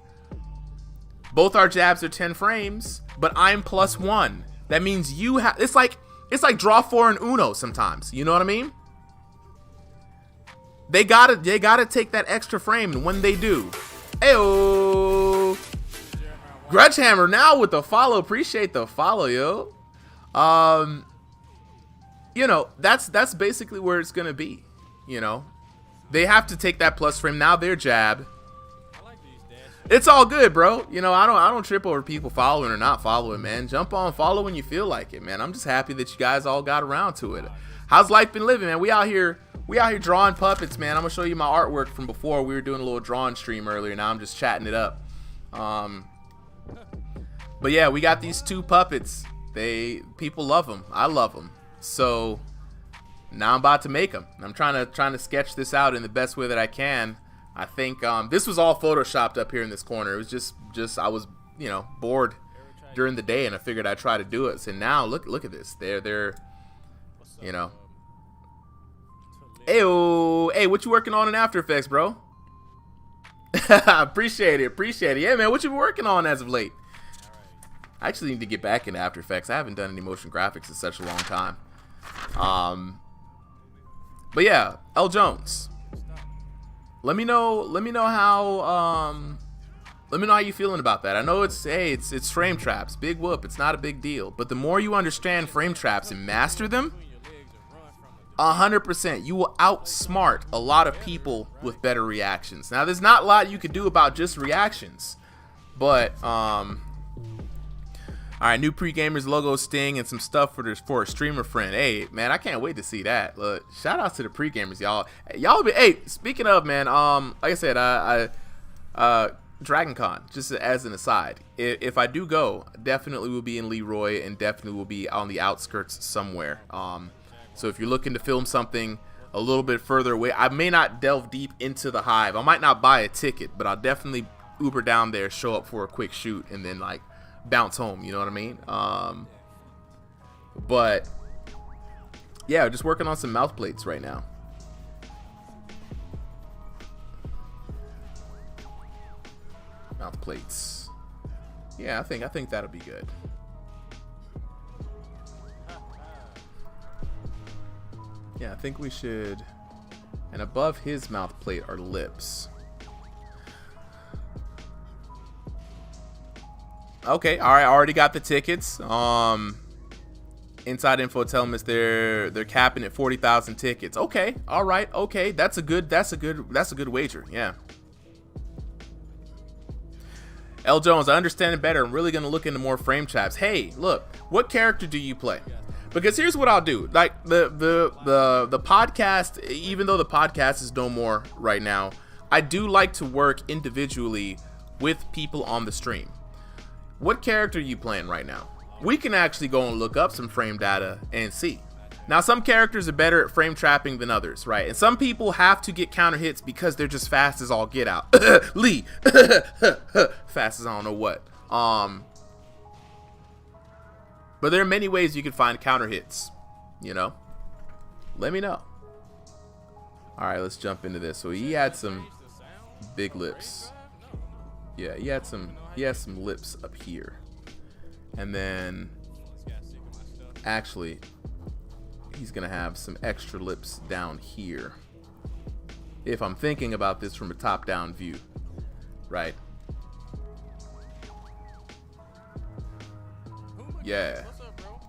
Both our jabs are 10 frames, but I'm +1. That means you have, it's like draw 4 in Uno sometimes. You know what I mean? They gotta take that extra frame, and when they do, ayo, Grudgehammer now with the follow. Appreciate the follow, yo. You know, that's basically where it's gonna be. You know, they have to take that plus frame. Now their jab. It's all good, bro. You know, I don't trip over people following or not following, man. Jump on, follow when you feel like it, man. I'm just happy that you guys all got around to it. How's life been living, man? We out here drawing puppets, man. I'm gonna show you my artwork from before. We were doing a little drawing stream earlier. Now I'm just chatting it up. But yeah, we got these 2 puppets. People love them. I love them. So now I'm about to make them. I'm trying to sketch this out in the best way that I can. I think this was all photoshopped up here in this corner. It was just I was, you know, bored during the day, and I figured I'd try to do it. So now look at this. They're you know. Hey, what you working on in After Effects, bro? Appreciate it. Yeah, man, what you been working on as of late? I actually need to get back into After Effects. I haven't done any motion graphics in such a long time. But yeah, L Jones. Let me know how you feeling about that. I know it's frame traps, big whoop, it's not a big deal. But the more you understand frame traps and master them, 100%, you will outsmart a lot of people with better reactions. Now, there's not a lot you could do about just reactions, but all right, new pre-gamers logo sting and some stuff for a streamer friend. Hey, man, I can't wait to see that. Look, shout out to the pre-gamers, y'all. Hey, speaking of, man, like I said, Dragon Con, just as an aside, if I do go, definitely will be in Leroy and definitely will be on the outskirts somewhere. So if you're looking to film something a little bit further away, I may not delve deep into the hive. I might not buy a ticket, but I'll definitely Uber down there, show up for a quick shoot, and then like bounce home. You know what I mean? But yeah, just working on some mouth plates right now. Mouth plates. Yeah, I think that'll be good. Yeah, I think we should. And above his mouth plate are lips. Okay, all right. I already got the tickets. Inside info telling us they're capping at 40,000 tickets. Okay, all right. Okay, that's a good wager. Yeah. L Jones, I understand it better. I'm really gonna look into more frame traps. Hey, look, what character do you play? Because here's what I'll do. Like the podcast, even though the podcast is no more right now, I do like to work individually with people on the stream. What character are you playing right now? We can actually go and look up some frame data and see. Now, some characters are better at frame trapping than others, right? And some people have to get counter hits because they're just fast as all get out. Lee, fast as I don't know what. But there are many ways you can find counter hits, you know? Let me know. All right, let's jump into this. So he had some big lips. Yeah, he has some lips up here. And then actually he's gonna have some extra lips down here. if I'm thinking about this from a top-down view, right? Yeah. What's up, bro?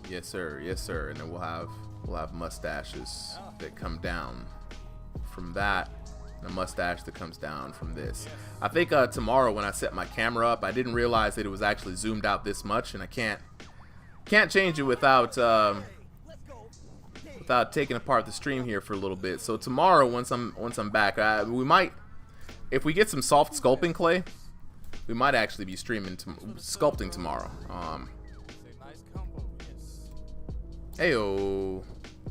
Yes, sir. Yes, sir. And then we'll have mustaches that come down from that, and a mustache that comes down from this. I think tomorrow when I set my camera up, I didn't realize that it was actually zoomed out this much, and I can't change it without taking apart the stream here for a little bit. So tomorrow, once I'm back, we might, if we get some soft sculpting clay, we might actually be streaming sculpting tomorrow. Heyo.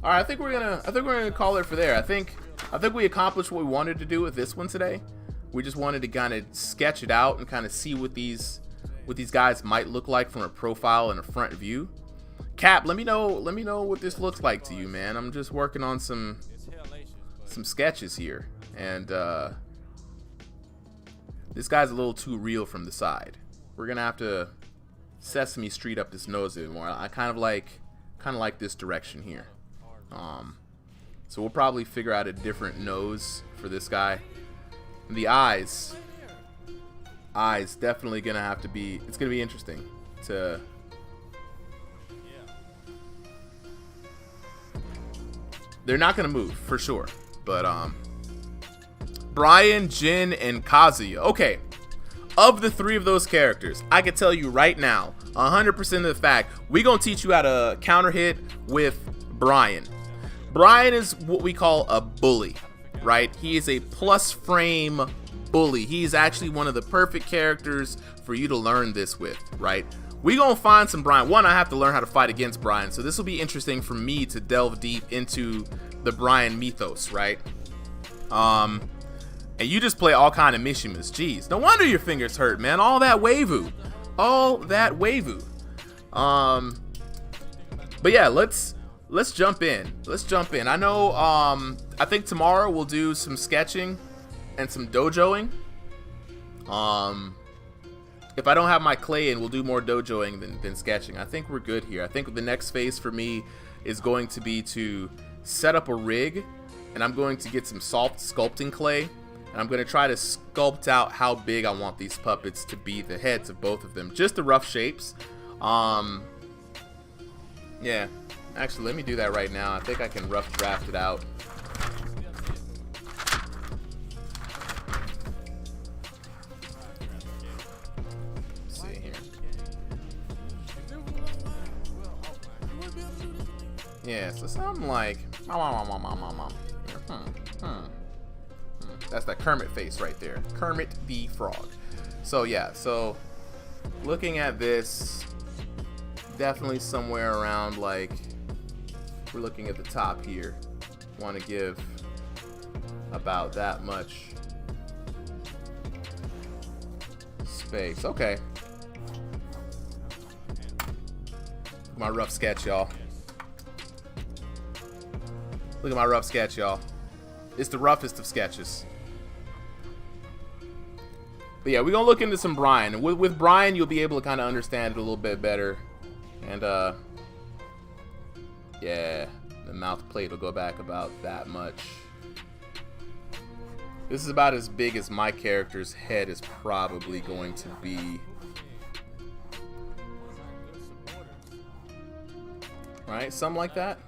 All right, I think we're gonna call it for there. I think we accomplished what we wanted to do with this one today. We just wanted to kind of sketch it out and kind of see what these guys might look like from a profile and a front view. Cap, let me know what this looks like to you, man. I'm just working on some sketches here, and this guy's a little too real from the side. We're gonna have to Sesame Street up his nose a bit more. I kind of like this direction here. So we'll probably figure out a different nose for this guy. The eyes definitely gonna have to be. It's gonna be interesting to. They're not gonna move for sure, but Brian, Jin, and Kazuya. Okay, of the three of those characters, I can tell you right now, 100% of the fact, we gonna teach you how to counter hit with Brian. Brian is what we call a bully, right? He is a plus frame bully. He's actually one of the perfect characters for you to learn this with, right? We gonna find some Brian. One, I have to learn how to fight against Brian, so this will be interesting for me to delve deep into the Brian mythos, right? And you just play all kind of Mishimas. Jeez, no wonder your fingers hurt, man. All that waifu. But yeah, let's jump in. I know I think tomorrow we'll do some sketching and some dojoing. If I don't have my clay in, we'll do more dojoing than sketching. I think we're good here. I think the next phase for me is going to be to set up a rig, and I'm going to get some soft sculpting clay, and I'm going to try to sculpt out how big I want these puppets to be, the heads of both of them. Just the rough shapes. Yeah, actually, let me do that right now. I think I can rough draft it out. Let's see here. Yeah, so something like that's that Kermit face right there. Kermit the Frog. So yeah, so looking at this, definitely somewhere around, like, we're looking at the top here. Want to give about that much space. Okay. My rough sketch, y'all. Look at my rough sketch, y'all. It's the roughest of sketches. But yeah, we're gonna look into some Brian. And with Brian, you'll be able to kind of understand it a little bit better. And yeah, the mouth plate will go back about that much. This is about as big as my character's head is probably going to be. Right? Something like that?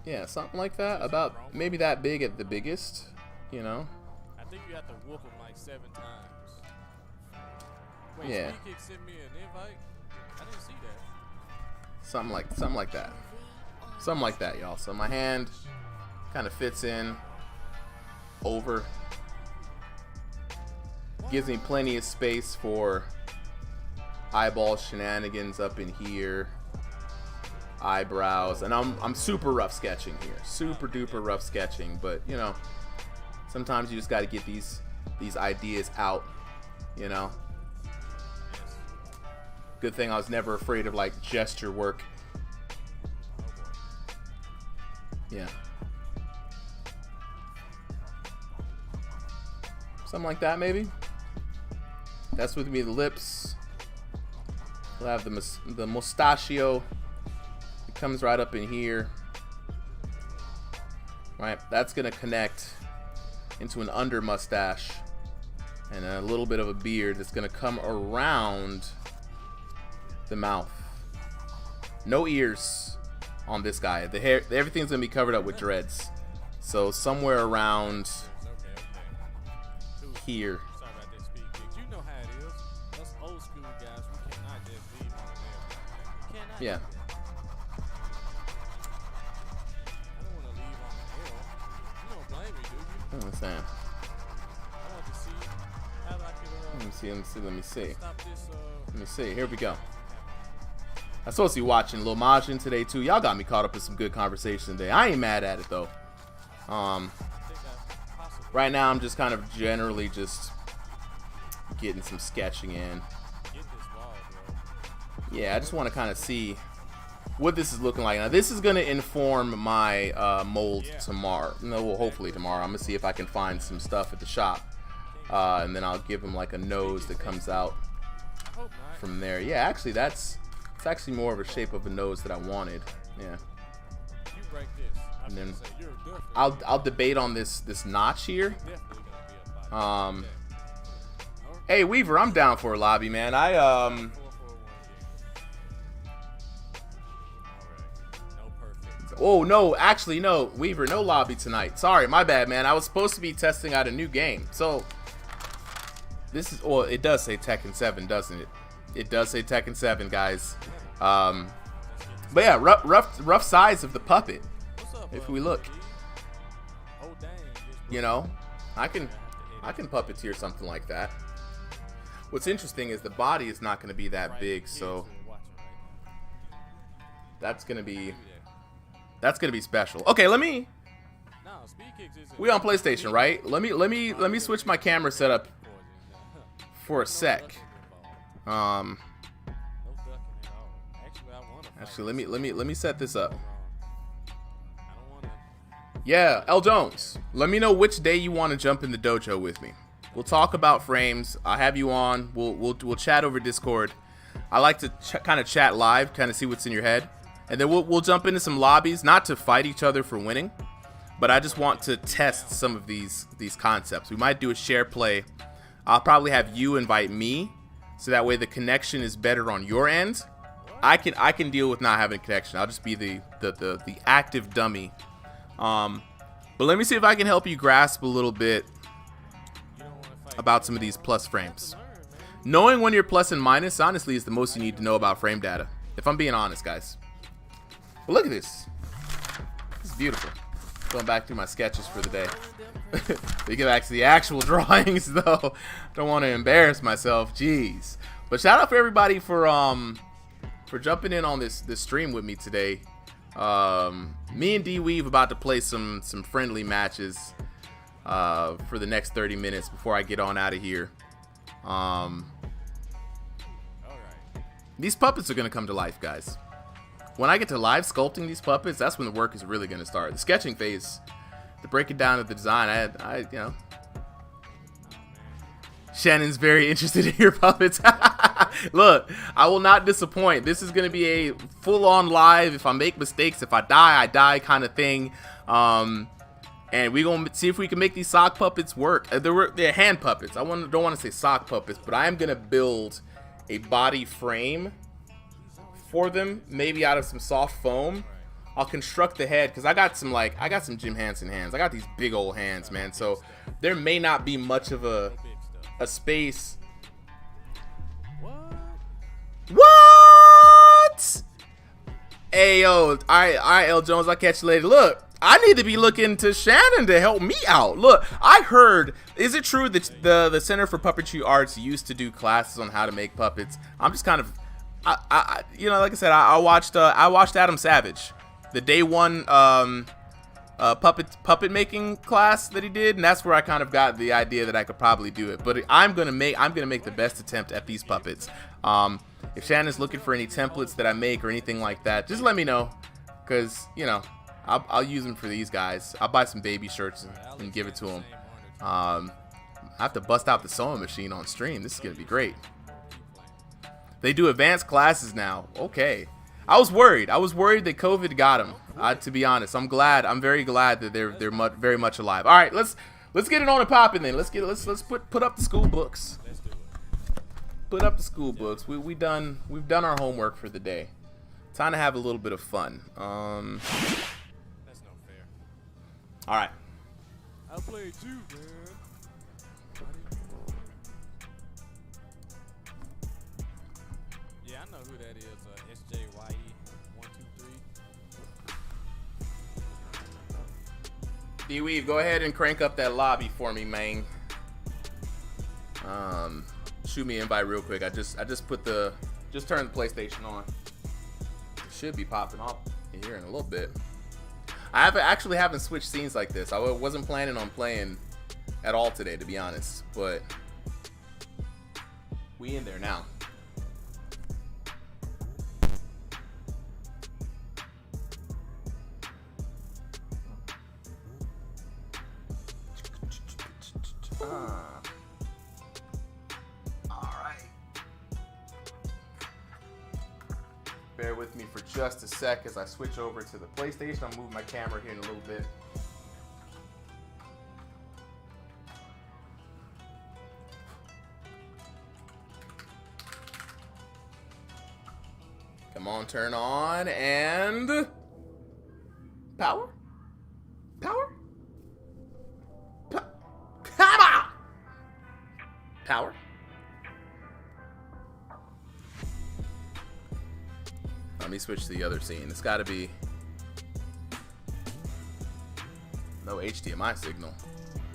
Yeah, something like that. About maybe that big at the biggest, you know? I think you have to whoop him like 7 times. Wait, yeah. Speed Kick sent me an invite? I didn't see that. Something like that. Something like that, y'all. So my hand kind of fits in over. Gives me plenty of space for eyeball shenanigans up in here. Eyebrows, and I'm super rough sketching here, super duper rough sketching, but you know, sometimes you just got to get these ideas out, you know. Good thing I was never afraid of like gesture work. Yeah, something like that maybe. That's with me. The lips. We'll have the mustachio comes right up in here. Right, that's gonna connect into an under mustache and a little bit of a beard that's gonna come around the mouth. No ears on this guy. The hair, everything's gonna be covered up with dreads. So somewhere around here. Sorry about that speed kicks. You know how it is. Us old school guys, we cannot just leave on the nail. We cannot. Yeah. do that. I don't want to leave on the nail. You don't blame me, do you? I understand. I want to see how I can Let me see. stop this. Let me see. Here we go. I'm supposed to be watching Lil Majin today too. Y'all got me caught up in some good conversation today. I ain't mad at it though. I think that's possible. Right now I'm just kind of generally just getting some sketching in. Get this ball, bro. Yeah, I just want to kind of see what this is looking like. Now this is gonna inform my mold tomorrow. No, well, hopefully tomorrow. I'm gonna see if I can find some stuff at the shop, and then I'll give him like a nose that comes out I hope not. from there. Yeah, actually it's actually more of a shape of a nose that I wanted. Yeah. You break this. I And then say you're good for I'll debate on this notch here. definitely gonna be a body. Hey Weaver, I'm down for a lobby, man. I 441, yeah. No perfect. Oh no, actually no, Weaver, no lobby tonight. Sorry, my bad, man. I was supposed to be testing out a new game. So this is, well, it does say Tekken 7, doesn't it? It does say Tekken 7, guys. But yeah, rough size of the puppet. What's up, If we look, oh dang, you know, I can puppeteer something like that. What's interesting is the body is not going to be that big, so that's gonna be special. Okay, we on PlayStation, right? Let me switch my camera setup for a sec. Actually, let me set this up. Yeah, L Jones, let me know which day you want to jump in the dojo with me. We'll talk about frames. I'll have you on. We'll chat over Discord. I like to kind of chat live, kind of see what's in your head, and then we'll jump into some lobbies, not to fight each other for winning, but I just want to test some of these concepts. We might do a share play. I'll probably have you invite me, so that way the connection is better on your end. I can deal with not having a connection. I'll just be the active dummy. But let me see if I can help you grasp a little bit about some of these plus frames. Knowing when you're plus and minus, honestly, is the most you need to know about frame data, if I'm being honest, guys. But look at this. This is beautiful. Going back through my sketches for the day. We get back to the actual drawings, though. Don't want to embarrass myself. Jeez. But shout out for everybody for jumping in on this stream with me today. Me and D-Weave about to play some friendly matches for the next 30 minutes before I get on out of here. These puppets are gonna come to life, guys. When I get to live sculpting these puppets, that's when the work is really gonna start. The sketching phase, to break it down to the design, I you know. Shannon's very interested in your puppets. Look, I will not disappoint. This is gonna be a full-on live. If I make mistakes, if I die kind of thing. And we gonna see if we can make these sock puppets work. They're hand puppets. Don't want to say sock puppets, but I am gonna build a body frame for them, maybe out of some soft foam. I'll construct the head because I got some Jim Henson hands. I got these big old hands, man. So there may not be much of a space. What? Hey yo, I L Jones, I'll catch you later. Look, I need to be looking to Shannon to help me out. Look, I heard, is it true that the Center for Puppetry Arts used to do classes on how to make puppets? I'm just kind of, you know, like I said, I watched Adam Savage, the day one puppet making class that he did, and that's where I kind of got the idea that I could probably do it. But I'm gonna make the best attempt at these puppets. If Shannon's looking for any templates that I make or anything like that, just let me know, because you know, I'll use them for these guys. I'll buy some baby shirts and give it to them. I have to bust out the sewing machine on stream. This is gonna be great. They do advanced classes now. Okay. I was worried. I was worried that COVID got him. To be honest, I'm glad. I'm very glad that they're very much alive. All right, let's get it on and popping then. Let's put up the school books. Let's do it. Put up the school books. We've done our homework for the day. Time to have a little bit of fun. That's no fair. All right. I played too, man. Yeah, I know who that is. SJYE123. D-Weave, go ahead and crank up that lobby for me, man. Shoot me an invite real quick. I just turned the PlayStation on. It should be popping off here in a little bit. I actually haven't switched scenes like this. I wasn't planning on playing at all today, to be honest, but we in there now. Bear with me for just a sec as I switch over to the PlayStation. I'll move my camera here in a little bit. Come on, turn on and power. Power. Come on. Power. Let me switch to the other scene. It's got to be no HDMI signal.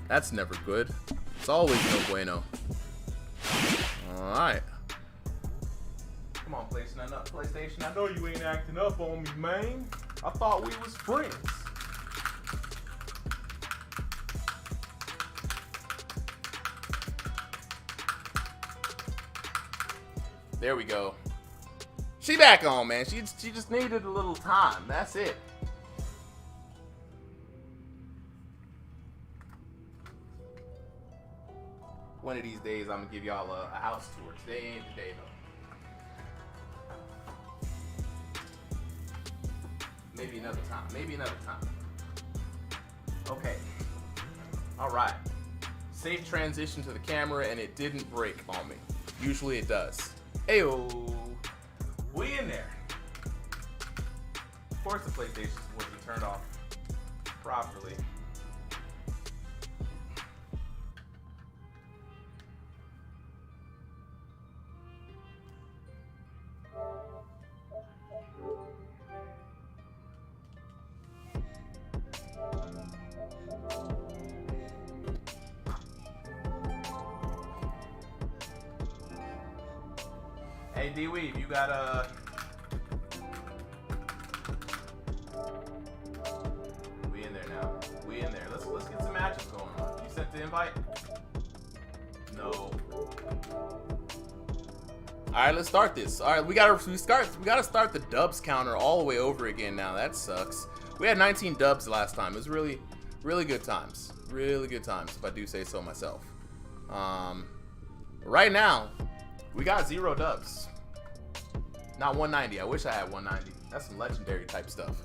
That's never good. It's always no bueno. All right. Come on, PlayStation. I know you ain't acting up on me, man. I thought we was friends. There we go. She back on, man. She just needed a little time. That's it. One of these days, I'm gonna give y'all a house tour. Today ain't the day, though. Maybe another time. Okay. All right. Safe transition to the camera, and it didn't break on me. Usually it does. Ayo. We in there. Of course the PlayStation wasn't turned off properly. Hey D-Weave, you got we in there now. We in there. Let's get some matches going on. You sent the invite? No. Alright, let's start this. Alright, we gotta start the dubs counter all the way over again now. That sucks. We had 19 dubs last time. It was really good times. Really good times, if I do say so myself. Right now, we got 0 dubs. Not 190. I wish I had 190. That's some legendary type stuff.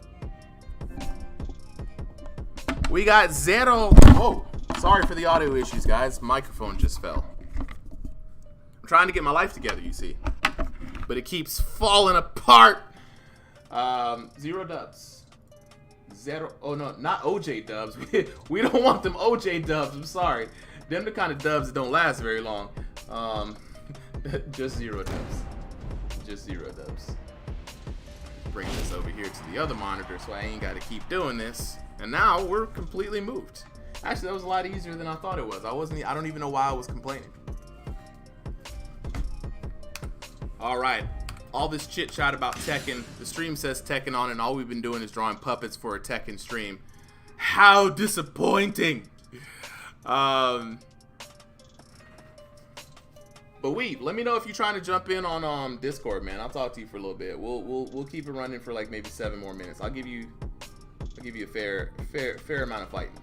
We got 0. Whoa. Sorry for the audio issues, guys. Microphone just fell. I'm trying to get my life together, you see. But it keeps falling apart. 0 dubs. 0. Oh, no. Not OJ dubs. We don't want them OJ dubs. I'm sorry. Them the kind of dubs that don't last very long. Just 0 dubs. Just 0 dubs. Bring this over here to the other monitor so I ain't got to keep doing this. And now we're completely moved. Actually, that was a lot easier than I thought it was. I don't even know why I was complaining. All right. All this chit chat about Tekken. The stream says Tekken on, and all we've been doing is drawing puppets for a Tekken stream. How disappointing. But let me know if you're trying to jump in on Discord, man. I'll talk to you for a little bit. We'll keep it running for like maybe 7 more minutes. I'll give you a fair amount of fighting.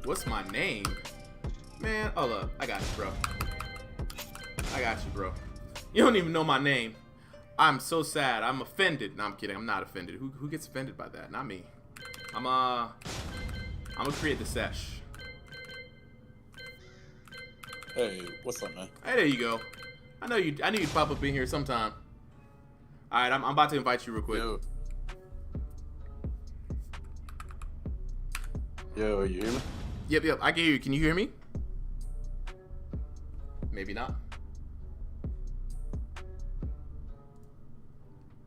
What's my name? Man, hold up. I got you, bro. I got you, bro. You don't even know my name. I'm so sad. I'm offended. No, I'm kidding. I'm not offended. Who gets offended by that? Not me. I'm gonna create the sesh. Hey, what's up, man? Hey, there you go. I knew you'd pop up in here sometime. All right, I'm about to invite you real quick. Yo, you hear me? Yep. I can hear you. Can you hear me? Maybe not.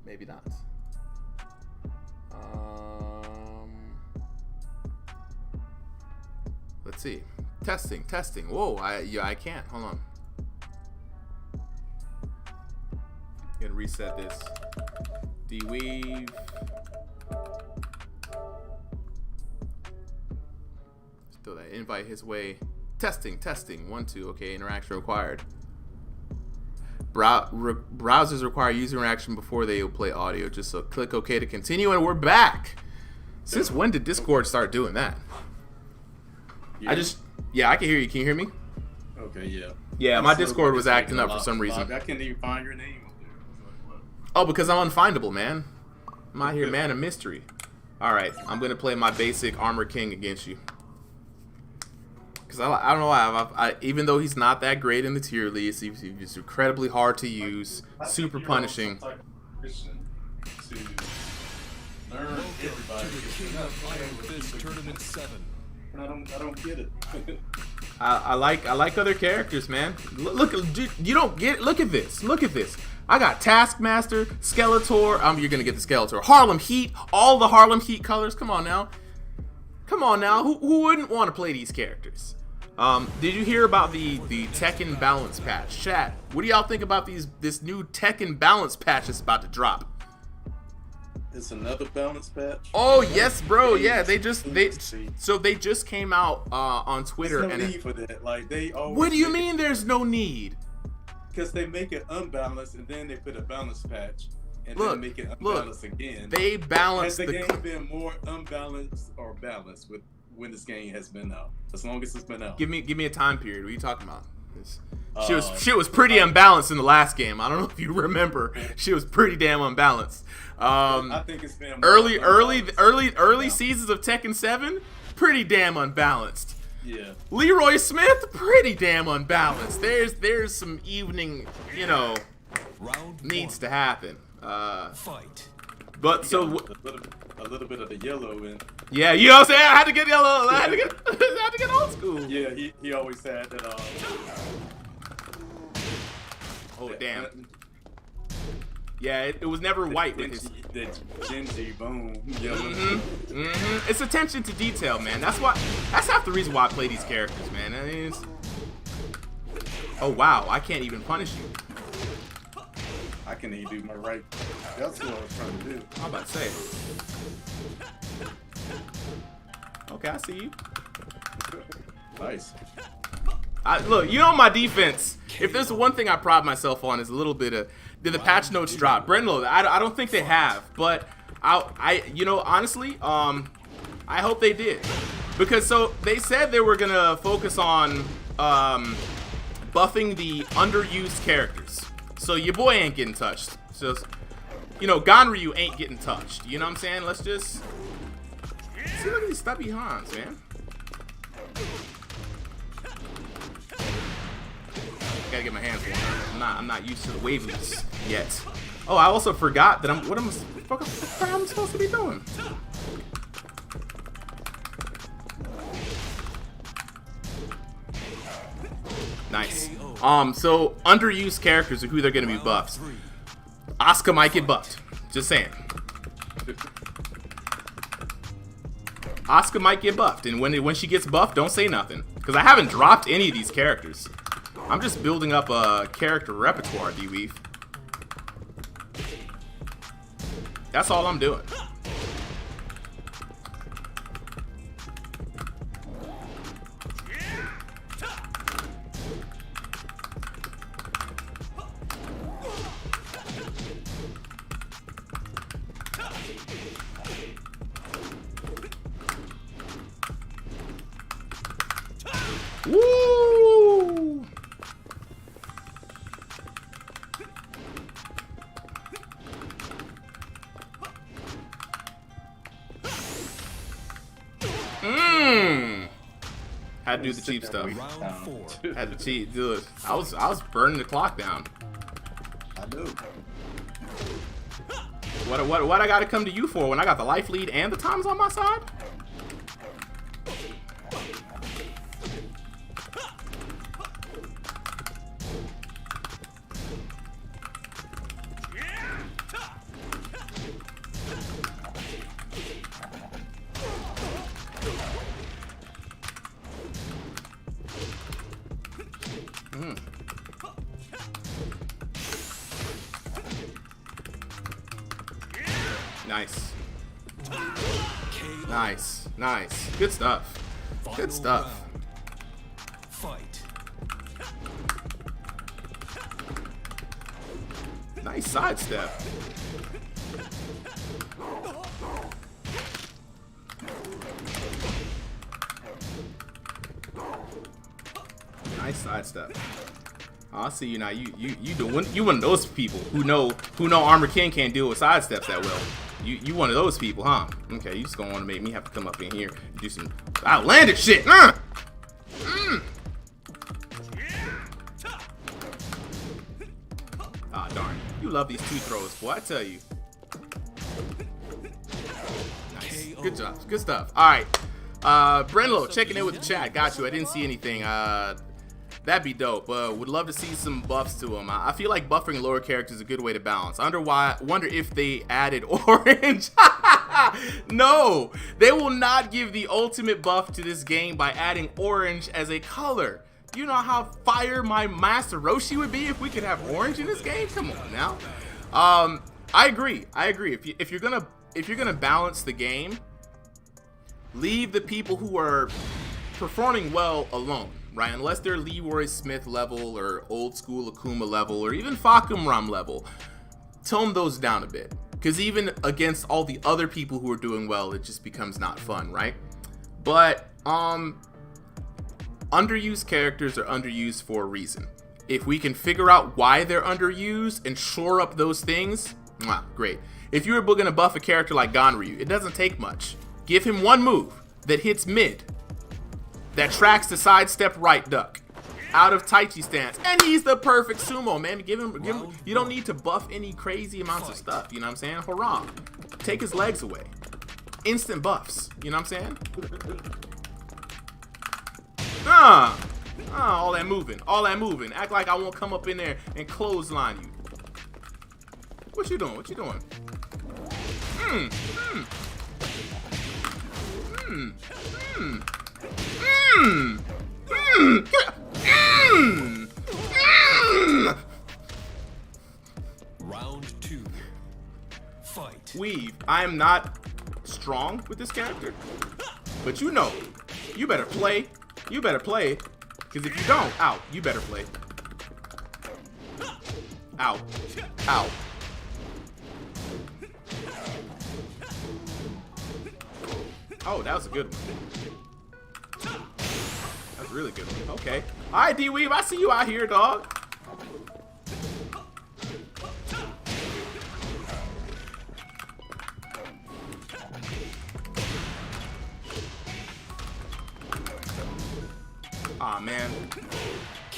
Maybe not. Let's see. Testing. Whoa, I can't. Hold on. Gonna reset this. D-weave. Throw that invite his way. Testing. 1, 2. Okay, interaction required. Browsers require user interaction before they will play audio. Just so click OK to continue, and we're back. Since when did Discord start doing that? Yeah. I can hear you. Can you hear me? Okay, yeah. Yeah, my Discord was acting up for some reason. I can't even find your name. Oh, because I'm unfindable, man. I'm out here, man of mystery. All right, I'm gonna play my basic Armor King against you. Because I don't know why. Even though he's not that great in the tier list, he's incredibly hard to use, super punishing. To learn everybody. Tournament 7. I don't get it. I like other characters, man. Look, you don't get. Look at this. I got Taskmaster, Skeletor. You're gonna get the Skeletor. Harlem Heat. All the Harlem Heat colors. Come on now. Who wouldn't want to play these characters? Did you hear about the Tekken balance patch? Chat. What do y'all think about this new Tekken balance patch that's about to drop? It's another balance patch. Oh yes, bro. Yeah, they just came out on Twitter. There's no need for that. Like they always. What do you mean? There's no need? Because they make it unbalanced and then they put a balance patch and then make it unbalanced again. They balance Has the game been more unbalanced or balanced with when this game has been out? As long as it's been out. Give me a time period. What are you talking about? She was pretty unbalanced in the last game. I don't know if you remember. She was pretty damn unbalanced. I think it's been early seasons of Tekken 7, pretty damn unbalanced. Yeah. Leroy Smith, pretty damn unbalanced. There's some evening, needs to happen. Fight. But so a little bit of the yellow in. Yeah, you know what I'm saying? I had to get yellow. I had to get old school. Yeah, he always had that. Oh damn. Yeah, it was never white with his. That Genji bone. It's attention to detail, man. That's half the reason why I play these characters, man. I mean, oh wow, I can't even punish you. I can't even do my right. That's what I was trying to do. I'm about to say. Okay, I see you. Nice. Look, my defense. If there's one thing I pride myself on is a little bit of. Did the patch notes drop? Brenlo, I don't think they have, but honestly, I hope they did, because so they said they were gonna focus on buffing the underused characters. So your boy ain't getting touched. So Ganryu ain't getting touched. You know what I'm saying? Let's just see. Look at these stubby Hans, man. Gotta get my hands warm. I'm not used to the wavelets yet. Oh, I also forgot that what am I supposed to be doing? Nice. So underused characters are who they're gonna be buffed. Asuka might get buffed. Just saying. Asuka might get buffed, and when she gets buffed, don't say nothing, because I haven't dropped any of these characters. I'm just building up a character repertoire, D-Weave. That's all I'm doing. Had to do the cheap stuff. Round 4. Had to cheat, do it. I was burning the clock down. I know. What I gotta come to you for when I got the life lead and the time's on my side? Nice. Nice. Nice. Good stuff. Good stuff. Fight. Nice sidestep. Nice sidestep. I see you now. You one of those people who know Armor King can't deal with sidesteps that well. You one of those people, huh? Okay, you just gonna want to make me have to come up in here and do some outlandish shit. Ah, darn. You love these two throws, boy. I tell you. Nice. Good job. Good stuff. All right. Brenlo, checking in with the chat. Got you. I didn't see anything. That'd be dope. Would love to see some buffs to them. I feel like buffing lower characters is a good way to balance. Wonder if they added orange. No, they will not give the ultimate buff to this game by adding orange as a color. You know how fire my Master Roshi would be if we could have orange in this game? Come on now. I agree. If you're gonna balance the game, leave the people who are performing well alone, right? Unless they're Leroy Smith level or old school Akuma level or even Fakumram level, tone those down a bit. Because even against all the other people who are doing well, it just becomes not fun, right? But underused characters are underused for a reason. If we can figure out why they're underused and shore up those things, great. If you were going to buff a character like Ganryu, it doesn't take much. Give him one move that hits mid, that tracks the sidestep right duck, out of Taichi stance, and he's the perfect sumo, man. Give him. You don't need to buff any crazy amounts of stuff. You know what I'm saying? Hurrah! Take his legs away. Instant buffs. You know what I'm saying? All that moving. Act like I won't come up in there and clothesline you. What you doing? Round 2. Fight. Weave. I am not strong with this character, but you better play. Because if you don't, out. You better play. Out. Oh, that was a good one. That was a really good one. Okay. All right, D-Weave, I see you out here, dog.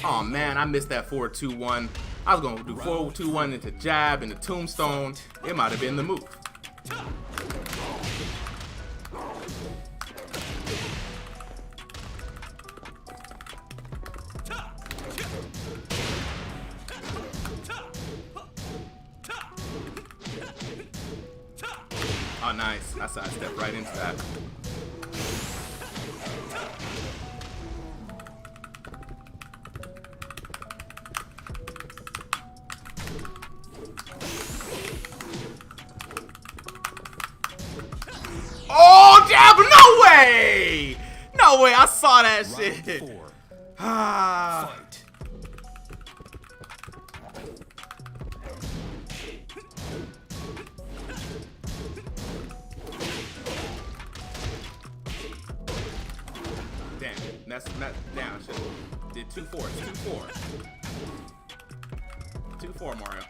Aw, man, I missed that 4-2-1. I was going to do 4-2-1 into jab and the tombstone. It might have been the move. Oh, nice. I sidestepped right into that. Oh, jab! No way! No way! I saw that shit. Round 4. Ah. Fight. Damn, that's not down. Shit. Did 2-4. 2-4. before, Mario.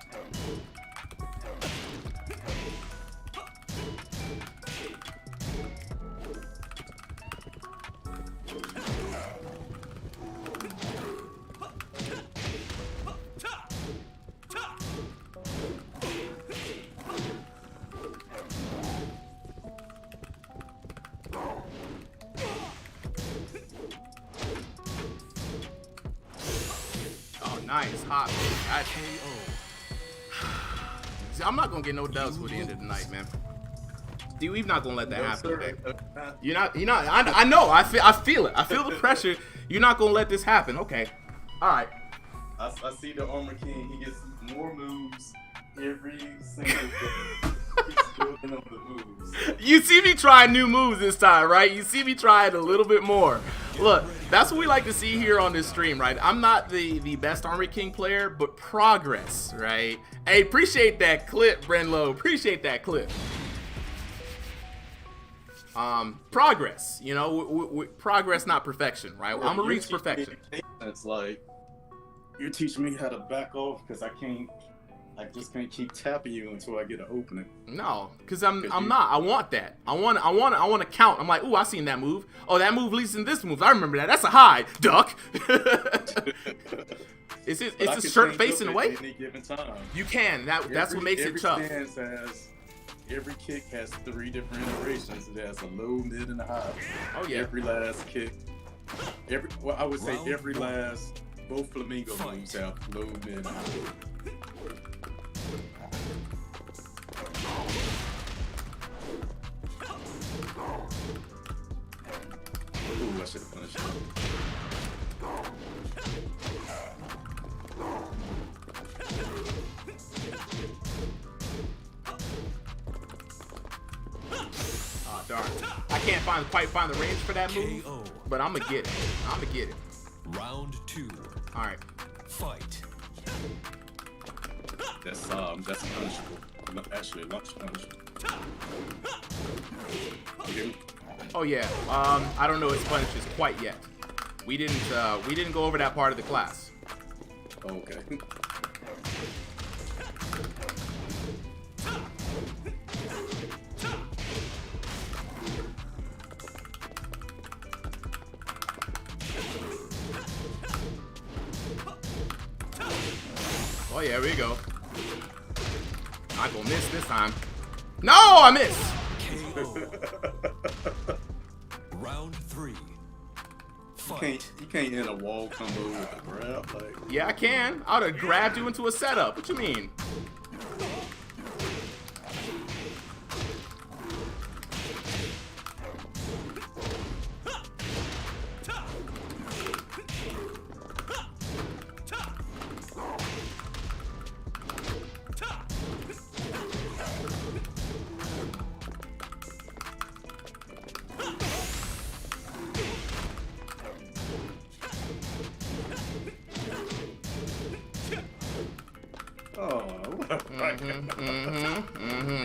Oh, nice. Hot. See, I'm not gonna get no dubs for the end of the night, man. Dude, we're not gonna let that happen today. You're not. I know. I feel it. I feel the pressure. You're not gonna let this happen. Okay. All right. I see the Armor King. He gets more moves every single day. He's building up the moves. You see me trying new moves this time, right? You see me trying a little bit more. Look, that's what we like to see here on this stream, right? I'm not the best Armor King player, but progress, right? Hey, appreciate that clip, Brenlo. Appreciate that clip. Progress, you know, progress, not perfection, right? I'm gonna reach perfection. It's like you're teaching me how to back off because I just can't keep tapping you until I get an opening. No, because I'm not. I want that. I want to count. I'm like, ooh, I seen that move. Oh, that move leads in this move. I remember that. That's a high duck. It's a shirt facing away. Any given time. You can. That's what makes it tough. Every kick has 3 different iterations. It has a low, mid, and a high. Oh yeah. Every last kick. I would say every last. Both flamingo moves have low, mid, and high. Ooh, I should have punished him. Oh, darn. I can't quite find the range for that move, but I'm gonna get it. Round 2. All right. Fight. That's punishable. Actually, lunch punishable. Oh yeah. I don't know its punishes quite yet. We didn't go over that part of the class. Okay. Oh yeah, here we go. Not gonna miss this time. No, I missed. Round 3. Fight. You can't hit a wall combo with a grab. Like. Yeah, I can. I would have grabbed you into a setup. What you mean?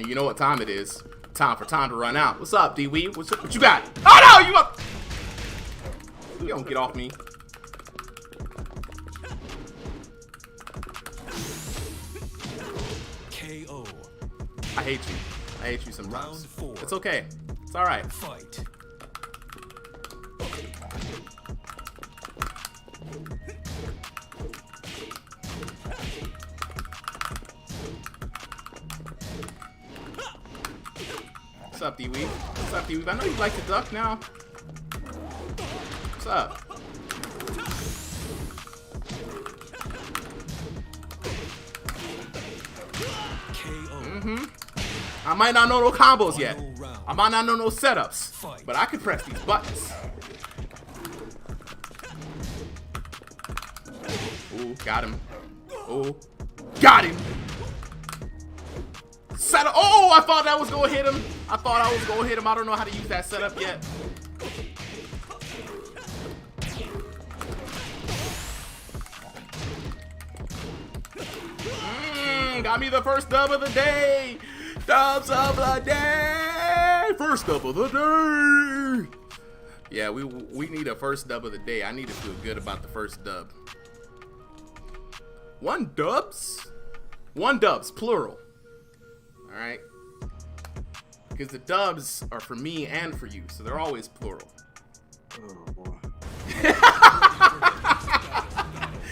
You know what time it is. Time to run out. What's up, D-Wee? What you got? Oh no, you up! You don't get off me. KO. I hate you. I hate you sometimes. Round 4. It's okay. It's all right. Fight. What's up, D-Wee? What's up, D-Wee? I know you like to duck now. What's up? I might not know no combos yet. I might not know no setups. But I can press these buttons. Ooh, got him. Ooh, got him. Setup. Oh, I thought that was gonna hit him. I don't know how to use that setup yet. Got me the first dub of the day. Dubs of the day. First dub of the day. Yeah, we need a first dub of the day. I need to feel good about the first dub. 1 dubs? 1 dubs, plural. All right. Because the dubs are for me and for you, so they're always plural. Oh boy.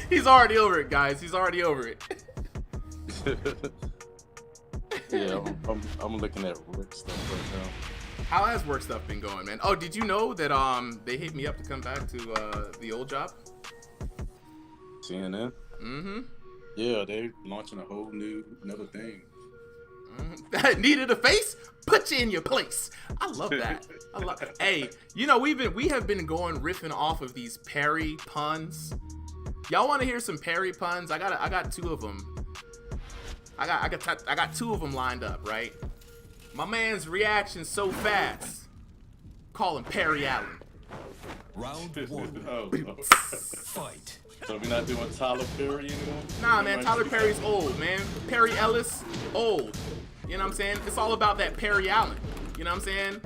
He's already over it, guys. He's already over it. Yeah, I'm looking at work stuff right now. How has work stuff been going, man? Oh, did you know that they hit me up to come back to the old job? CNN? Mm-hmm. Yeah, they're launching a whole another thing. That needed a face? Put you in your place. I love that. Hey, you know, we have been going riffing off of these Perry puns. Y'all want to hear some Perry puns? I got 2 of them. I got 2 of them lined up, right? My man's reaction so fast. Call him Perry Allen. Round 1. Oh, Fight. so we're not doing Tyler Perry anymore? Nah, man, Tyler Perry's old, man. Perry Ellis, old. You know what I'm saying? It's all about that Perry Allen. You know what I'm saying?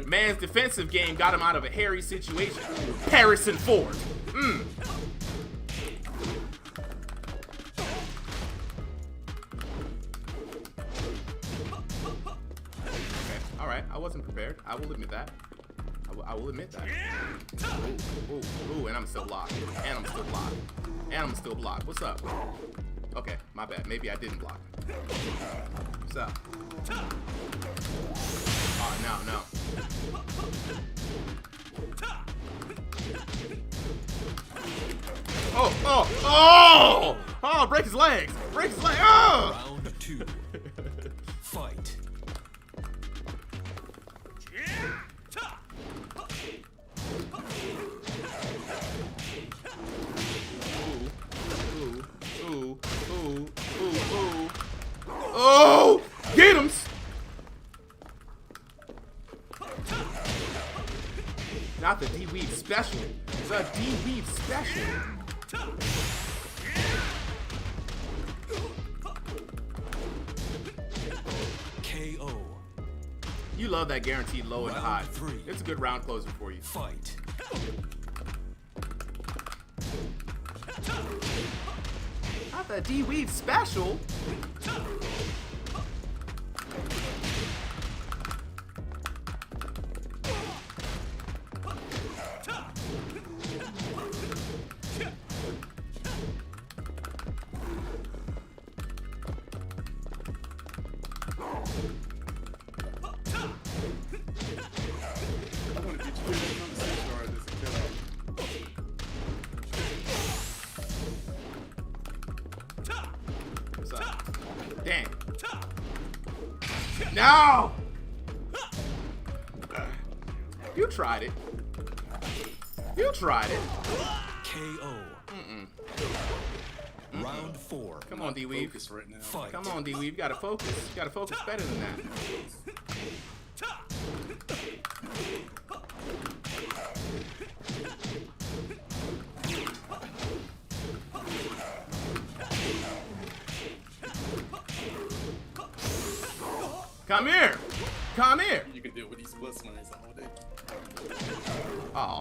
Man's defensive game got him out of a hairy situation. Harrison Ford. Okay, all right. I wasn't prepared. I will admit that. I will admit that. Ooh, and I'm still blocked. And I'm still blocked. And I'm still blocked. What's up? Okay, my bad. Maybe I didn't block. What's up? Oh, no. Oh, break his legs. Break his legs. Oh! Round 2. Fight. Ooh. Oh! Get him! Not the D-Weave special. The D-Weave special. KO. You love that guaranteed low and high. Round 3. It's a good round closer for you. Fight. Not the D-Weave special. I want to get you in this conversation or this What's up? Dang. No! You tried it. You tried it. KO. Round 4. Come on, D-Weave. focus right now. Fight. Come on, D-Weave. You gotta focus. You gotta focus better than that. Come here. Come here. You can deal with these plus ones all day. Oh.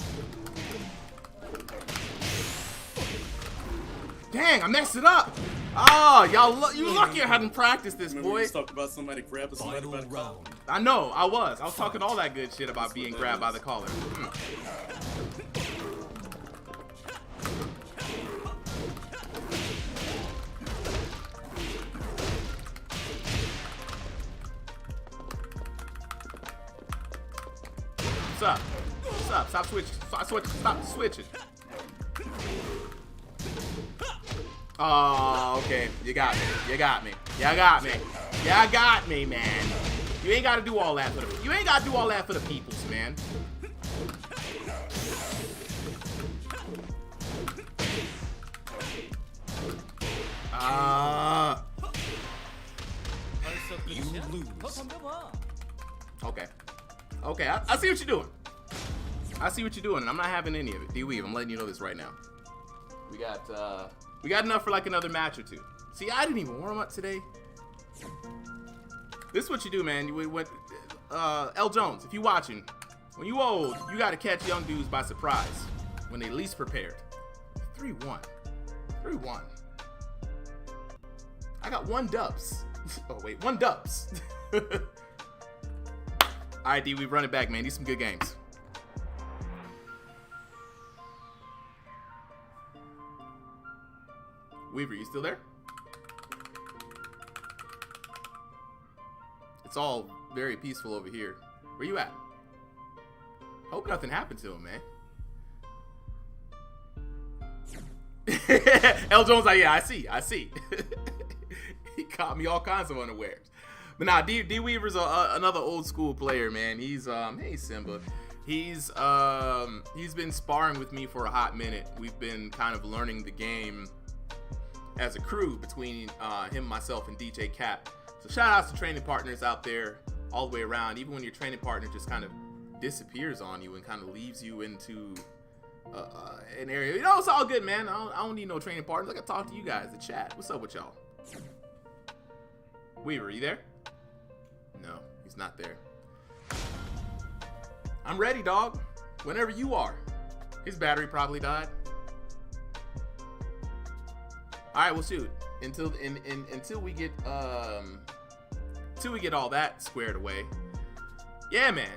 Dang, I messed it up. Oh, you lucky I hadn't practiced this, Remember we boy. just talked about somebody grabbing somebody by Final the collar? round. I know, I was talking all that good shit about being grabbed by the collar. What's up? What's up? Stop switching. Stop switching. Oh, okay. You got me. You got me. You got me. You got me, man. You ain't gotta do all that for the. You ain't gotta do all that for the peoples, man. You lose. Okay. Okay, I see what you're doing. I see what you're doing, and I'm not having any of it. D-Weave, I'm letting you know this right now. We got enough for like another match or 2. See, I didn't even warm up today. This is what you do, man. L. Jones, if you watching, when you old, you gotta catch young dudes by surprise when they least prepared. 3-1. 3-1. I got 1 dubs. Oh wait, 1 dubs. All right, D, we run it back, man. These some good games. Weaver, you still there? It's all very peaceful over here. Where you at? Hope nothing happened to him, man. L. Jones, like, yeah, I see. He caught me all kinds of unawares. But nah, D Weaver's another old school player, man. He's hey Simba. He's been sparring with me for a hot minute. We've been kind of learning the game as a crew between him, myself, and DJ Cap. So shout outs to training partners out there all the way around. Even when your training partner just kind of disappears on you and kind of leaves you into an area. You know, it's all good, man. I don't need no training partners. I can talk to you guys, the chat. What's up with y'all? Weaver, you there? No, he's not there. I'm ready, dog. Whenever you are. His battery probably died. All right, well, shoot. Until we get all that squared away. Yeah, man.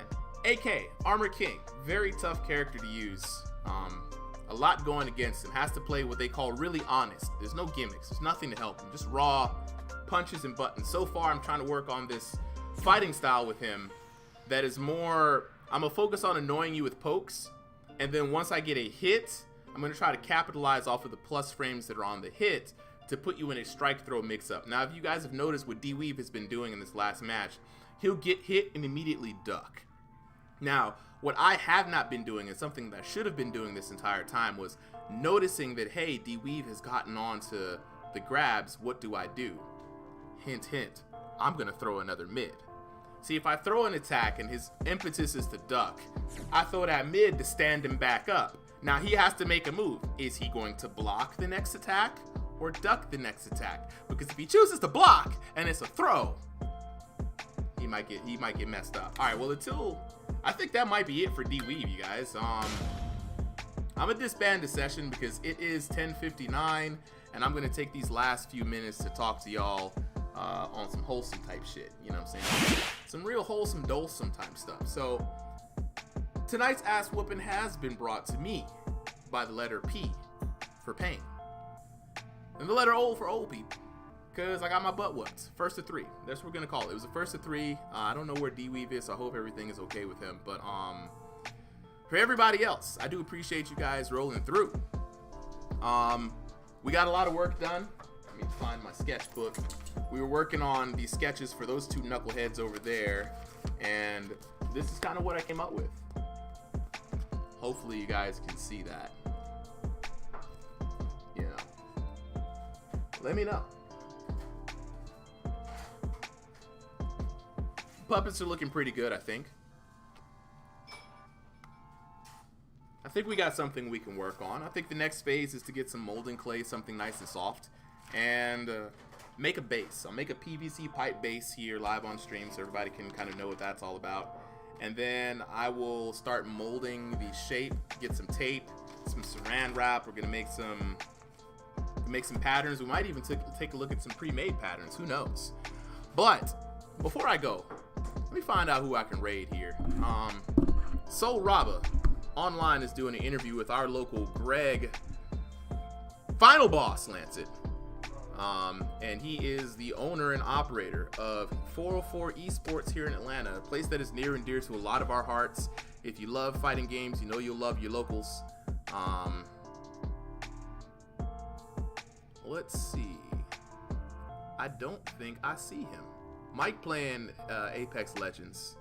AK Armor King, very tough character to use. A lot going against him. Has to play what they call really honest. There's no gimmicks. There's nothing to help him. Just raw punches and buttons. So far, I'm trying to work on this fighting style with him that is more. I'm gonna focus on annoying you with pokes, and then once I get a hit, I'm gonna try to capitalize off of the plus frames that are on the hit to put you in a strike throw mix-up. Now, if you guys have noticed what D-Weave has been doing in this last match, he'll get hit and immediately duck. Now, what I have not been doing, and something that I should have been doing this entire time, was noticing that, hey, D-Weave has gotten on to the grabs. What do I do? Hint, hint. I'm going to throw another mid. See, if I throw an attack and his impetus is to duck, I throw that mid to stand him back up. Now, he has to make a move. Is he going to block the next attack or duck the next attack? Because if he chooses to block and it's a throw, he might get messed up. All right, well, I think that might be it for D-Weave, you guys. I'm gonna disband the session because it is 10:59, and I'm gonna take these last few minutes to talk to y'all on some wholesome type shit. You know what I'm saying? Some real wholesome, dolesome type stuff. So tonight's ass whooping has been brought to me by the letter P for pain, and the letter O for old people. Because I got my butt whooped. First of 3. That's what we're going to call it. It was the first of 3. I don't know where D-Weave is, so I hope everything is okay with him. But for everybody else, I do appreciate you guys rolling through. We got a lot of work done. Let me find my sketchbook. We were working on these sketches for those 2 knuckleheads over there. And this is kind of what I came up with. Hopefully you guys can see that. You know. Let me know. Puppets are looking pretty good, I think. I think we got something we can work on. I think the next phase is to get some molding clay, something nice and soft, and make a base. I'll make a PVC pipe base here live on stream so everybody can kind of know what that's all about. And then I will start molding the shape, get some tape, some saran wrap. We're gonna make some patterns. We might even take a look at some pre-made patterns. Who knows? But before I go, let me find out who I can raid here. Soul Rabba online is doing an interview with our local Greg, Final Boss Lancet. And he is the owner and operator of 404 Esports here in Atlanta, a place that is near and dear to a lot of our hearts. If you love fighting games, you know you'll love your locals. Let's see. I don't think I see him. Mike playing Apex Legends.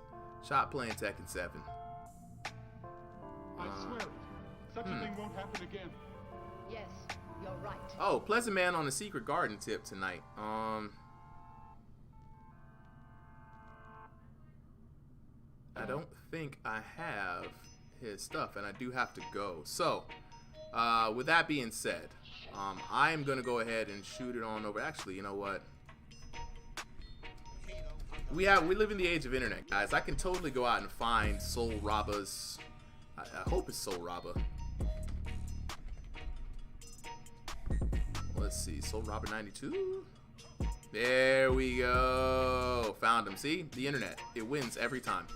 Shot playing Tekken 7. I swear it. Such a thing won't happen again. Yes, you're right. Oh, Pleasant Man on the Secret Garden tip tonight. I don't think I have his stuff, and I do have to go. So, with that being said, I am going to go ahead and shoot it on over. Actually, you know what? We live in the age of internet, guys. I can totally go out and find Soul Rabba's. I hope it's Soul Rabba. Let's see, Soul Rabba 92. There we go. Found him. See? The internet. It wins every time.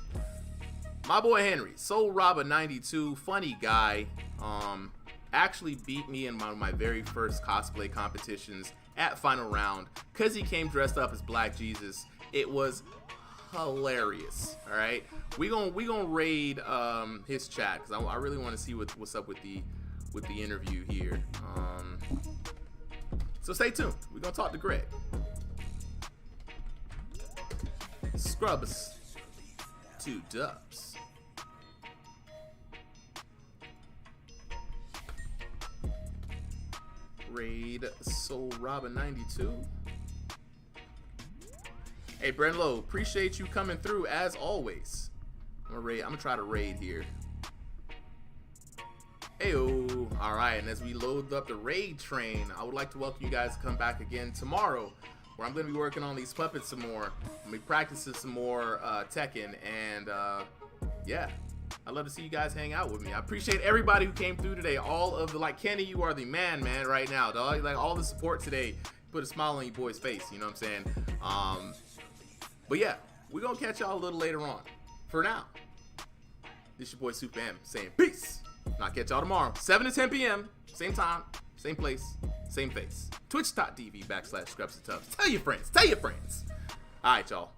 My boy Henry. Soul Robber 92. Funny guy. Actually beat me in one of my very first cosplay competitions at Final Round because he came dressed up as Black Jesus. It was hilarious. All right. We gonna raid his chat because I really want to see what's up with the interview here. So stay tuned. We're gonna talk to Greg. Scrubs to Dubs. Raid Soul Robin 92. Hey Brenlo, appreciate you coming through as always. I'm gonna try to raid here. Heyo. Alright, and as we load up the raid train, I would like to welcome you guys to come back again tomorrow, where I'm going to be working on these puppets some more. I'm going to be practicing some more Tekken, and yeah, I'd love to see you guys hang out with me. I appreciate everybody who came through today. All of the, like, Kenny, you are the man right now, dog. Like, all the support today put a smile on your boy's face, you know what I'm saying? But yeah, we're going to catch y'all a little later on. For now, this your boy Super M saying peace. And I'll catch y'all tomorrow, 7 to 10 p.m. Same time, same place, same face. Twitch.tv/ScrubsToTubs. Tell your friends. All right, y'all.